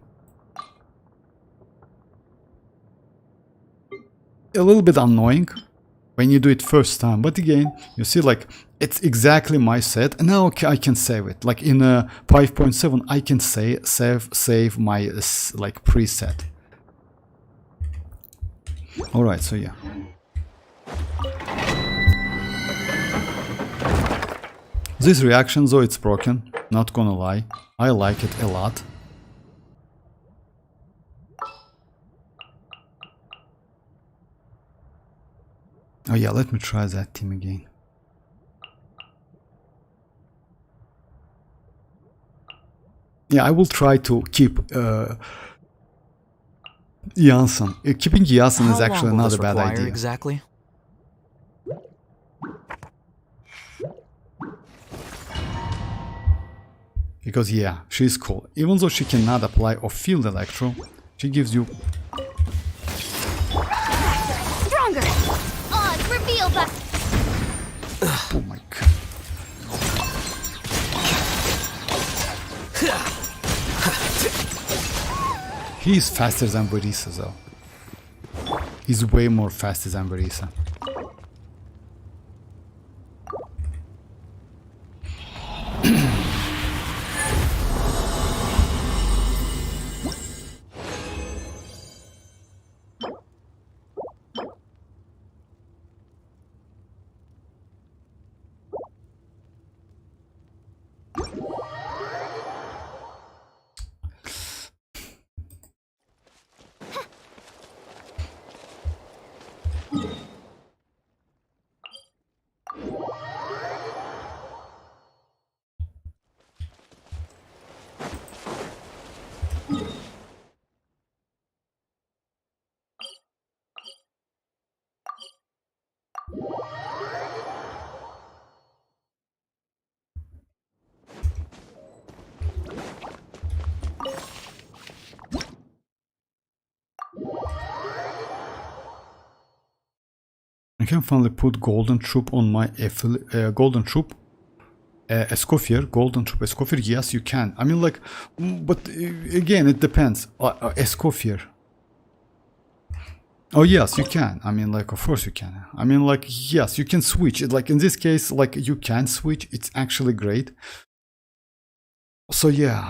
S2: A little bit annoying when you do it first time, but again, you see, like, it's exactly my set, and now I can save it. Like in 5.7, I can save my like preset. All right, so yeah. This reaction, though it's broken, not gonna lie, I like it a lot. Oh yeah, let me try that team again. Yeah, I will try to keep iansan. Keeping iansan is actually not a bad idea.
S4: Exactly?
S2: Because yeah, she's cool. Even though she cannot apply or field electro, she gives you
S1: Stronger! Odd reveal that.
S2: oh my god. He's faster than Varesa though. He's way more faster than Varesa. can finally put golden troop on my golden troop. Escoffier, golden troop Escoffier, yes you can. I mean like, but again it depends. Escoffier. Oh yes, you can. I mean like, of course you can. I mean like, yes, you can switch it. Like in this case, like you can switch. It's actually great. So yeah,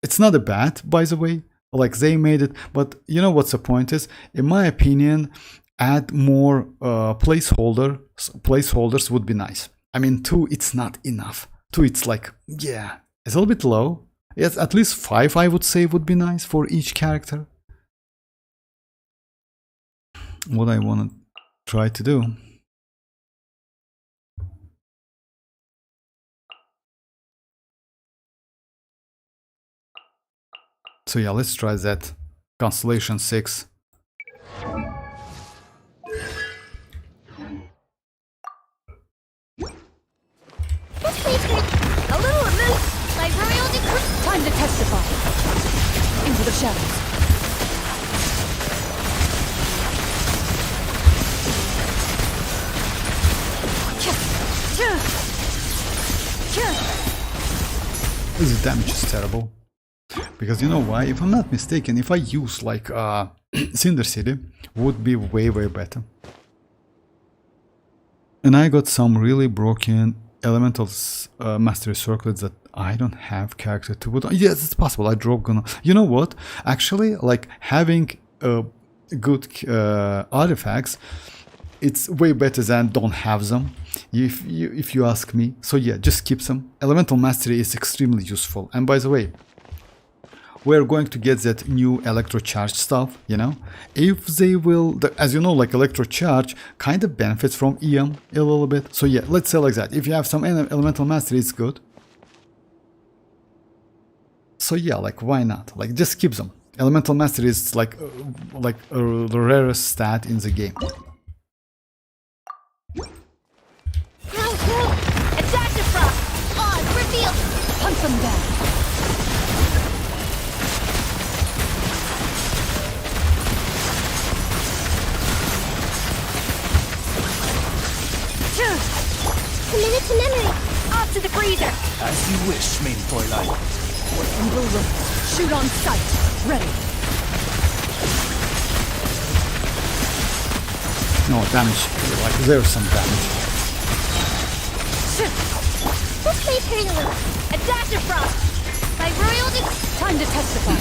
S2: it's not a bad, by the way. Like they made it, but you know what's the point is? In my opinion, add more placeholders would be nice. I mean, 2, it's not enough. 2, it's like, yeah, it's a little bit low. Yes, at least 5, I would say, would be nice for each character. What I want to try to do. So yeah, let's try that. Constellation 6.
S1: A little amuse. My royal decree.
S5: Time to testify. Into the shadows.
S2: This damage is terrible. Because you know why? If I'm not mistaken, if I use like Cinder City, would be way better. And I got some really broken elemental mastery circlets that I don't have character to put on. Yes, it's possible. I drop gonna. You know what? Actually, like having good artifacts, it's way better than don't have them. If you ask me. So yeah, just keep them. Elemental mastery is extremely useful. And by the way, we're going to get that new electrocharge stuff, you know. If they will, as you know, like electrocharge kind of benefits from EM a little bit. So yeah, let's say like that. If you have some elemental mastery, it's good. So yeah, like why not? Like just keep them. Elemental mastery is like the rarest stat in the game.
S1: Adaptive frost. On, reveal.
S5: Hunt them down.
S1: Commit to memory. Off to the freezer.
S4: As you wish, main Fräulein.
S5: Evil looks. Shoot on sight. Ready.
S2: No damage. Like there's some damage.
S1: What's my turn to lose? Adaptive frost. My royal
S5: Time to testify.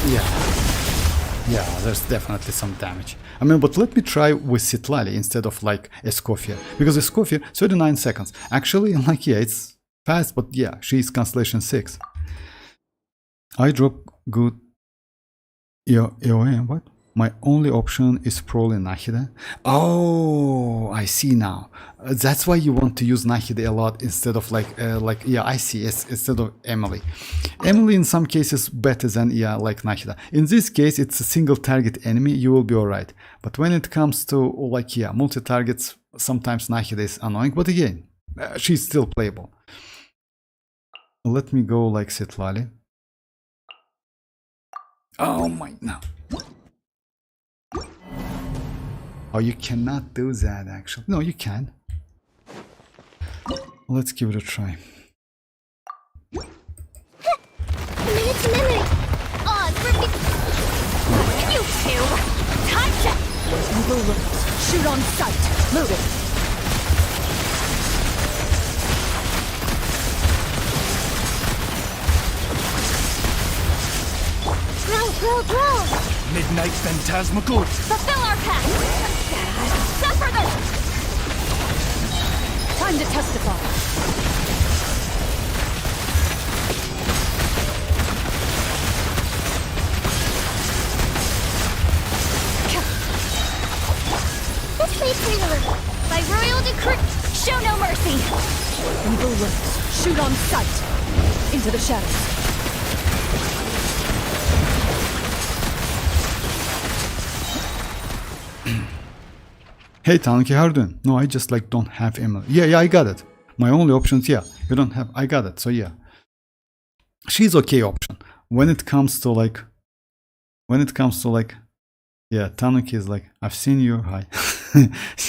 S2: Yeah, there's definitely some damage. I mean, but let me try with citlali instead of like Escoffier. Because Escoffier, 39 seconds. Actually, like, yeah, it's fast, but yeah, she's Constellation 6. I drop good EOM, what? My only option is probably Nahida. Oh, I see now. That's why you want to use Nahida a lot instead of like yeah, I see. It's instead of Emily. Emily in some cases better than yeah, like Nahida. In this case, it's a single target enemy. You will be alright. But when it comes to like yeah, multi targets, sometimes Nahida is annoying. But again, she's still playable. Let me go like citlali. Oh my no. Oh, you cannot do that actually. No, you can. Let's give it a try.
S1: Commit to memory. On, reveal. You two. Time to.
S5: Evil looks. Shoot on sight. Move it.
S1: Grow.
S4: Midnight Phantasmagoria.
S1: Fulfill our pact. Suffer them.
S5: Time to testify.
S1: What's my turn to lose? By royal decree. Show no mercy.
S5: Evil looks. Shoot on sight. Into the shadows.
S2: Hey Tanuki, how are you doing? No, I just like don't have Emily. Yeah, I got it. My only options, yeah, you don't have, I got it. So yeah, she's okay option. When it comes to like, yeah, Tanuki is like, I've seen you, hi.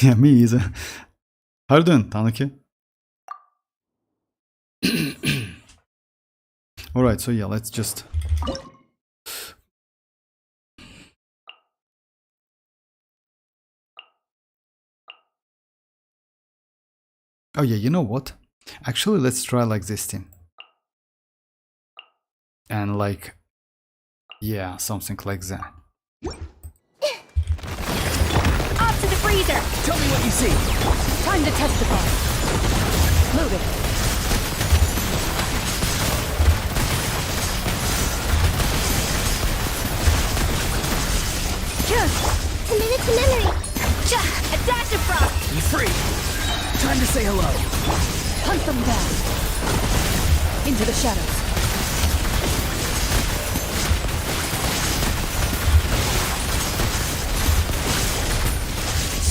S2: Yeah, me either. How you doing, Tanuki? Alright, so yeah, let's just... Oh yeah, you know what? Actually, let's try like this team. And like... Yeah, something like that.
S1: Off to the freezer!
S4: Tell me what you see.
S5: Time to test the car. Move it.
S1: Committed to memory! A dash of frost!
S4: You free. Time to say hello.
S5: Hunt them down. Into the shadows.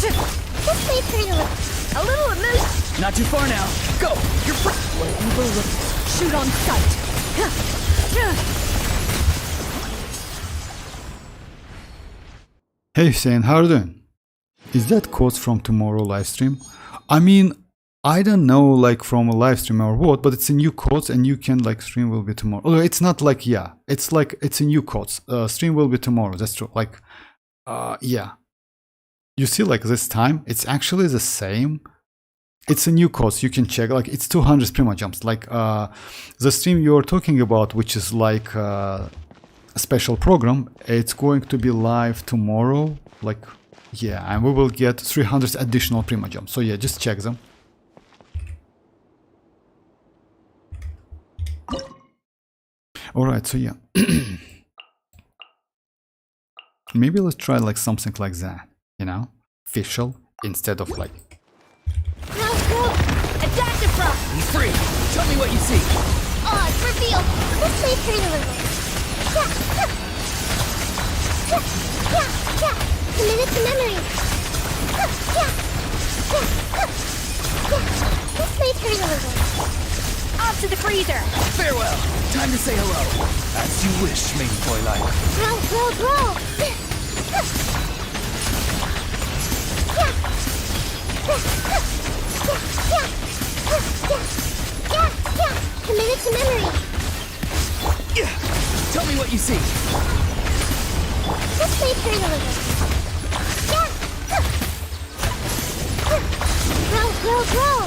S1: This may hurt a little emotion.
S4: Not too far now. Go. You're free.
S5: Where evil looks, shoot on sight.
S2: Hey Hussein, how are you doing? Is that quotes from tomorrow live stream? I mean, I don't know like from a live stream or what, but it's a new quotes and you can like stream will be tomorrow. Although it's not like, yeah, it's like, it's a new quotes. Stream will be tomorrow, that's true. Like, yeah. You see like this time, it's actually the same. It's a new quotes, you can check, like it's 200 primogems. Like the stream you're talking about, which is like a special program, it's going to be live tomorrow. Like, yeah, and we will get 300 additional primogems. So yeah, just check them. Alright, so yeah. Maybe let's try like something like that, you know? Official instead of like...
S1: A dash of frost!
S4: You free. Tell me what you see.
S1: Oz, reveal! This may hurt a little. Committed to memory! This may hurt a little. Off to the freezer!
S4: Farewell. Time to say hello. As you wish, main Fräulein.
S1: Grow! Committed to memory!
S4: Tell me what you see.
S1: This may hurt a little. Grow!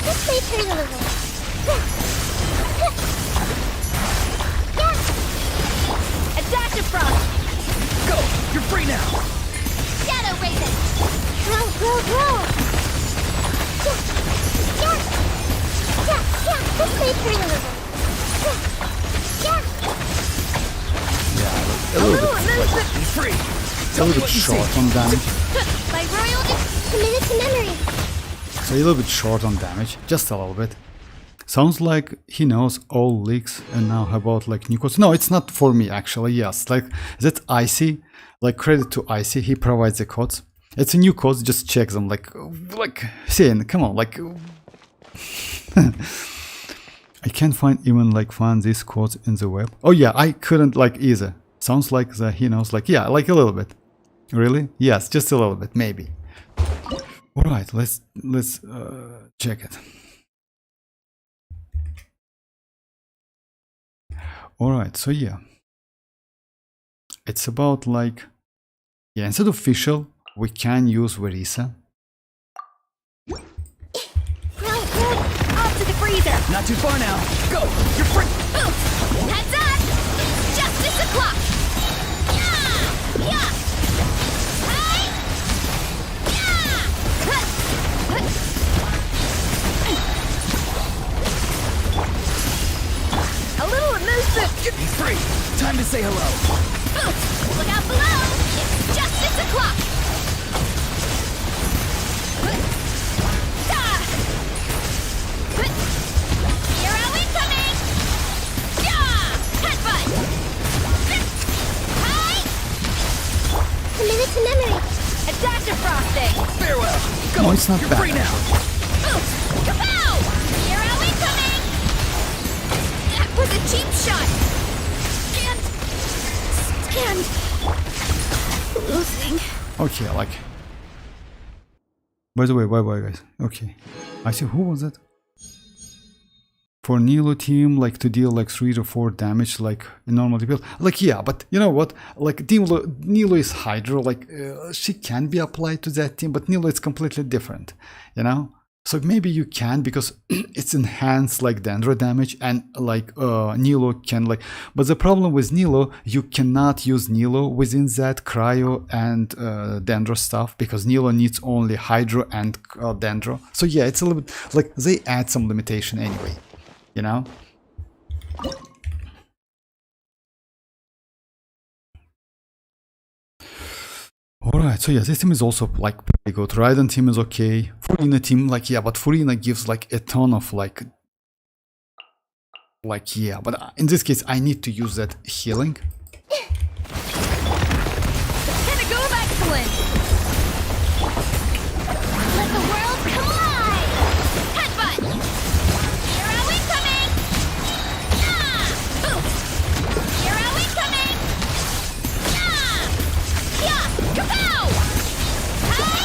S1: This may hurt a little. A dash of frost!
S4: Go. You're free now.
S1: Shadow Raven! Grow! This may hurt a little.
S2: A little bit,
S4: Be free.
S2: a
S4: Tell me
S2: little bit
S4: what you
S2: short
S4: see.
S2: on damage.
S1: My royal committed to memory.
S2: So a little bit short on damage, just a little bit. Sounds like he knows all leaks and now how about like new codes? No, it's not for me actually, yes. Like that Icy, like credit to Icy, he provides the codes. It's a new codes, just check them like saying, come on, like I can't find these codes in the web. Oh yeah, I couldn't like either. Sounds like that he knows like, yeah, like a little bit. Really? Yes, just a little bit, maybe. Alright, let's check it. Alright, so yeah. It's about like, yeah, instead of official, we can use Varesa.
S1: Off to the freezer!
S4: Not too far now. Go. You're free.
S1: Heads up! It's justice o'clock! Yeah! Hey! A little elusive!
S4: Get me free. Time to say hello.
S1: Look out below! It's justice o'clock! Hero incoming! Headbutt! Hi! Committed to memory! A dash of frosting!
S4: Farewell. Go.
S2: No, it's not
S4: You're
S2: bad.
S4: free now.
S1: Kapow! Hero incoming! That was a cheap shot! Stand!
S5: Losing.
S2: Okay, like. By the way, bye guys. Okay. I see, who was it? For Nilo team, like to deal like 3 to 4 damage, like in normal build. Like, yeah, but you know what? Like Nilo is Hydro, like she can be applied to that team, but Nilo is completely different, you know? So maybe you can, because it's enhanced like Dendro damage, and like Nilo can like, but the problem with Nilo, you cannot use Nilo within that Cryo and Dendro stuff, because Nilo needs only Hydro and Dendro. So yeah, it's a little bit like they add some limitation anyway, you know? Alright, so yeah, this team is also like pretty good. Raiden team is okay. Furina team, like, yeah, but Furina gives like a ton of like, yeah, but in this case, I need to use that healing.
S5: Pinnacle of excellence.
S1: Let the world collide! Headbutt! Hero incoming! Ah! Boom! Hero incoming! Ah! Yeah! Kapow! Hi!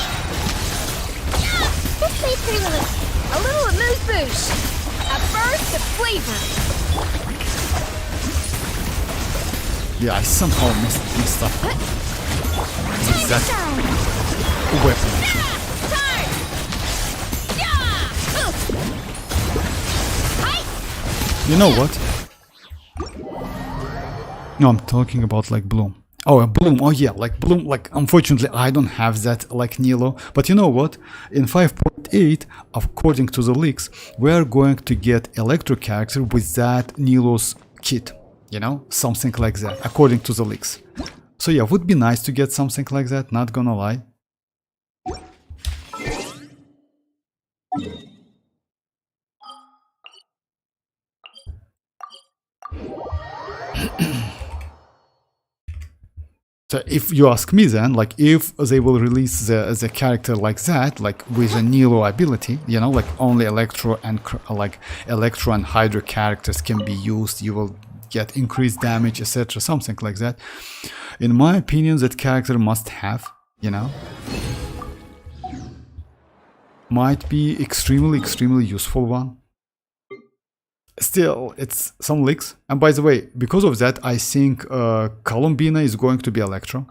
S1: Yeah! This plays pretty release.
S5: A little amuse-bouche. A burst of flavor.
S2: Yeah, I somehow messed up.
S1: Time to
S2: That
S1: shine!
S2: weapon.
S1: Time! Yeah! Hi!
S2: You know what? No, I'm talking about like Bloom. Oh, a Bloom. Oh yeah, like Bloom. Like, unfortunately, I don't have that like Nilo. But you know what? In 5.8, according to the leaks, we are going to get Electro character with that Nilo's kit. You know, something like that, according to the leaks. So yeah, would be nice to get something like that. Not gonna lie. So if you ask me then, like if they will release the character like that, like with a Nilo ability, you know, like only Electro and Hydro characters can be used, you will get increased damage, etc., something like that. In my opinion, that character must have, you know, might be extremely useful one. Still, it's some leaks. And by the way, because of that, I think Columbina is going to be Electro.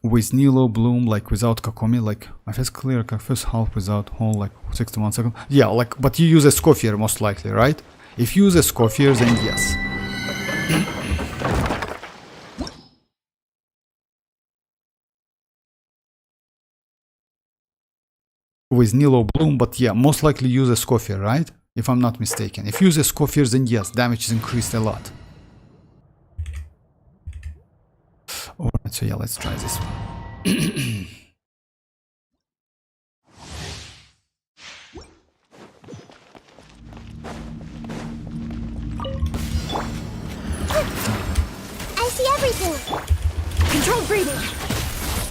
S2: With Nilo, Bloom, like without Kokomi, like I first clear first half without whole, like 61 seconds. Yeah, like, but you use a Scoffier most likely, right? If you use a Scoffier, then yes. With Nilo Bloom, but yeah, most likely use a Scoffier, right? If I'm not mistaken. If you use a Scoffier, then yes, damage is increased a lot. Alright, so yeah, let's try this one.
S1: I see everything!
S5: Controlled breathing.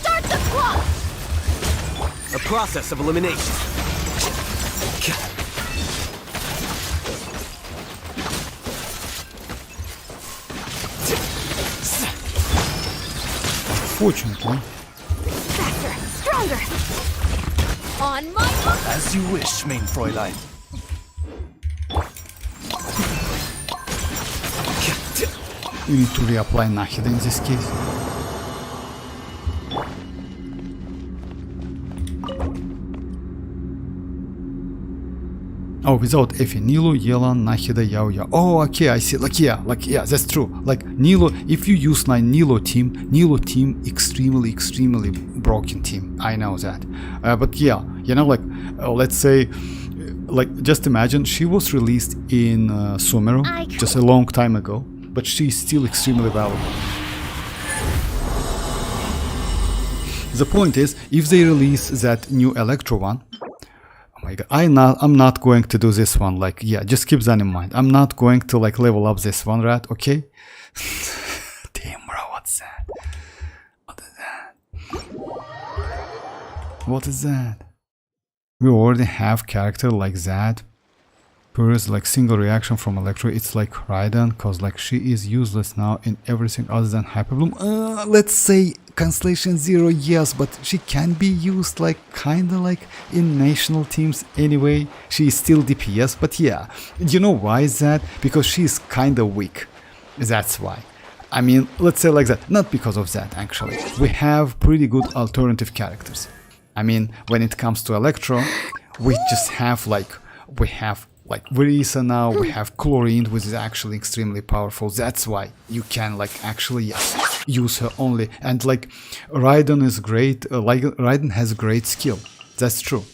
S1: Start the clock!
S4: A process of elimination.
S2: Fortunately,
S1: Faster! Stronger! On my mark!
S4: As you wish, main Fräulein.
S2: you need to reapply Nahida in this case. Oh, without Effie, Nilo, Yelan, Nahida, Yaoya. Oh, okay, I see. Like, yeah, that's true. Like, Nilo, if you use Nilo team, extremely broken team. I know that. But yeah, you know, like, let's say, like, just imagine she was released in Sumeru just a long time ago, but she's still extremely valuable. The point is, if they release that new Electro one, oh my god, I'm not going to do this one, like, yeah, just keep that in mind. I'm not going to, like, level up this one, right? Okay? Damn, bro, what's that? What is that? We already have character like that. occurs like single reaction from Electro, it's like Raiden, cause like she is useless now in everything other than Hyper Bloom. Let's say Constellation Zero, yes, but she can be used like kinda like in national teams anyway. She is still DPS, but yeah, you know why is that? Because she is kinda weak. That's why. I mean, let's say like that. Not because of that, actually. We have pretty good alternative characters. I mean, when it comes to Electro, we just have like Varesa now, we have Chlorine, which is actually extremely powerful. That's why you can like actually use her only. And like Raiden is great, like Raiden has great skill. That's true.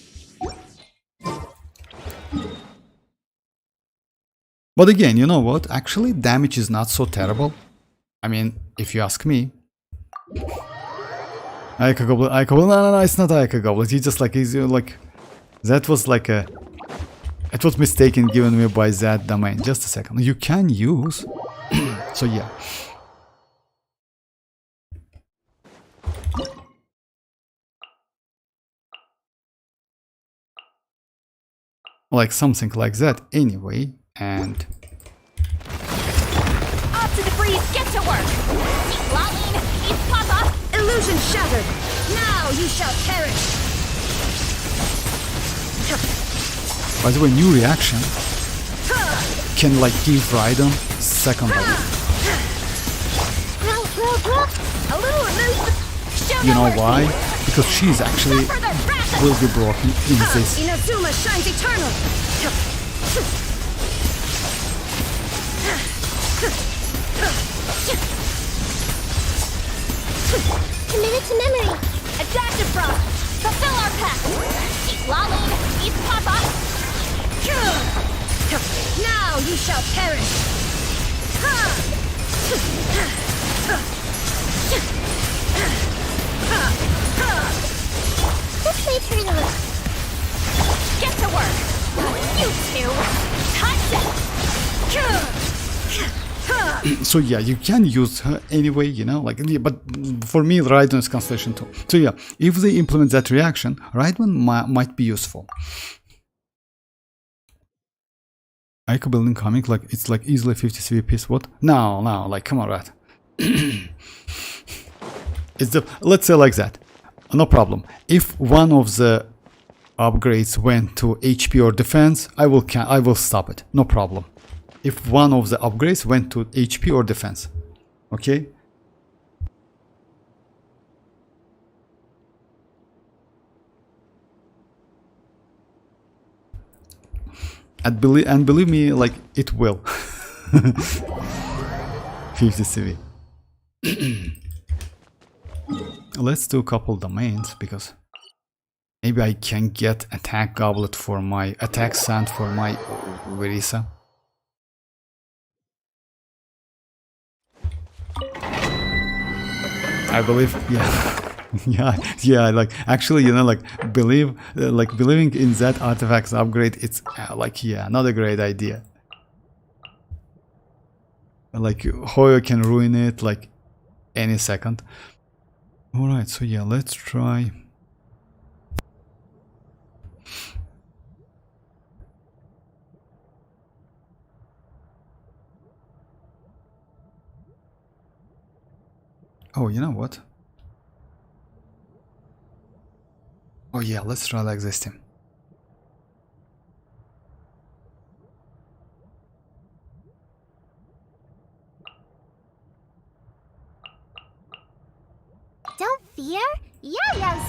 S2: But again, you know what? Actually, damage is not so terrible. I mean, if you ask me. Aika Goblet, no, it's not Aika Goblet. He just like, he's like, that was like a, it was mistaken given me by that domain. Just a second. You can use, so yeah. Like something like that anyway, and
S1: Off to the breeze, get to work! Lumine, eat Papa!
S5: Illusion shattered! Now you shall perish!
S2: by the way, new reaction can like give Raiden second level.
S1: A little elusive. Show
S2: You
S1: no
S2: know
S1: mercy.
S2: why? Because she's actually
S1: Suffer the wrath of
S2: will be broken in this.
S5: Inazuma shines eternal!
S1: Committed to memory. Adaptive frost. Fulfill our pact. Citlali, eat Papa.
S5: Now you shall perish!
S1: This may turn a little. Get to work. You two. Touch it.
S2: So yeah, you can use her anyway, you know, like, yeah, but for me, Raiden is Constellation 2. So yeah, if they implement that reaction, Raiden might be useful. Aika building coming, like, it's like easily 50 CVPs, what? No, like, come on, Rat. It's the, let's say like that, no problem. If one of the upgrades went to HP or defense, I will stop it, no problem. If one of the upgrades went to HP or defense, okay? And believe me, like, it will. 50 CV. Let's do a couple domains, because maybe I can get attack goblet for my attack sand for my Varesa. I believe, yeah. yeah, like, actually, you know, like, believing in that artifacts upgrade, it's like, yeah, not a great idea. Like, Hoyo can ruin it, like, any second. Alright, so yeah, let's try. Oh, you know what? Oh yeah, let's try like this team.
S1: Don't fear. Yeah,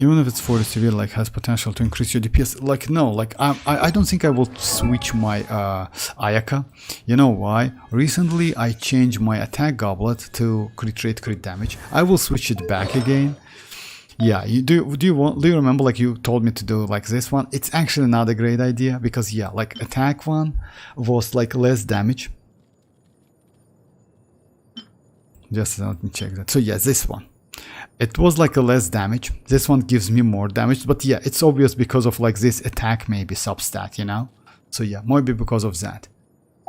S2: Even if it's 40 severe, like, has potential to increase your DPS, like, no, like, I don't think I will switch my Ayaka. You know why? Recently I changed my attack goblet to crit rate, crit damage. I will switch it back again. Yeah, do you remember, like, you told me to do like this one? It's actually not a great idea, because yeah, like, attack one was like less damage. Just let me check that. So yeah, this one. It was like a less damage. This one gives me more damage, but yeah, it's obvious because of like this attack maybe substat, you know? So yeah, maybe because of that.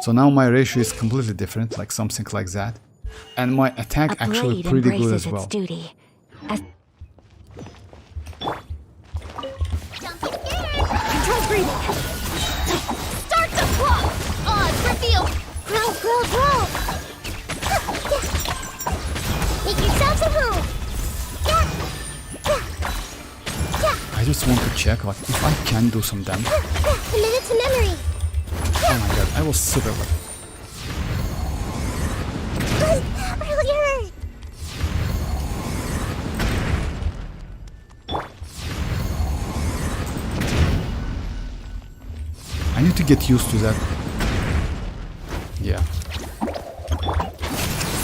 S2: So now my ratio is completely different, like something like that. And my attack actually pretty good as well.
S1: Duty.
S5: Control
S2: I just want to check like if I can do some damage.
S1: Committed to memory.
S2: Oh my god, I was super bad.
S1: Earlier.
S2: I need to get used to that. Yeah.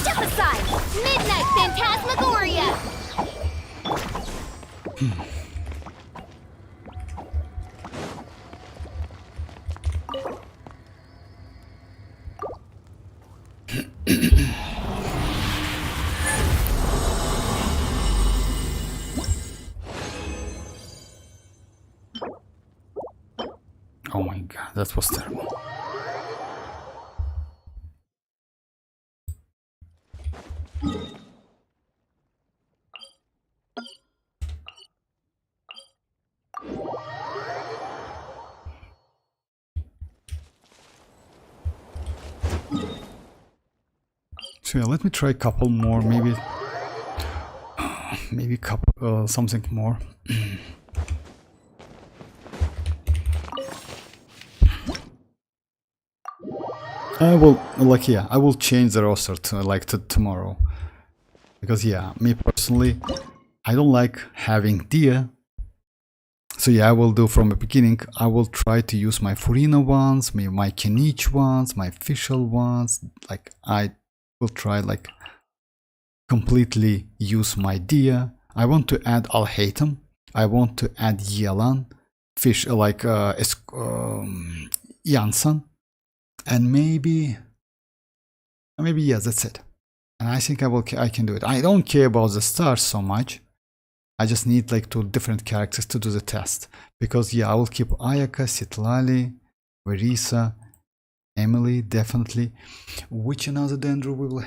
S1: Step aside. Midnight Phantasmagoria.
S2: Oh my god, that was terrible. So yeah, let me try a couple more, maybe couple something more. I will I will change the roster to tomorrow, because yeah, me personally, I don't like having Dia. So yeah, I will do from the beginning. I will try to use my Furina ones, my Kinich ones, my official ones. Like I will try like completely use my Dia. I want to add Alhaitham. I want to add Yelan, fish Iansan. And maybe yes, that's it. And I think I can do it. I don't care about the stars so much. I just need like 2 different characters to do the test. Because yeah, I will keep Ayaka, Citlali, Varesa, Emily, definitely. Which another Dendro we will...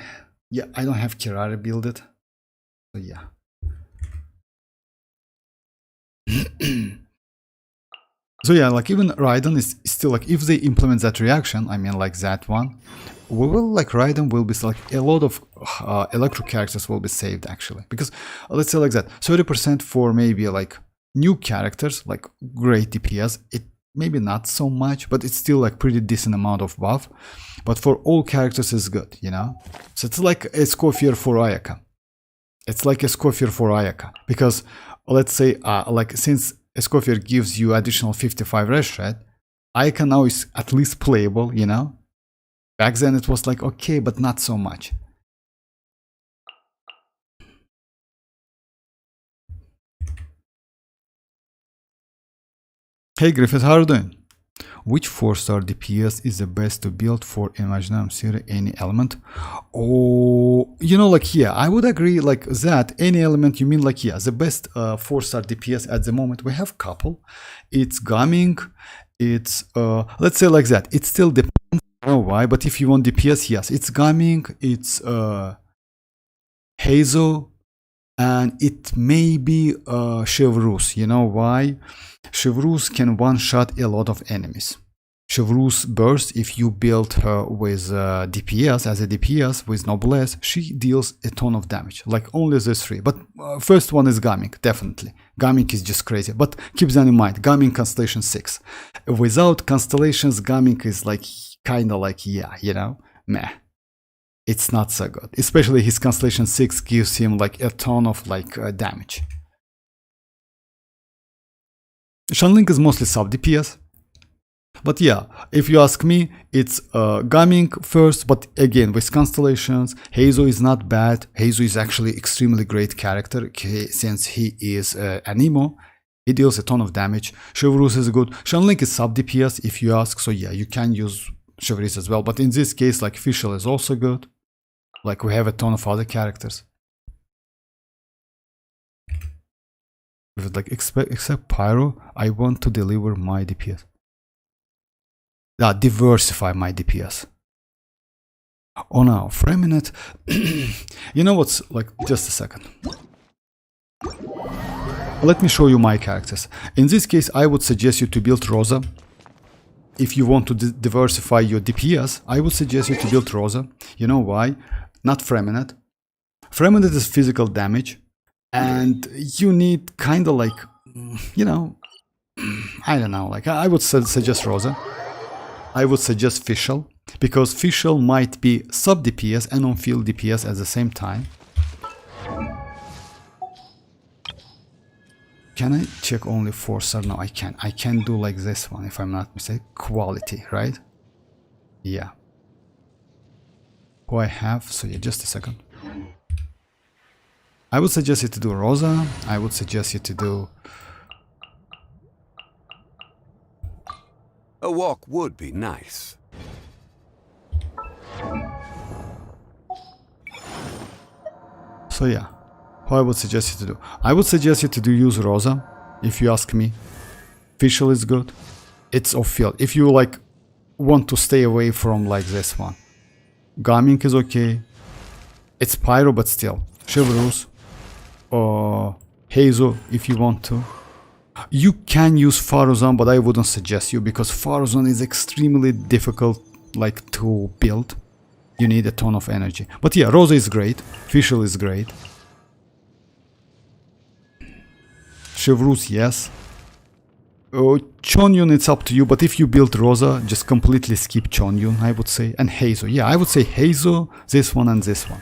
S2: Yeah, I don't have Kirara builded. So yeah. So yeah, like even Raiden is still like, if they implement that reaction, I mean like that one, we will like Raiden will be like a lot of electro characters will be saved actually, because let's say like that 30% for maybe like new characters like great DPS, it maybe not so much, but it's still like pretty decent amount of buff. But for all characters is good, you know. So it's like a Scofier for Ayaka. It's like a Scofier for Ayaka, because let's say like since Escoffier gives you additional 55 res rate, Ayaka now is at least playable, you know? Back then it was like okay, but not so much. Hey Griffith, how are you doing? Which 4-star DPS is the best to build for Imaginary Series, any element? Oh, you know, like, yeah, I would agree like that. Any element, you mean like, yeah, the best 4-star DPS at the moment, we have couple. It's Gaming, it's, let's say like that. It still depends, I don't know why, but if you want DPS, yes, it's Gaming, it's Hazo, and it may be Chevreuse. You know why? Chevreuse can one-shot a lot of enemies. Chevreuse burst, if you build her with DPS, as a DPS with Noblesse, she deals a ton of damage. Like only these 3. But first one is Gaming, definitely. Gaming is just crazy. But keep that in mind, Gaming Constellation 6. Without Constellations, Gaming is like, kinda like, yeah, you know, meh. It's not so good. Especially his Constellation 6 gives him like a ton of like damage. Shanling is mostly sub DPS. But yeah, if you ask me, it's Gaming first, but again with Constellations. Hazo is not bad. Hazo is actually extremely great character since he is an emo. He deals a ton of damage. Chevreuse is good. Shanling is sub DPS if you ask, so yeah, you can use Chevreuse as well. But in this case, like Fischl is also good. Like we have a ton of other characters. Like except Pyro, I want to deliver my DPS. Diversify my DPS. Oh no, for a minute. You know what's like, just a second. Let me show you my characters. In this case, I would suggest you to build Rosa. If you want to diversify your DPS, I would suggest you to build Rosa. You know why? Not for a minute. Fragmented is physical damage, and you need kind of like, you know, I don't know, like I would suggest Rosa. I would suggest Fischl, because Fischl might be sub DPS and on field DPS at the same time. Can I check only 4-star? No, I can't. I can do like this one if I'm not mistaken. Quality, right? Yeah. Who I have? So yeah, just a second. I would suggest you to do Rosa. I would suggest you to do...
S6: A walk would be nice.
S2: So yeah, who I would suggest you to do? I would suggest you to do use Rosa, if you ask me. Fischl is good. It's off field. If you like want to stay away from like this one. Gaming is okay. It's Pyro, but still. Chivalrous. Or Hazo, if you want to. You can use Faruzan, but I wouldn't suggest you, because Faruzan is extremely difficult like to build. You need a ton of energy. But yeah, Rosa is great. Fischl is great. Chivalrous, yes. Chonyun, it's up to you, but if you build Rosa, just completely skip Chonyun, I would say. And Hazo, yeah, I would say Hazo, this one and this one.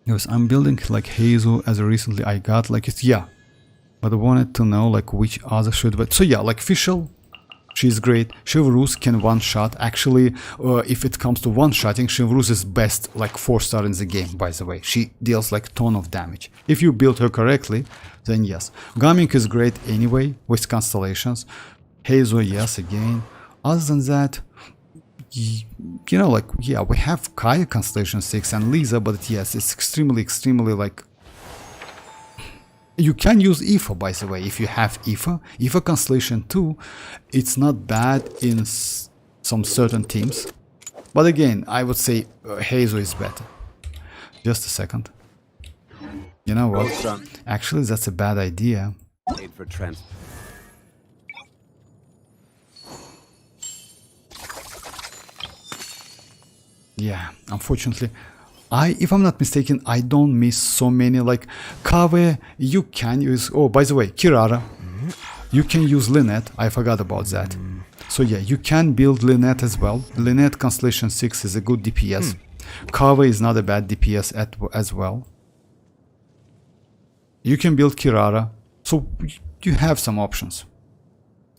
S2: Yes, I'm building like Hazo as recently I got, like it's, yeah. But I wanted to know like which other should, but so yeah, like Fischl, she's great. Chivalrous can one-shot. Actually, if it comes to one-shotting, Chivalrous is best like 4-star in the game, by the way. She deals like ton of damage. If you build her correctly, then yes. Gaming is great anyway, with constellations. Hazo, yes, again. Other than that, you know, like, yeah, we have Kaya Constellation 6 and Lisa, but yes, it's extremely like... You can use Aether, by the way, if you have Aether. Aether Constellation 2, it's not bad in some certain teams. But again, I would say Hazo is better. Just a second. You know what? Actually, that's a bad idea. Yeah, unfortunately. If I'm not mistaken, I don't miss so many, like Kave, you can use, oh, by the way, Kirara, you can use Lynette, I forgot about that. So yeah, you can build Lynette as well. Lynette Constellation 6 is a good DPS. Kave is not a bad DPS as well. You can build Kirara, so you have some options.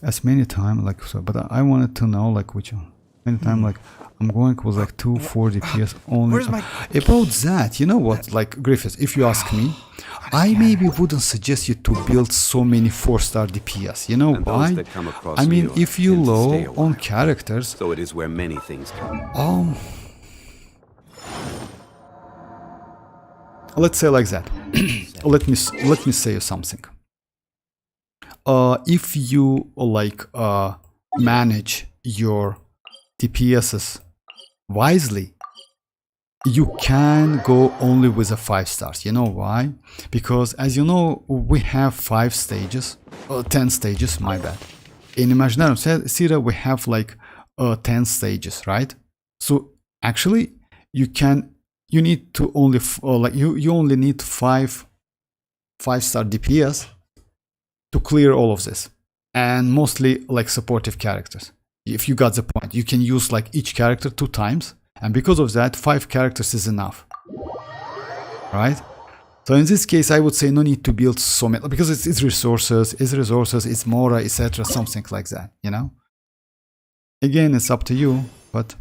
S2: As many times, like, so, but I wanted to know, like, which one. Many times, like, I'm going with like 240 PS only. About that, you know what, like Griffiths, if you ask me, I maybe wouldn't suggest you to build so many 4-star DPS. You know why? I mean, if you low on characters,
S6: so it is where many things come.
S2: Let's say like that. let me say you something. If you like manage your DPSs wisely, you can go only with a 5 stars. You know why? Because as you know, we have 5 stages, 10 stages, my bad. In Imaginarium Theater, we have like 10 stages, right? So actually, you need to only, you only need 5-star DPS to clear all of this. And mostly like supportive characters. If you got the point, you can use like each character 2 times, and because of that 5 characters is enough, right? So in this case I would say no need to build so many, because it's resources, it's Mora, etc, something like that, you know. Again, it's up to you, but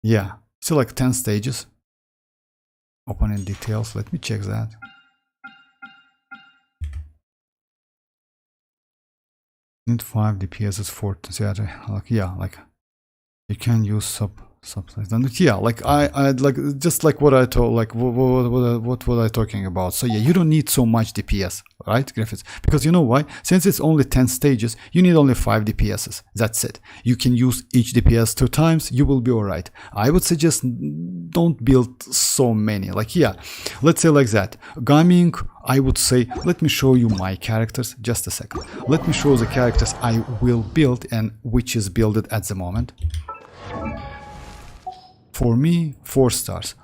S2: yeah, still like 10 stages. Opening details, let me check that. Need 5 DPS for theater, like, yeah, like you can use subsides. And yeah, like I like just like what I told, like what was I talking about? So yeah, you don't need so much DPS, right, Griffiths? Because you know why? Since it's only 10 stages, you need only 5 DPSs. That's it. You can use each DPS 2 times. You will be alright. I would suggest don't build so many. Like, yeah, let's say like that. Gaming, I would say, let me show you my characters. Just a second. Let me show the characters I will build and which is builded at the moment. For me, 4 stars.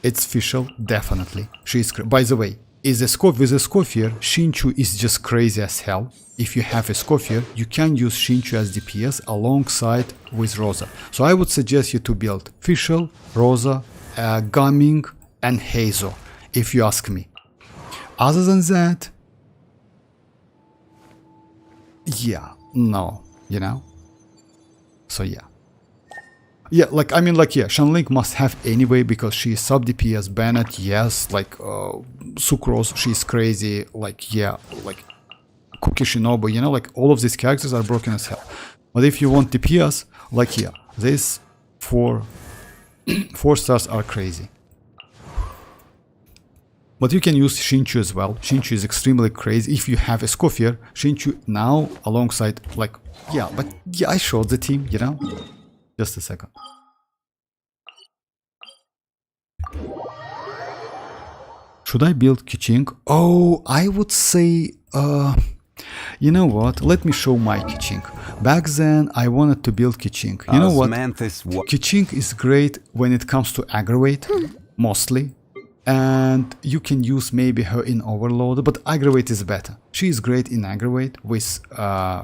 S2: It's official, definitely. She's by the way, with a Scoffier, Shinchu is just crazy as hell. If you have a Scoffier, you can use Shinchu as DPS alongside with Rosa. So I would suggest you to build Fischl, Rosa, Gaming, and Heizo, if you ask me. Other than that, yeah, no, you know? So yeah. Yeah, like, I mean, like, yeah, Shanling must have anyway because she is sub DPS. Bennett, yes, like, Sucrose, she's crazy, like, yeah, like, Cookie Shinobu, you know, like, all of these characters are broken as hell. But if you want DPS, like, yeah, these 4 stars are crazy. But you can use Shinchu as well. Shinchu is extremely crazy. If you have a Scoffier, Shinchu now alongside, like, yeah, but yeah, I showed the team, you know? Just a second. Should I build Kiching? Oh, I would say, you know what? Let me show my Kiching. Back then, I wanted to build Kiching. You know what? Kiching is great when it comes to aggravate, mostly. And you can use maybe her in Overload, but aggravate is better. She is great in aggravate with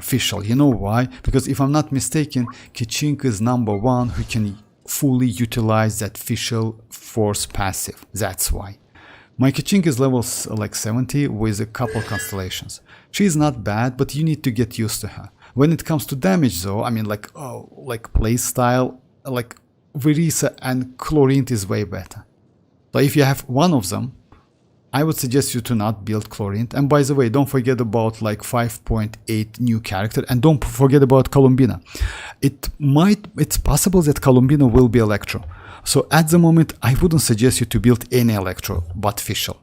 S2: Fischl. You know why? Because if I'm not mistaken, Kiching is #1 who can fully utilize that Fischl force passive. That's why. My Kiching is level like 70 with a couple constellations. She is not bad, but you need to get used to her. When it comes to damage though, I mean like, oh, like playstyle, like Varesa and Chlorine is way better. So if you have one of them, I would suggest you to not build Chlorine. And by the way, don't forget about like 5.8 new character, and don't forget about Columbina. It's possible that Columbina will be Electro. So at the moment, I wouldn't suggest you to build any Electro but Fischl.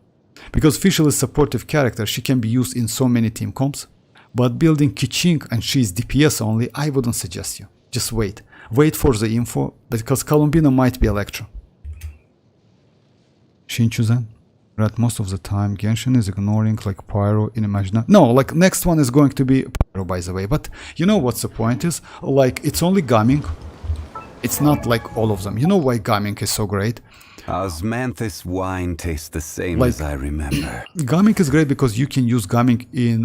S2: Because Fischl is supportive character, she can be used in so many team comps. But building Kiching and she's DPS only, I wouldn't suggest you. Just wait. Wait for the info, because Columbina might be Electro. Shinchu-zen? Right, most of the time Genshin is ignoring like Pyro in Imaginary. No, like next one is going to be Pyro, by the way. But you know what's the point is? Like it's only Gaming. It's not like all of them. You know why Gaming is so great?
S6: Osmanthus wine tastes the same
S2: like,
S6: as I remember.
S2: Gaming is great because you can use Gaming in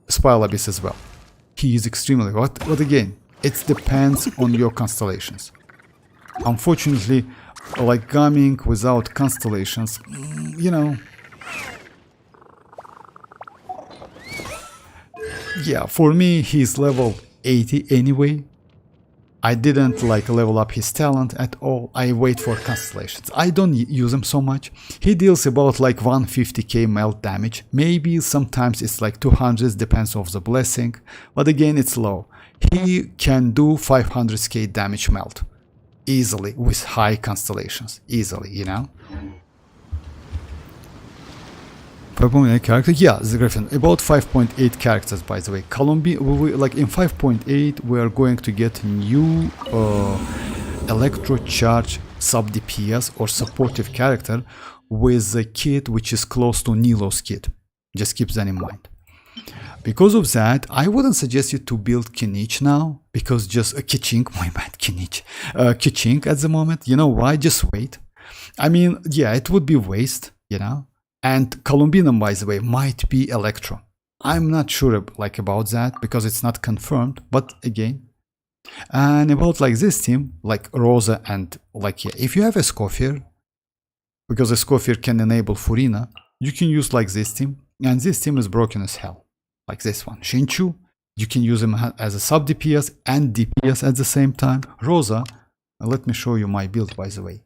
S2: Spiral Abyss as well. He is extremely hot. But again, it depends on your constellations. Unfortunately, like Gaming without constellations, you know. Yeah, for me, he's level 80 anyway. I didn't like level up his talent at all. I wait for constellations. I don't use him so much. He deals about like 150k melt damage. Maybe sometimes it's like 200, depends on the blessing. But again, it's low. He can do 500k damage melt. Easily with high constellations, easily, you know. 5.8 character, yeah, the Griffin. About 5.8 characters, by the way. Columbia, like in 5.8, we are going to get new Electro Charge sub DPS or supportive character with a kit which is close to Nilo's kit. Just keep that in mind. Because of that, I wouldn't suggest you to build Kinich now, because just Kiching, my bad, Kinich. Kiching at the moment, you know why? Just wait. I mean, yeah, it would be waste, you know. And Columbina, by the way, might be Electro. I'm not sure like about that because it's not confirmed, but again. And about like this team, like Rosa and like, yeah, if you have a Scoffier, because a Scoffier can enable Furina, you can use like this team, and this team is broken as hell. Like this one. Shinchu, you can use him as a sub DPS and DPS at the same time. Rosa, let me show you my build, by the way.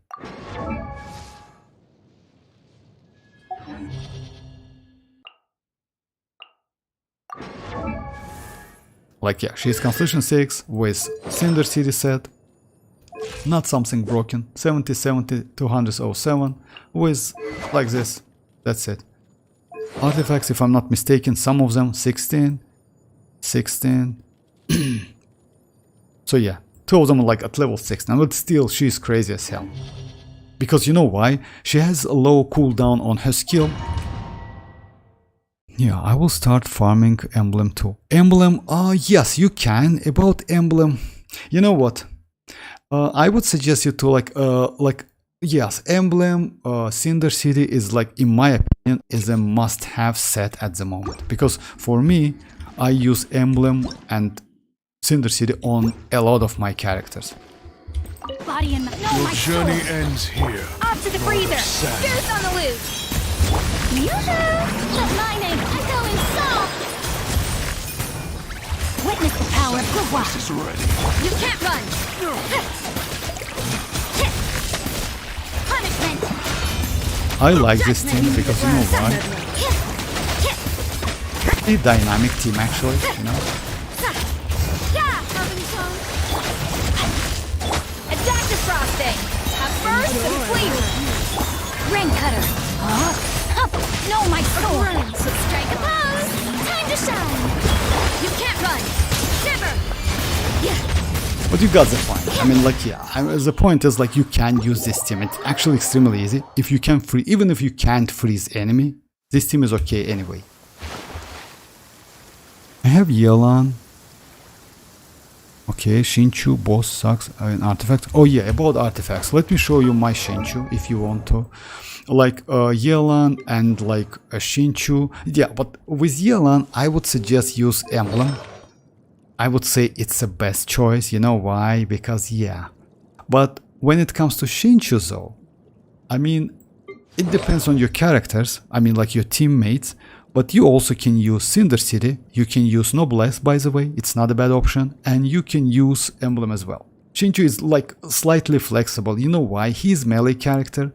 S2: Like, yeah, she's Constellation 6 with Cinder City set. Not something broken. 70, 70, 207 with like this. That's it. Artifacts, if I'm not mistaken, some of them 16, 16. So yeah, 2 of them are like at level 6 now, but still she's crazy as hell. Because you know why? She has a low cooldown on her skill. Yeah, I will start farming Emblem too. Emblem, yes, you can. About Emblem, you know what? I would suggest you to like yes, emblem Cinder City is like, in my opinion, is a must-have set at the moment, because for me, I use emblem and Cinder City on a lot of my characters.
S1: Body and no,
S3: Your
S1: my
S3: journey
S1: soul.
S3: ends here.
S1: Off to the breather.
S3: Sand.
S1: Goose on the loose. Yoo-hoo! Let my name echo in song. Witness the power of WuWa.
S3: This is ready.
S1: You can't run. Punishment.
S2: I like this team because, you know why? The dynamic team, actually, you know.
S1: Adaptive frosting. Have burst and flavor. Ring cutter. No, my sword. Strike a pose. Time to shine. You can't run. Shiver.
S2: But you guys are fine. I mean, like, yeah. The point is, like, you can use this team. It's actually extremely easy. If you can free, even if you can't freeze enemy, this team is okay anyway. I have Yelan. Okay, Shinchu, boss sucks. Artifacts. Oh yeah, about artifacts. Let me show you my Shinchu if you want to. Like Yelan and like a Shinchu. Yeah, but with Yelan, I would suggest use emblem. I would say it's the best choice. You know why? Because yeah. But when it comes to Shinchu though, I mean, it depends on your characters. I mean, like your teammates. But you also can use Cinder City, you can use Noblesse, by the way, it's not a bad option, and you can use Emblem as well. Shinchu is like slightly flexible, you know why? He's melee character,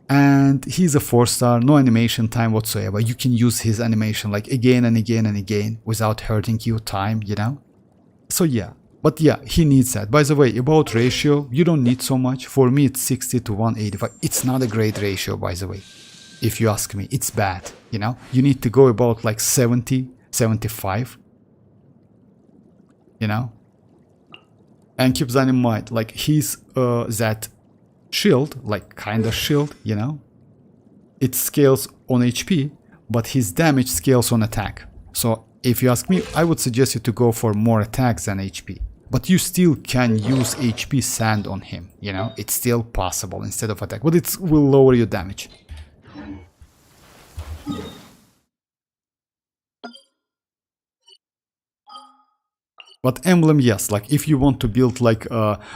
S2: and he's a 4-star, no animation time whatsoever. You can use his animation like again and again and again without hurting your time, you know? So yeah, but yeah, he needs that. By the way, about ratio, you don't need so much. For me, it's 60 to 185. It's not a great ratio, by the way. If you ask me, it's bad, you know? You need to go about like 70, 75, you know? And keep that in mind, like he's that shield, like kind of shield, you know? It scales on HP, but his damage scales on attack. So if you ask me, I would suggest you to go for more attacks than HP. But you still can use HP sand on him, you know? It's still possible instead of attack, but it will lower your damage. But emblem, yes, like if you want to build like,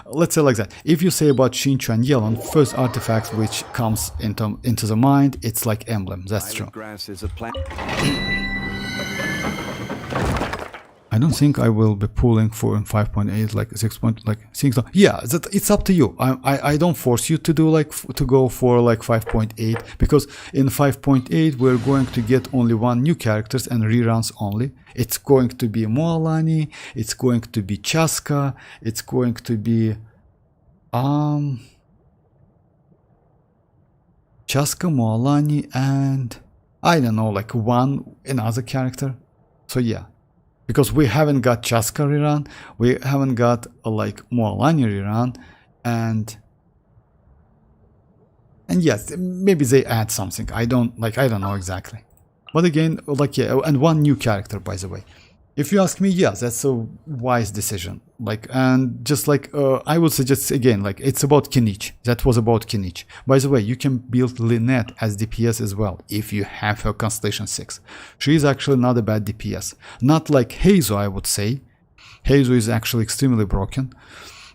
S2: let's say like that, if you say about Shinchu and Yelan, first artifact which comes into the mind, it's like emblem, that's true.
S6: Grass is a plant.
S2: I don't think I will be pulling for in 5.8, like 6. Like 6. Yeah, it's up to you. I don't force you to do like to go for like 5.8, because in 5.8 we're going to get only one new characters and reruns only. It's going to be Mualani, it's going to be Chasca, it's going to be Chasca, Mualani, and I don't know, like another character. So yeah. Because we haven't got Chasca rerun, we haven't got like Mualani rerun, and yes, maybe they add something. I don't know exactly. But again, like yeah, and one new character, by the way. If you ask me, yeah, that's a wise decision. Like, and just like I would suggest again, like it's about kinich. That was about kinich. By the way, you can build Lynette as DPS as well if you have her Constellation 6. She is actually not a bad DPS. Not like Heizo, I would say. Heizo is actually extremely broken,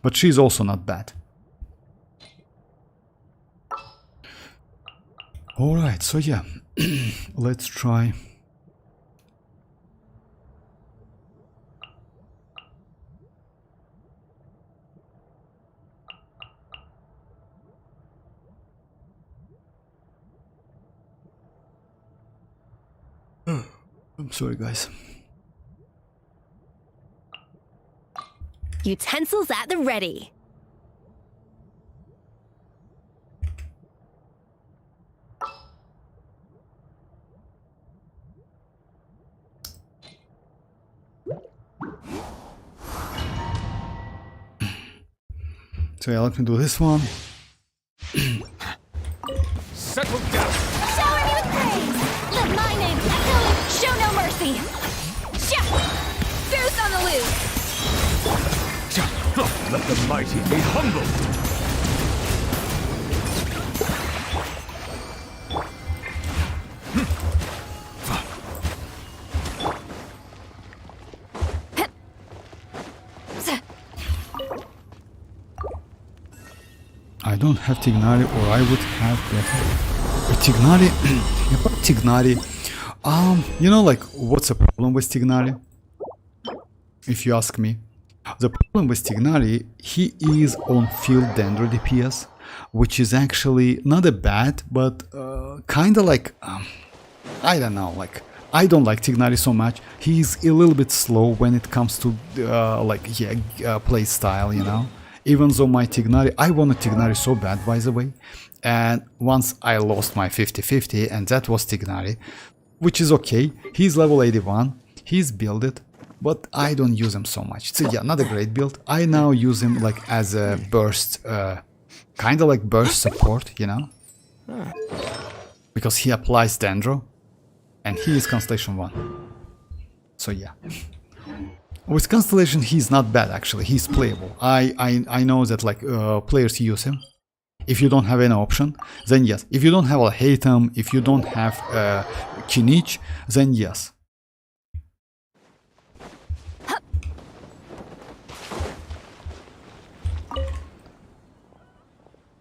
S2: but she's also not bad. All right, so yeah, let's try. I'm sorry, guys.
S5: Utensils at the ready.
S2: So yeah, let me do this one.
S3: Settle down.
S1: Shower me with praise. Let my name echo in show no mercy. Goose on the loose.
S3: Let the mighty be humble.
S2: I don't have Tignari, or I would have better. Tignari, Tignari. You know, like, what's the problem with Tignari? If you ask me, the problem with Tignari, he is on field Dendro DPS, which is actually not a bad, but kind of like, I don't know, like, I don't like Tignari so much. He's a little bit slow when it comes to play style, you know. Even though my Tignari, I wanted Tignari so bad, by the way, and once I lost my 50-50, and that was Tignari, which is okay. He's level 81, he's builded, but I don't use him so much. So yeah, not a great build. I now use him like as a burst, kind of like burst support, you know, because he applies Dendro, and he is Constellation 1. So yeah. With Constellation, he's not bad actually. He's playable. I know that like players use him. If you don't have any option, then yes. If you don't have a Hatem, if you don't have Kinich, then yes.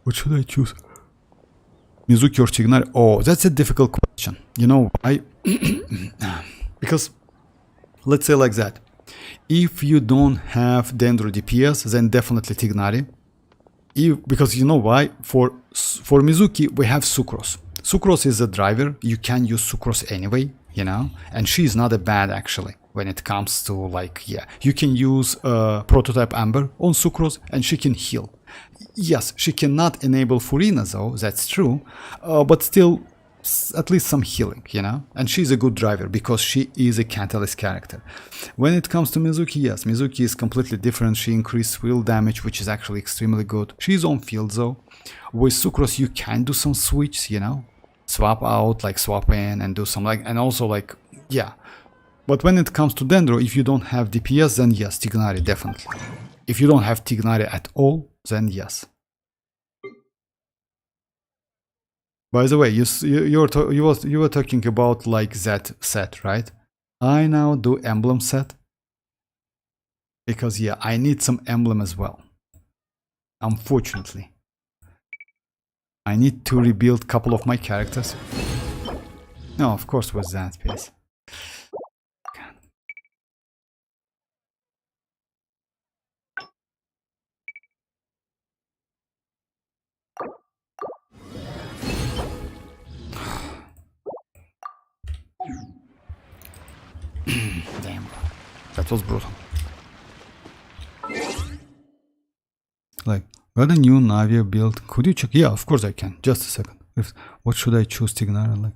S2: What should I choose? Mizuki or Tignari? Oh, that's a difficult question. You know why? Because let's say like that. If you don't have Dendro DPS, then definitely Tignari. Because you know why? For Mizuki, we have Sucrose. Sucrose is a driver. You can use Sucrose anyway, you know? And she's not a bad, actually, when it comes to, like, yeah. You can use Prototype Amber on Sucrose, and she can heal. Yes, she cannot enable Furina, though, that's true. But still, at least some healing, you know? And she's a good driver because she is a catalyst character. When it comes to Mizuki, yes, Mizuki is completely different. She increased will damage, which is actually extremely good. She's on field though. With Sucrose, you can do some switches, you know? Swap out, like swap in and do some like, and also like, yeah. But when it comes to Dendro, if you don't have DPS, then yes, Tignari, definitely. If you don't have Tignari at all, then yes. By the way, you were talking about like that set, right? I now do emblem set because yeah, I need some emblem as well. Unfortunately, I need to rebuild a couple of my characters. No, of course, with that piece. Damn, that was brutal. Like, got a new Navia build. Could you check? Yeah, of course I can. Just a second. What should I choose, Tignari? Like,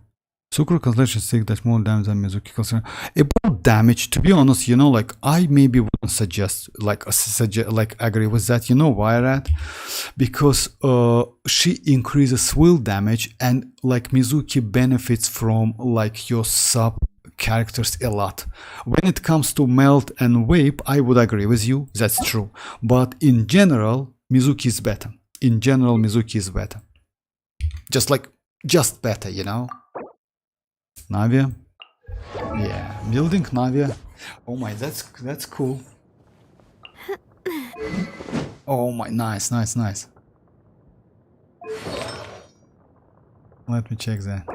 S2: Sucrose Constellation 6 that's more damage than Mizuki Constellation. About damage, to be honest, you know, like, I maybe wouldn't suggest, like, agree with that. You know why, Rat? Because she increases will damage, and like Mizuki benefits from like your sub characters a lot. When it comes to melt and vape, I would agree with you, that's true. But in general, Mizuki is better. In general, Mizuki is better. Just better, you know? Navia. Yeah, building Navia. Oh my, that's cool. Oh my, nice. Let me check that.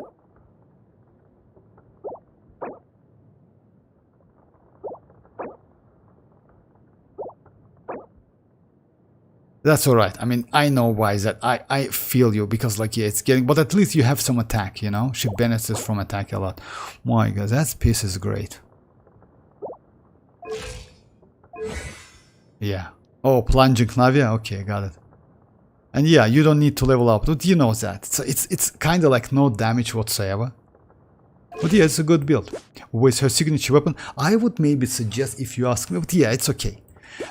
S2: That's alright. I mean, I know why is that. I feel you because like, yeah, it's getting, but at least you have some attack, you know? She benefits from attack a lot. My god, that piece is great. Yeah. Oh, plunging Navia? Okay, got it. And yeah, you don't need to level up, but you know that. So it's kind of like no damage whatsoever. But yeah, it's a good build. With her signature weapon, I would maybe suggest, if you ask me, but yeah, it's okay.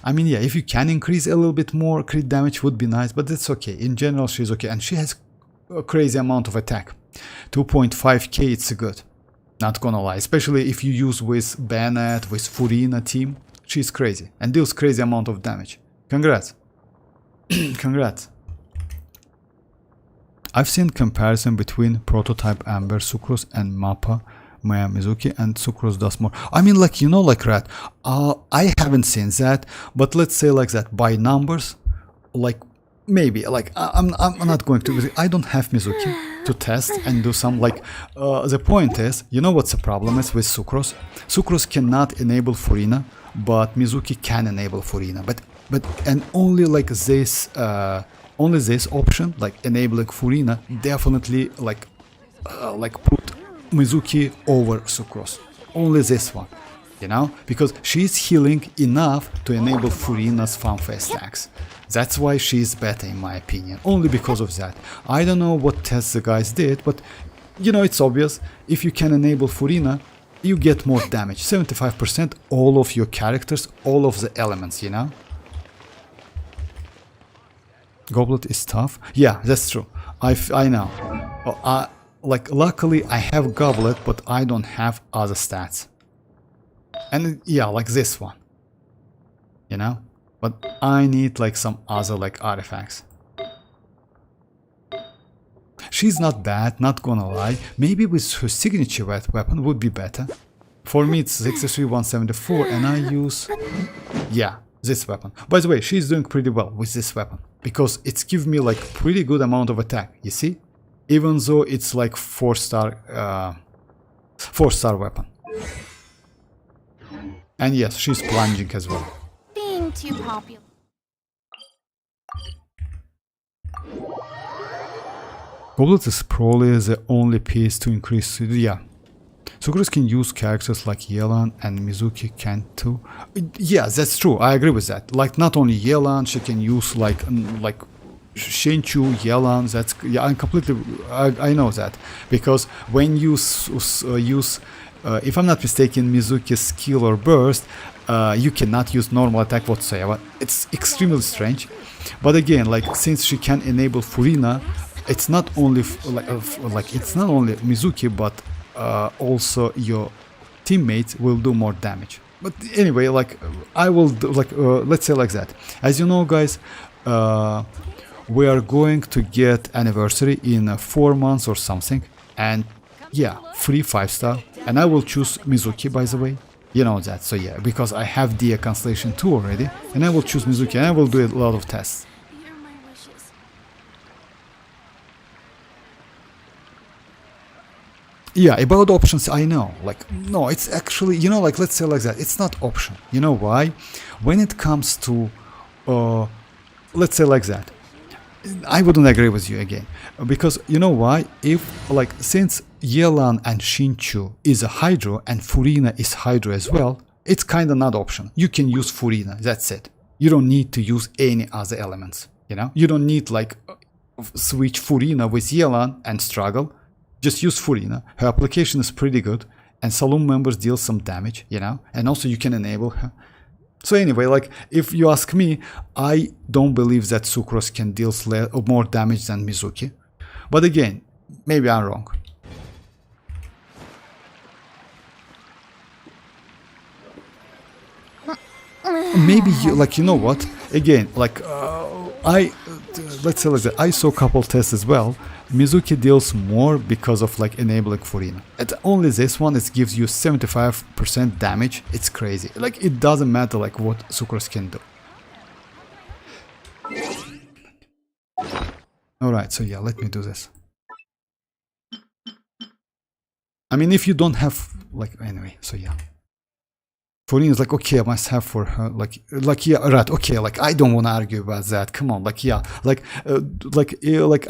S2: I mean, yeah, if you can increase a little bit more crit damage would be nice, but it's okay. In general, she's okay. And she has a crazy amount of attack. 2.5k, it's good. Not gonna lie. Especially if you use with Bayonet, with Furina team. She's crazy. And deals crazy amount of damage. Congrats. Congrats. I've seen comparison between prototype Amber Sucrose and Mappa Maya Mizuki, and Sucrose does more. I mean, like, you know, like Rat, I haven't seen that, but let's say like that by numbers, like maybe, like I'm not going to, I don't have Mizuki to test and do some, like, the point is, you know what's the problem is with Sucrose? Sucrose cannot enable Furina, but Mizuki can enable Furina, but and only like this, only this option, like enabling Furina, definitely like put Mizuki over Sucrose. Only this one, you know, because she's healing enough to enable Furina's fanfare stacks. That's why she's better in my opinion, only because of that. I don't know what tests the guys did, but you know, it's obvious. If you can enable Furina, you get more damage, 75%, all of your characters, all of the elements, you know. Goblet is tough. Yeah, that's true. I know. Like, luckily I have Goblet, but I don't have other stats. And yeah, like this one. You know? But I need like some other like artifacts. She's not bad, not gonna lie. Maybe with her signature weapon would be better. For me it's 63, 174, and I use... yeah, this weapon. By the way, she's doing pretty well with this weapon, because it's given me like pretty good amount of attack, you see? Even though it's like 4-star weapon. And yes, she's plunging as well.
S1: Being too popular.
S2: Goblet is probably the only piece to increase... yeah. Sucrose can use characters like Yelan, and Mizuki can too. Yeah, that's true, I agree with that. Like, not only Yelan, she can use like Shinchu, Yelan, that's... yeah, I'm completely... I know that. Because when you use if I'm not mistaken, Mizuki's skill or burst, you cannot use normal attack whatsoever. It's extremely strange. But again, like, since she can enable Furina, it's not only it's not only Mizuki, but also your teammates will do more damage. But anyway, like, I will do, like, let's say like that. As you know, guys, we are going to get anniversary in 4 months or something, and yeah, free 5-star, and I will choose Mizuki, by the way. You know that, so yeah, because I have Dia Constellation 2 already, and I will choose Mizuki, and I will do a lot of tests.
S1: You're my wishes.
S2: Yeah, about options, I know, like, no, it's actually, you know, like, let's say like that, it's not option. You know why? When it comes to, let's say like that, I wouldn't agree with you again, because you know why? If, like, since Yelan and Shinchu is a Hydro and Furina is Hydro as well, it's kind of not option. You can use Furina, that's it. You don't need to use any other elements, you know? You don't need, like, switch Furina with Yelan and struggle. Just use Furina. Her application is pretty good, and Saloon members deal some damage, you know? And also you can enable her. So anyway, like, if you ask me, I don't believe that Sucrose can deal more damage than Mizuki. But again, maybe I'm wrong. Maybe you, like, you know what? Again, like, let's say like that, I saw a couple tests as well. Mizuki deals more because of, like, enabling Furina. At only this one, it gives you 75% damage. It's crazy. Like, it doesn't matter, like, what Sucrose can do. Alright, so yeah, let me do this. I mean, if you don't have, like, anyway, so yeah. Furina is like, okay, I must have for her, like, yeah, right, okay, like, I don't want to argue about that, come on, like, yeah, like,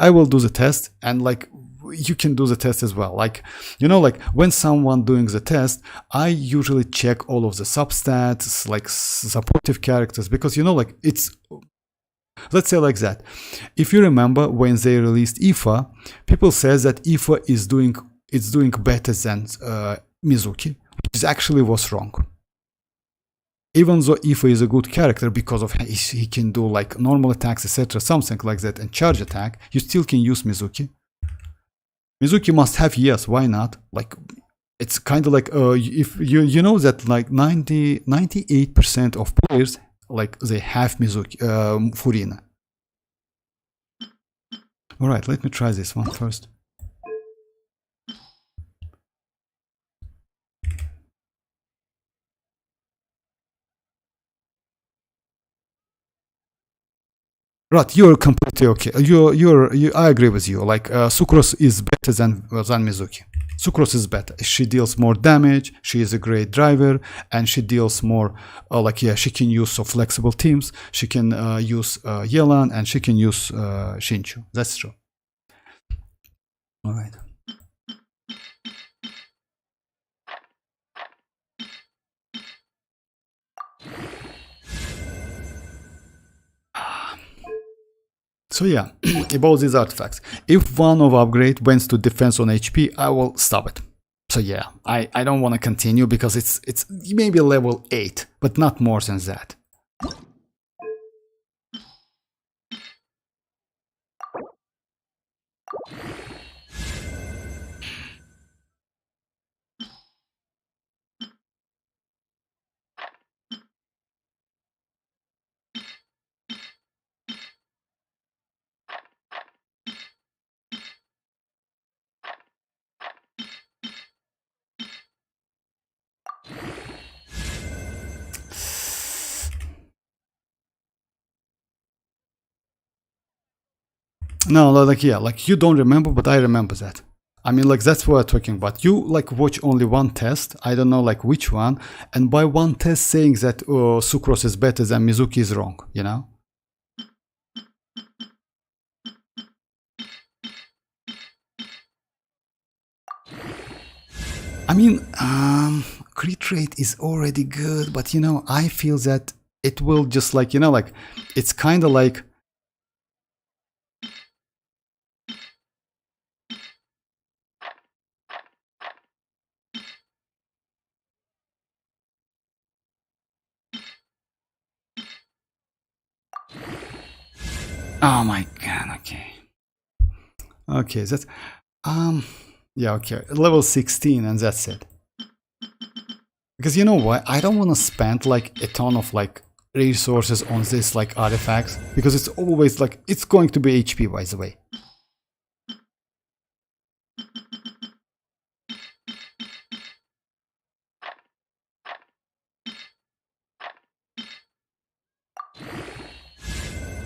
S2: I will do the test, and, like, you can do the test as well, like, you know, like, when someone doing the test, I usually check all of the substats, like, supportive characters, because, you know, like, it's, let's say like that, if you remember, when they released IFA, people said that IFA is doing better than Mizuki, which actually was wrong. Even though Ifa is a good character because of he can do like normal attacks, etc., something like that, and charge attack, you still can use Mizuki. Mizuki must have, yes, why not? Like, it's kind of like if you know that like 98% of players like the half Mizuki, Furina. Alright, let me try this one first. Right, you're completely okay. I agree with you. Like Sucrose is better than Mizuki. Sucrose is better. She deals more damage. She is a great driver, and she deals more. Like yeah, she can use so flexible teams. She can use Yelan, and she can use Shinchu. That's true. All right. So yeah, about these artifacts. If one of upgrade went to defense on HP, I will stop it. So yeah, I don't want to continue because it's maybe level 8, but not more than that. No, like yeah, like you don't remember, but I remember that. I mean, like that's what I'm talking about. You like watch only one test. I don't know like which one, and by one test saying that Sucrose is better than Mizuki is wrong. You know. I mean, crit rate is already good, but you know, I feel that it will just like you know, like it's kind of like. Oh my god, okay. Okay, that's yeah, okay. Level 16 and that's it. Because you know what? I don't want to spend like a ton of like resources on this like artifacts because it's always like it's going to be HP by the way.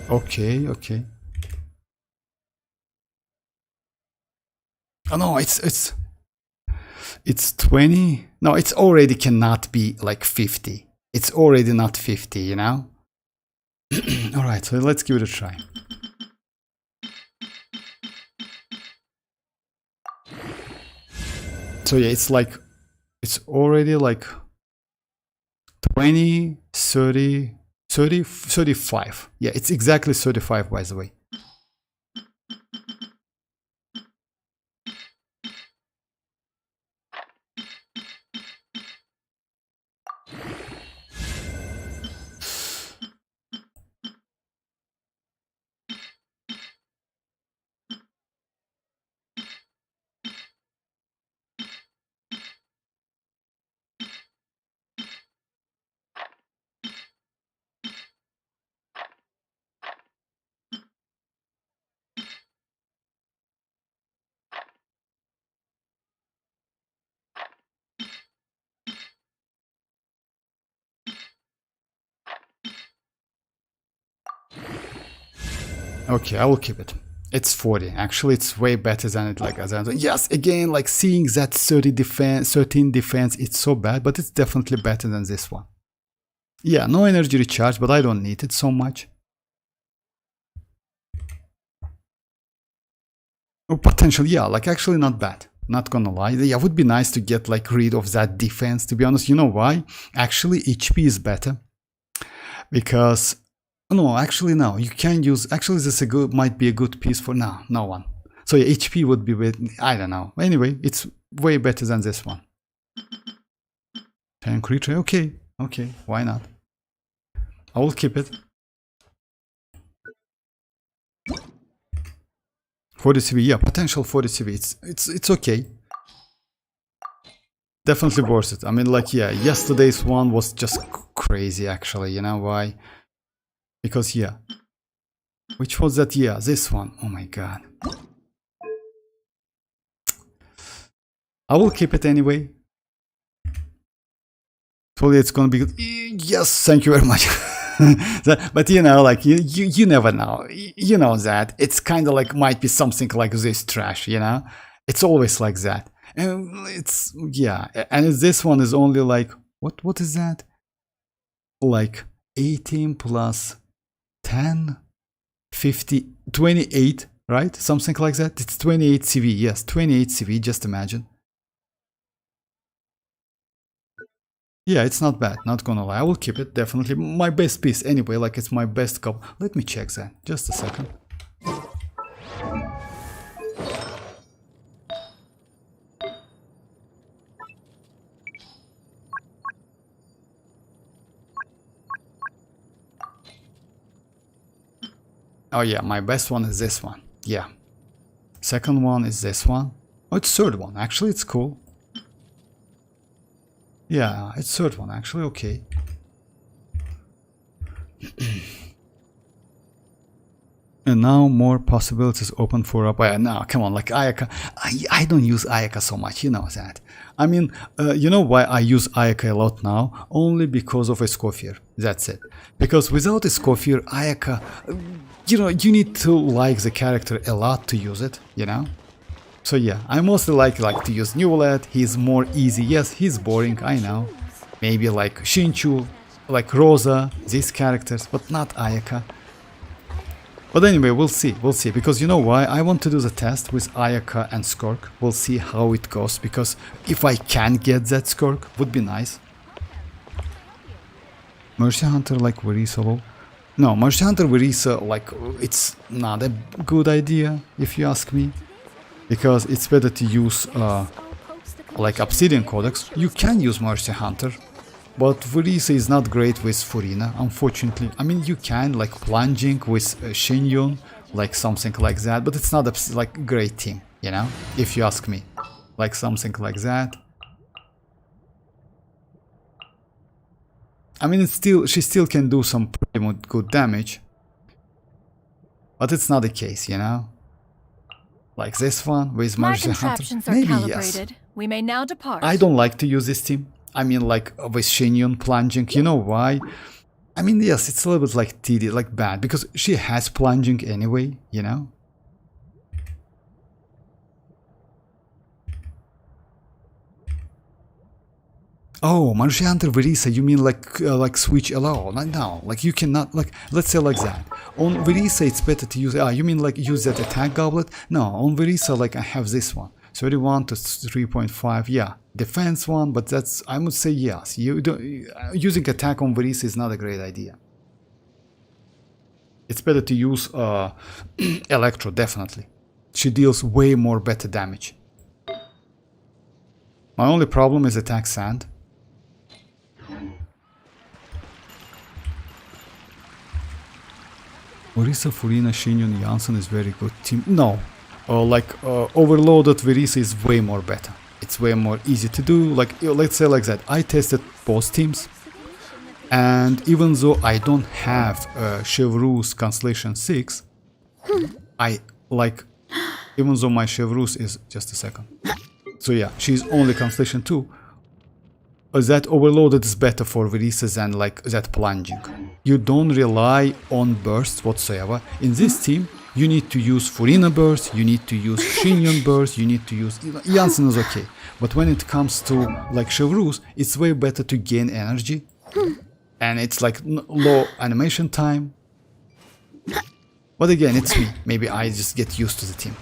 S2: Okay, okay. Oh no, it's 20. No, it's already cannot be like 50. It's already not 50, you know? All right, so let's give it a try. So yeah, it's like it's already like 20, 30, 30, 35. Yeah, it's exactly 35 by the way. Okay, I will keep it. It's 40. Actually, it's way better than it like as yes, again, like seeing that 13 defense, it's so bad, but it's definitely better than this one. Yeah, no energy recharge, but I don't need it so much. Oh, potential, yeah, like actually not bad. Not gonna lie. Yeah, would be nice to get like rid of that defense, to be honest. You know why? Actually, HP is better. Because no, actually no, you can use, actually this might be a good piece for no one. So yeah, HP would be with, I don't know. Anyway, it's way better than this one. Tank retry, okay, why not? I will keep it. 40 CV, yeah, potential 40 CV, it's okay. Definitely worth it. I mean, like, yeah, yesterday's one was just crazy actually. You know why? Because yeah. Which was that? Yeah, this one. Oh my god. I will keep it anyway. Probably it's gonna be good. Yes, thank you very much. But you know, like you never know. You know that it's kind of like might be something like this trash. You know, it's always like that. And it's yeah. And this one is only like what is that? Like 18 plus 10, 50, 28, right? Something like that. It's 28 CV. Yes, 28 CV. Just imagine. Yeah, it's not bad, not gonna lie. I will keep it, definitely. My best piece anyway, like it's my best cup. Let me check that, just a second. Oh yeah, my best one is this one, yeah. Second one is this one. Oh, it's third one, actually it's cool. Yeah, it's third one actually, okay. And now more possibilities open for up. Now, come on, like Ayaka. I don't use Ayaka so much, you know that. I mean, you know why I use Ayaka a lot now? Only because of Escoffier. That's it. Because without Escoffier, Ayaka, you know, you need to like the character a lot to use it, you know? So yeah, I mostly like to use Newlet. He's more easy. Yes, he's boring, I know. Maybe like Shinchu, like Rosa, these characters, but not Ayaka. But anyway, we'll see, because you know why? I want to do the test with Ayaka and Skirk. We'll see how it goes, because if I can get that Skirk, would be nice. Mercy Hunter like Varesa. No, Mercy Hunter Varesa, like, it's not a good idea, if you ask me. Because it's better to use like Obsidian Codex. You can use Mercy Hunter, but Varesa is not great with Furina, unfortunately. I mean, you can like plunging with Shinyon, like something like that, but it's not a like great team, you know, if you ask me. Like something like that. I mean, it's still, she still can do some pretty good damage, but it's not the case, you know. Like this one with Mercy Hunter. Maybe yes.
S5: We may now depart.
S2: I don't like to use this team. I mean, like with Shinyon plunging. You know why? I mean, yes, it's a little bit like tedious, like bad, because she has plunging anyway, you know. Oh, Mercy Hunter Varesa, you mean like switch allow? No, like you cannot, like, let's say like that. On Varesa it's better to use, you mean like use that attack goblet? No, on Varesa like I have this one. 31 to 3.5, yeah. Defense one, but that's, I would say yes. You don't, using attack on Varesa is not a great idea. It's better to use Electro, definitely. She deals way more better damage. My only problem is attack sand. Varesa, Furina, Shinyon, Iansan is very good team. No, overloaded Varesa is way more better. It's way more easy to do. Like, let's say like that. I tested both teams, and even though I don't have Chevreuse Constellation 6, I like, even though my Chevreuse is, just a second. So yeah, she's only Constellation 2. That overloaded is better for Varesa than like that plunging. You don't rely on bursts whatsoever. In this team, you need to use Furina burst, you need to use Shinyon burst, you need to use Iansan is okay. But when it comes to like Chevreuse, it's way better to gain energy, and it's like low animation time. But again, it's me. Maybe I just get used to the team.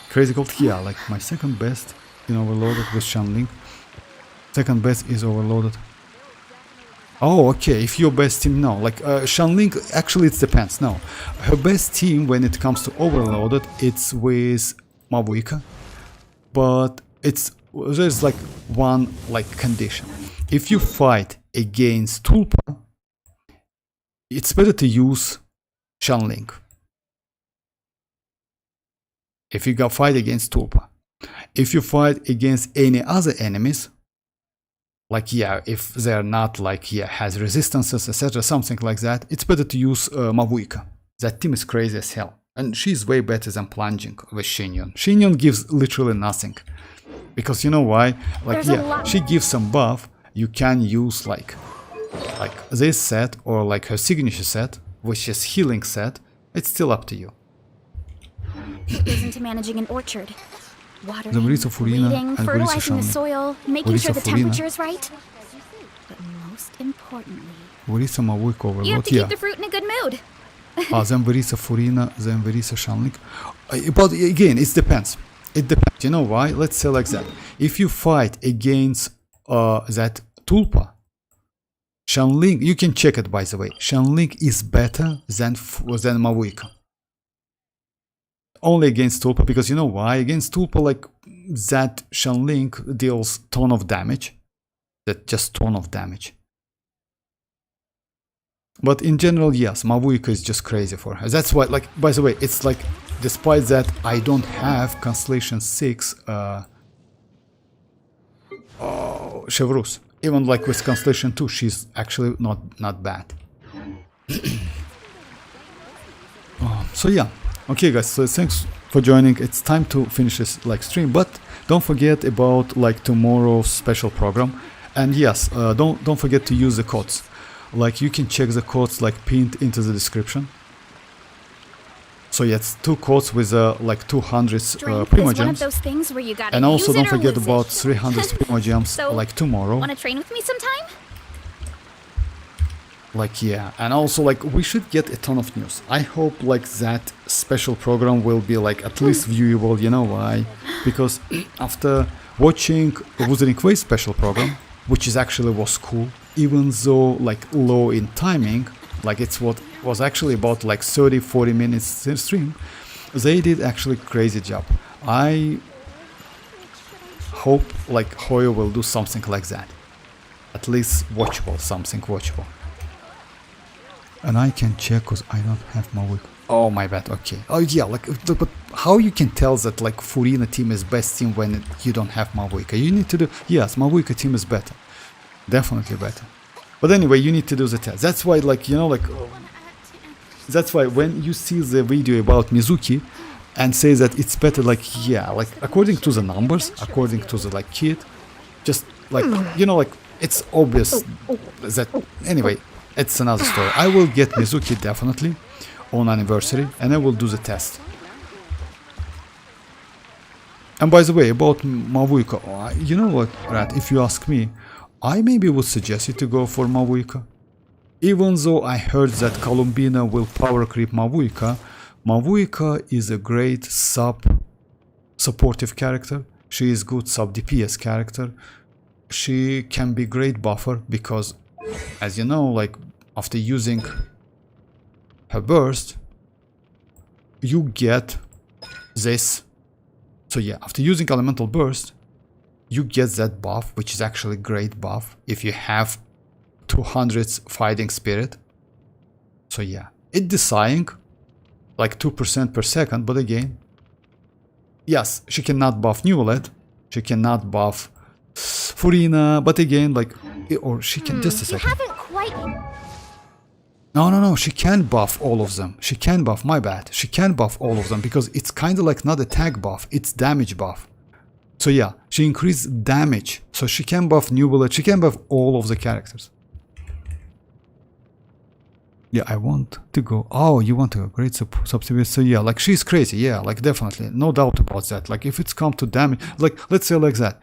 S2: Crazy Gold, yeah, like my second best in overloaded with Shanling. Second best is overloaded. Oh, okay, if your best team, no, like Shanling, actually it depends, no. Her best team when it comes to overloaded, it's with Mavuika, but there's like one like condition. If you fight against Tulpa, it's better to use Shanling. If you go fight against Tulpa. If you fight against any other enemies, like, yeah, if they're not like, yeah, has resistances, etc., something like that, it's better to use Mavuika. That team is crazy as hell. And she's way better than plunging with Shinyon. Shinyon gives literally nothing. Because you know why? Like, yeah, she gives some buff. You can use like this set or like her signature set, which is healing set. It's still up to you.
S1: It goes into managing an orchard. Watering,
S2: Varesa Furina
S1: weeding,
S2: and
S1: fertilizing the
S2: Varesa
S1: soil, making
S2: Varesa
S1: sure the
S2: Furina.
S1: temperature is right. But most importantly,
S2: Varesa Mavuika
S1: you
S2: overload,
S1: have to
S2: yeah.
S1: keep the fruit in a good mood.
S2: Then Varesa Furina, then Varesa Shanlik. But again, it depends. It depends. You know why? Let's say like that. If you fight against that Tulpa, Shanling, you can check it by the way. Shanling is better than Mavuika. Only against Tulpa, because you know why? Against Tulpa, like that Shanling deals ton of damage. That just ton of damage. But in general, yes, Mavuika is just crazy for her. That's why, like, by the way, it's like, despite that I don't have Constellation 6 Chevrus. Even like with Constellation 2, she's actually not bad. So yeah. Okay guys, so thanks for joining. It's time to finish this like stream, but don't forget about like tomorrow's special program. And yes, don't forget to use the codes. Like you can check the codes like pinned into the description. So yeah, it's 2 codes with like 200 primogems. And also don't forget about 300 primogems
S1: So,
S2: like tomorrow.
S1: Want to train with me sometime?
S2: Like yeah, and also like we should get a ton of news. I hope like that special program will be like at least viewable. You know why? Because after watching Wuthering Waves special program, which is actually was cool, even though like low in timing, like it's what was actually about like 30-40 minutes stream, they did actually crazy job. I hope like Hoyo will do something like that, at least watchable, something watchable. And I can check because I don't have Mavuika. Oh my bad, okay. Oh yeah, like, but how you can tell that like Furina team is best team when you don't have Mavuika? You need to do, yes, Mavuika team is better. Definitely better. But anyway, you need to do the test. That's why like, you know, like, that's why when you see the video about Mizuki and say that it's better, like, yeah, like according to the numbers, according to the like kit, just like, you know, like it's obvious that, anyway, it's another story. I will get Mizuki definitely on anniversary and I will do the test. And by the way, about Mavuika, you know what, Rat, if you ask me, I maybe would suggest you to go for Mavuika. Even though I heard that Columbina will power creep Mavuika, Mavuika is a great supportive character. She is good sub DPS character. She can be great buffer because, as you know, like after using her burst, you get this. So yeah, after using elemental burst, you get that buff, which is actually great buff if you have 200 fighting spirit. So yeah, it decying like 2% per second, but again, yes, she cannot buff Newlet, she cannot buff Furina, but again, like, or she can, just a second.
S1: You haven't quite...
S2: No, she can buff all of them. She can buff, my bad. She can buff all of them because it's kind of like not attack buff, it's damage buff. So yeah, she increased damage. So she can buff New Bullet, she can buff all of the characters. Yeah, I want to go. Oh, you want to go. Great substitute. So yeah, like she's crazy. Yeah, like definitely. No doubt about that. Like if it's come to damage, like let's say like that.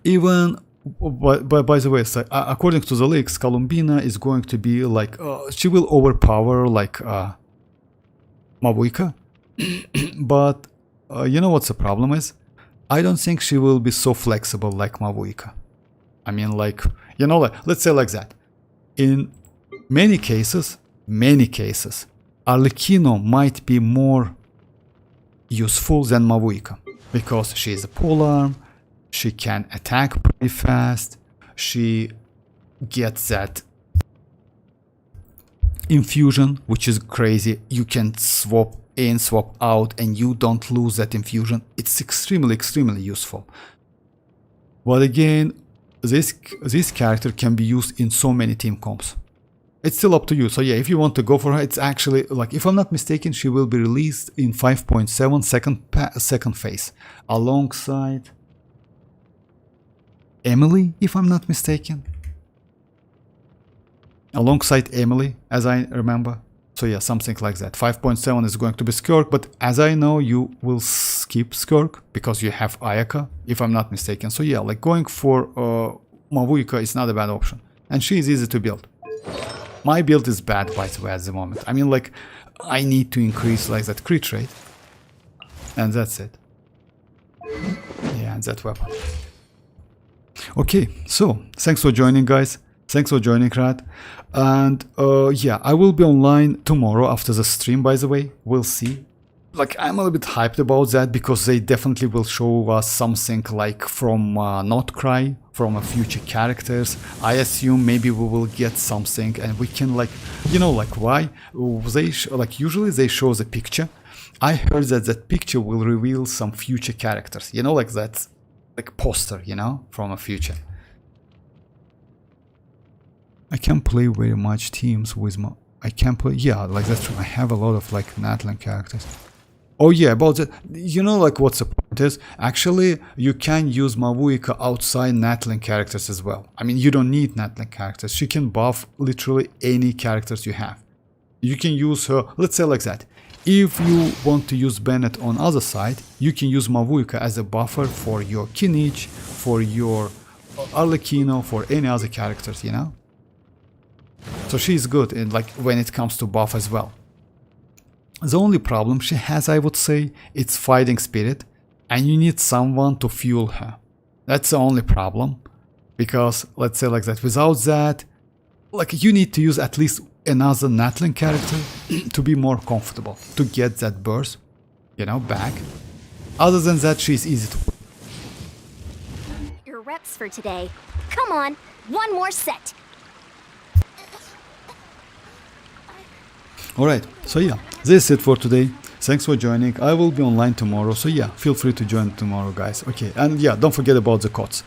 S2: Even, by the way, so, according to the leaks, Columbina is going to be like, she will overpower like Mavuika. But you know what's the problem is? I don't think she will be so flexible like Mavuika. I mean, like, you know, like, let's say like that. In many cases, Arlecchino might be more useful than Mavuika because she is a polearm, she can attack pretty fast, she gets that infusion, which is crazy. You can swap in, swap out, and you don't lose that infusion. It's extremely useful. But again, this character can be used in so many team comps. It's still up to you. So yeah, if you want to go for her, it's actually, like, if I'm not mistaken, she will be released in 5.7 second phase alongside Emily, if I'm not mistaken. Alongside Emily, as I remember. So yeah, something like that. 5.7 is going to be Skirk, but as I know, you will skip Skirk because you have Ayaka, if I'm not mistaken. So yeah, like going for Mavuika is not a bad option. And she is easy to build. My build is bad, by the way, at the moment. I mean, like, I need to increase, like, that crit rate. And that's it. Yeah, and that weapon. Okay, so, thanks for joining, guys. Thanks for joining, Rat. And, yeah, I will be online tomorrow after the stream, by the way. We'll see. Like, I'm a little bit hyped about that because they definitely will show us something like from Not Cry, from a future characters. I assume maybe we will get something and we can, like, you know, like, why? They like, usually they show the picture. I heard that that picture will reveal some future characters, you know, like that, like poster, you know, from a future. I can't play very much teams with my... I can't play... Yeah, like that's true. I have a lot of, like, Natlan characters. Oh yeah, about that, you know, like, what's the point is, actually, you can use Mavuika outside Natlan characters as well. I mean, you don't need Natlan characters. She can buff literally any characters you have. You can use her, let's say like that. If you want to use Bennett on other side, you can use Mavuika as a buffer for your Kinich, for your Arlecchino, for any other characters, you know? So she's good in, like, when it comes to buff as well. The only problem she has, I would say, it's fighting spirit, and you need someone to fuel her. That's the only problem, because, let's say like that, without that, like, you need to use at least another Natlan character to be more comfortable, to get that burst, you know, back. Other than that, she's easy to play.
S1: Your reps for today. Come on, one more set.
S2: Alright, so yeah, this is it for today. Thanks for joining. I will be online tomorrow, so yeah, feel free to join tomorrow, guys. Okay, and yeah, don't forget about the codes.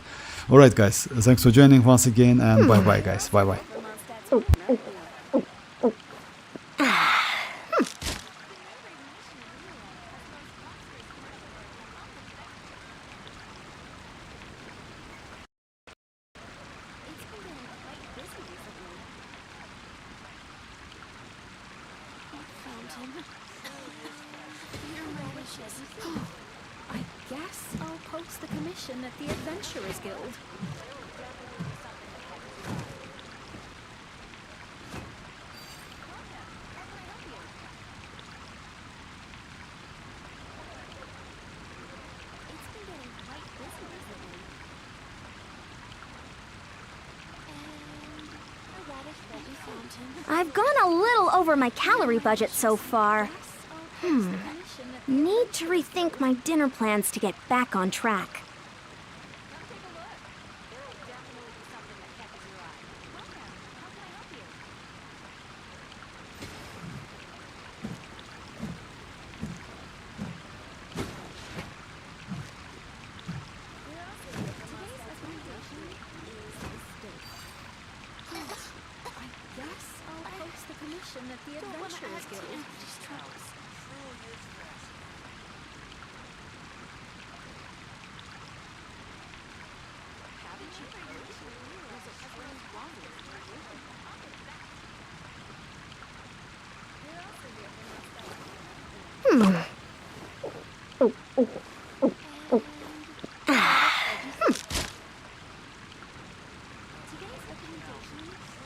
S2: Alright, guys, thanks for joining once again, and bye-bye, guys. Bye-bye.
S5: I guess I'll post the commission at the Adventurers Guild.
S1: I've gone a little over my calorie budget so far. Need to rethink my dinner plans to get back on track.
S5: At the Adventurers Guild.